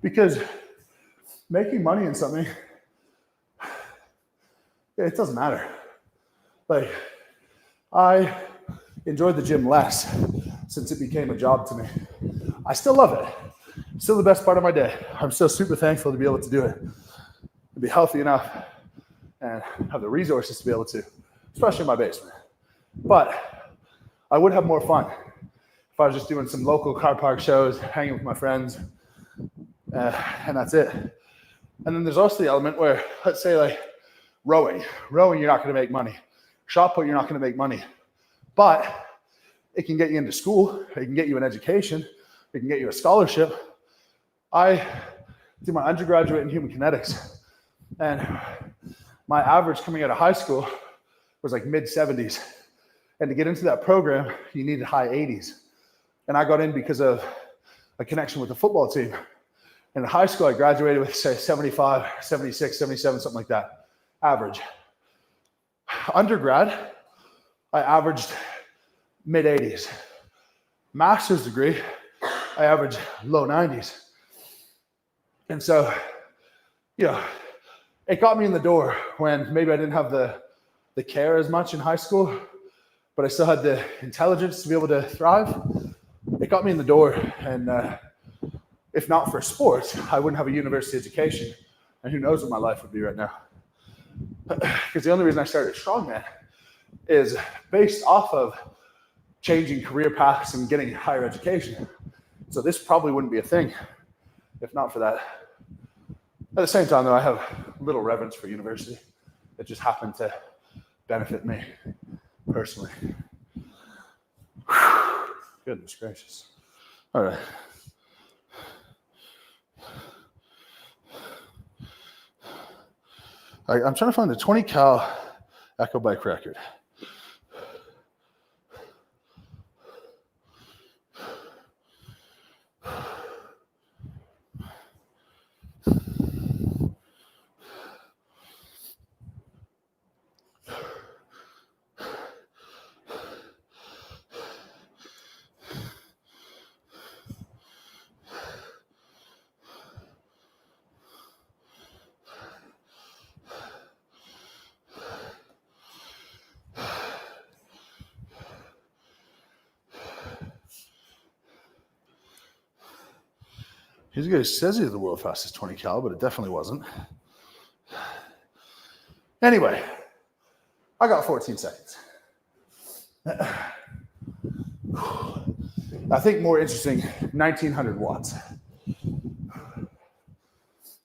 S1: Because making money in something, it doesn't matter. Like, I enjoyed the gym less since it became a job to me. I still love it. It's still the best part of my day. I'm still super thankful to be able to do it, to be healthy enough and have the resources to be able to, especially in my basement. But I would have more fun if I was just doing some local car park shows, hanging with my friends, and that's it. And then there's also the element where, let's say like rowing, you're not going to make money. Shot put, you're not going to make money. But it can get you into school. It can get you an education. It can get you a scholarship. I did my undergraduate in human kinetics, and my average coming out of high school was like mid-70s. And to get into that program, you needed high 80s. And I got in because of a connection with the football team. And in high school, I graduated with, say, 75, 76, 77, something like that, average. Undergrad, I averaged mid-80s. Master's degree, I averaged low 90s. And so, you know, it got me in the door when maybe I didn't have the care as much in high school, but I still had the intelligence to be able to thrive. It got me in the door, and if not for sports, I wouldn't have a university education, and who knows what my life would be right now. Because the only reason I started Strongman is based off of changing career paths and getting higher education. So this probably wouldn't be a thing if not for that. At the same time, though, I have little reverence for university. It just happened to benefit me personally. Goodness gracious. All right. I'm trying to find the 20 cal Echo bike record. He's a guy who says he's the world's fastest 20 cal, but it definitely wasn't. Anyway, I got 14 seconds. I think more interesting, 1900 watts.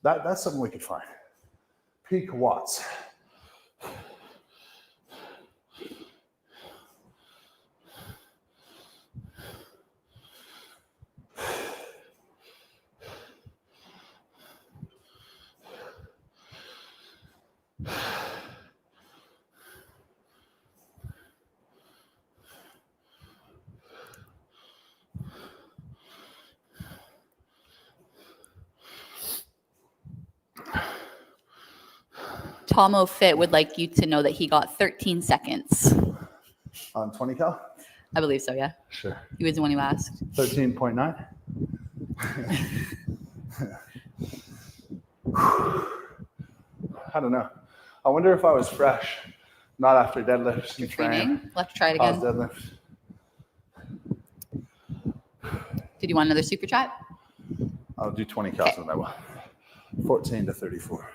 S1: That's something we could find. Peak watts.
S2: Tomo Fit would like you to know that he got 13 seconds.
S1: On 20 cal?
S2: I believe so, yeah.
S1: Sure.
S2: He was the one who asked.
S1: 13.9. I don't know. I wonder if I was fresh, not after deadlifts.
S2: You're training. We'll have to try it again.
S1: Deadlifts.
S2: Did you want another super chat?
S1: I'll do 20 cals on that one. 14 to 34.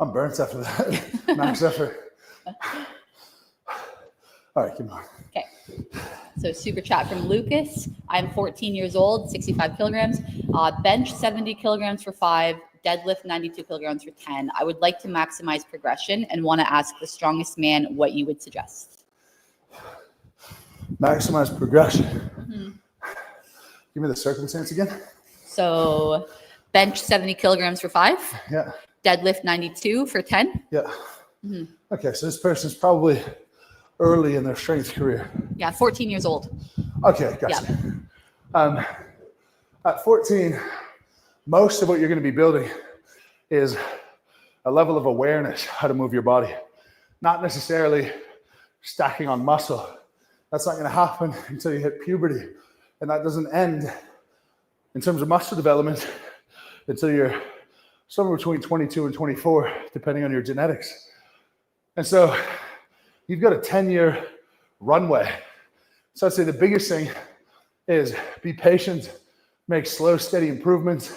S1: I'm burnt after that. Max effort. All right, keep going.
S2: Okay. So super chat from Lucas. I'm 14 years old, 65 kilograms. Bench 70 kilograms for 5. Deadlift 92 kilograms for 10. I would like to maximize progression and want to ask the strongest man what you would suggest.
S1: Maximize progression. Give me the circumstance again.
S2: So bench 70 kilograms for 5.
S1: Yeah.
S2: Deadlift 92 for 10.
S1: Yeah. Okay, so this person's probably early in their strength career.
S2: Yeah, 14 years old.
S1: Okay, gotcha. At 14, most of what you're going to be building is a level of awareness, how to move your body, not necessarily stacking on muscle. That's not going to happen until you hit puberty. And that doesn't end in terms of muscle development until you're somewhere between 22 and 24, depending on your genetics. And so you've got a 10-year runway. So I'd say the biggest thing is be patient, make slow, steady improvements,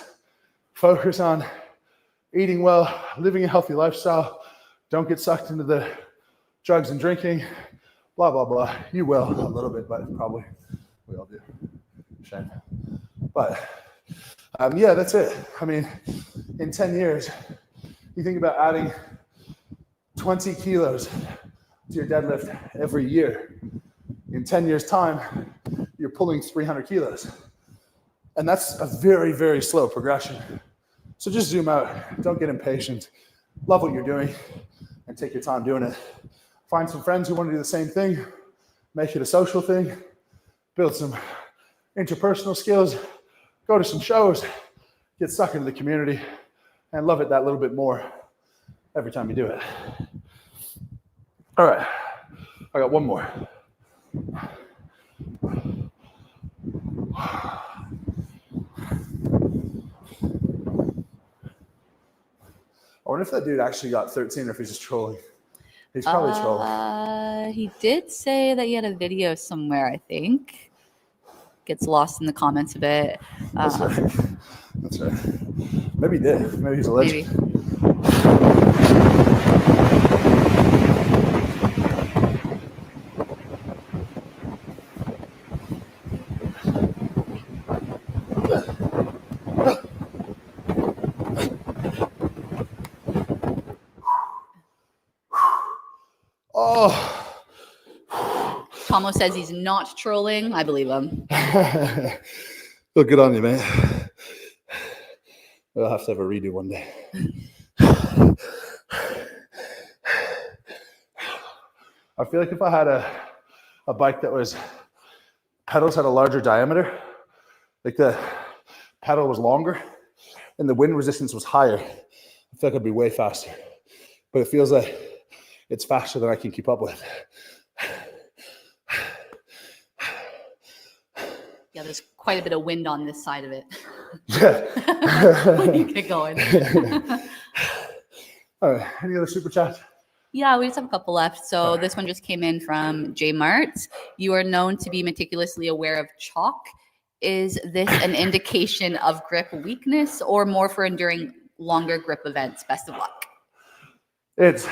S1: focus on eating well, living a healthy lifestyle. Don't get sucked into the drugs and drinking, blah, blah, blah. You will a little bit, but probably we all do. Shame. But yeah, that's it. I mean, in 10 years, you think about adding 20 kilos to your deadlift every year. In 10 years' time, you're pulling 300 kilos. And that's a very, very slow progression. So just zoom out. Don't get impatient. Love what you're doing and take your time doing it. Find some friends who want to do the same thing. Make it a social thing. Build some interpersonal skills. Go to some shows. Get stuck into the community and love it that little bit more every time you do it. All right. I got one more. I wonder if that dude actually got 13 or if he's just trolling. He's probably trolling.
S2: He did say that he had a video somewhere, I think. Gets lost in the comments a bit.
S1: That's right. That's right. Maybe he did. Maybe he's a legend.
S2: Maybe.
S1: Oh.
S2: Tomo says he's not trolling. I believe him.
S1: Look good on you, man. I'll have to have a redo one day. I feel like if I had a bike that was pedals had a larger diameter, like the pedal was longer and the wind resistance was higher, I feel like I'd be way faster. But it feels like it's faster than I can keep up with.
S2: Yeah, there's quite a bit of wind on this side of it.
S1: Yeah.
S2: When you get going.
S1: All right. Any other super chats?
S2: Yeah, we just have a couple left. So this one just came in from J Mart. You are known to be meticulously aware of chalk. Is this an indication of grip weakness or more for enduring longer grip events? Best of luck.
S1: It's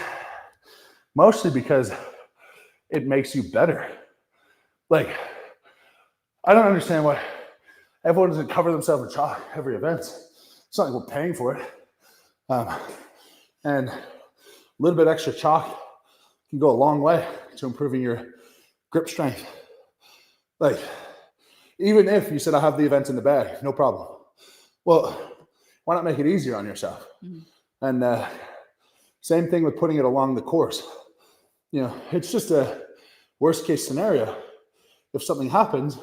S1: mostly because it makes you better. Like, I don't understand why everyone doesn't cover themselves with chalk every event. It's not like we're paying for it. And a little bit extra chalk can go a long way to improving your grip strength. Like, even if you said, I have the event in the bag, no problem. Well, why not make it easier on yourself? Mm-hmm. And same thing with putting it along the course. You know, it's just a worst case scenario. If something happens,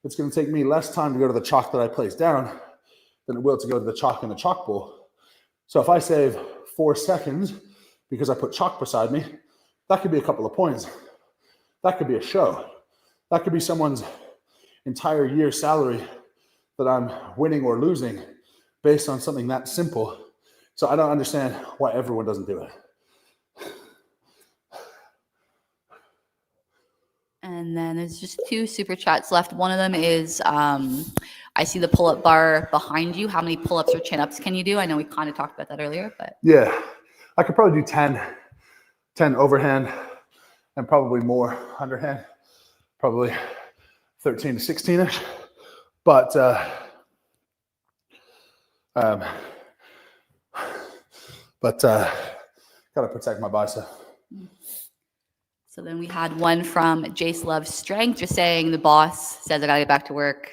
S1: it's going to take me less time to go to the chalk that I place down than it will to go to the chalk in the chalk bowl. So if I save 4 seconds because I put chalk beside me, that could be a couple of points. That could be a show. That could be someone's entire year's salary that I'm winning or losing based on something that simple. So I don't understand why everyone doesn't do it.
S2: And then there's just 2 super chats left. One of them is, I see the pull-up bar behind you. How many pull-ups or chin-ups can you do? I know we kind of talked about that earlier, but.
S1: Yeah. I could probably do 10 overhand and probably more underhand, probably 13 to 16-ish. But gotta protect my bicep.
S2: So then we had one from Jace Loves Strength, just saying the boss says I gotta get back to work.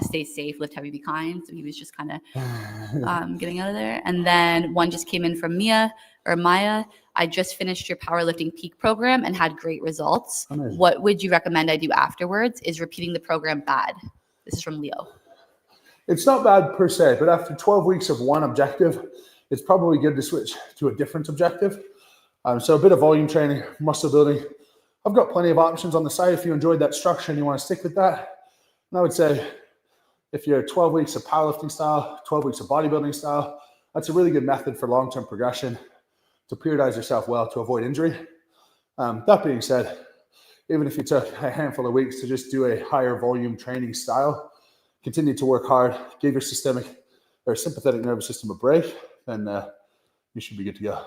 S2: Stay safe, lift heavy, be kind. So he was just kind of getting out of there. And then one just came in from Maya. I just finished your powerlifting peak program and had great results.
S1: Amazing.
S2: What would you recommend I do afterwards? Is repeating the program bad? This is from Leo.
S1: It's not bad per se, but after 12 weeks of one objective, it's probably good to switch to a different objective. So a bit of volume training, muscle building. I've got plenty of options on the side if you enjoyed that structure and you want to stick with that. And I would say if you're 12 weeks of powerlifting style, 12 weeks of bodybuilding style, that's a really good method for long-term progression to periodize yourself well to avoid injury. That being said, even if you took a handful of weeks to just do a higher volume training style, continue to work hard, give your sympathetic nervous system a break, then you should be good to go.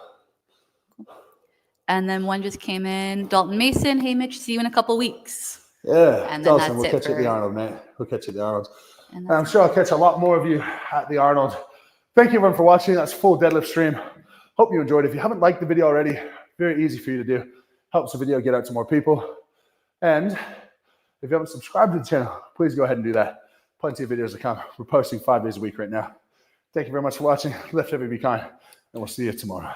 S2: And then one just came in, Dalton Mason. Hey, Mitch, see you in a couple weeks.
S1: Yeah,
S2: And then
S1: Dalton,
S2: that's
S1: we'll
S2: it
S1: catch you at
S2: for-
S1: the Arnold, mate. We'll catch you at the Arnold.
S2: And
S1: And I'm
S2: that's
S1: sure I'll catch a lot more of you at the Arnold. Thank you everyone for watching. That's full deadlift stream. Hope you enjoyed. If you haven't liked the video already, very easy for you to do. Helps the video get out to more people. And if you haven't subscribed to the channel, please go ahead and do that. Plenty of videos to come. We're posting 5 days a week right now. Thank you very much for watching. Lift heavy, be kind, and we'll see you tomorrow.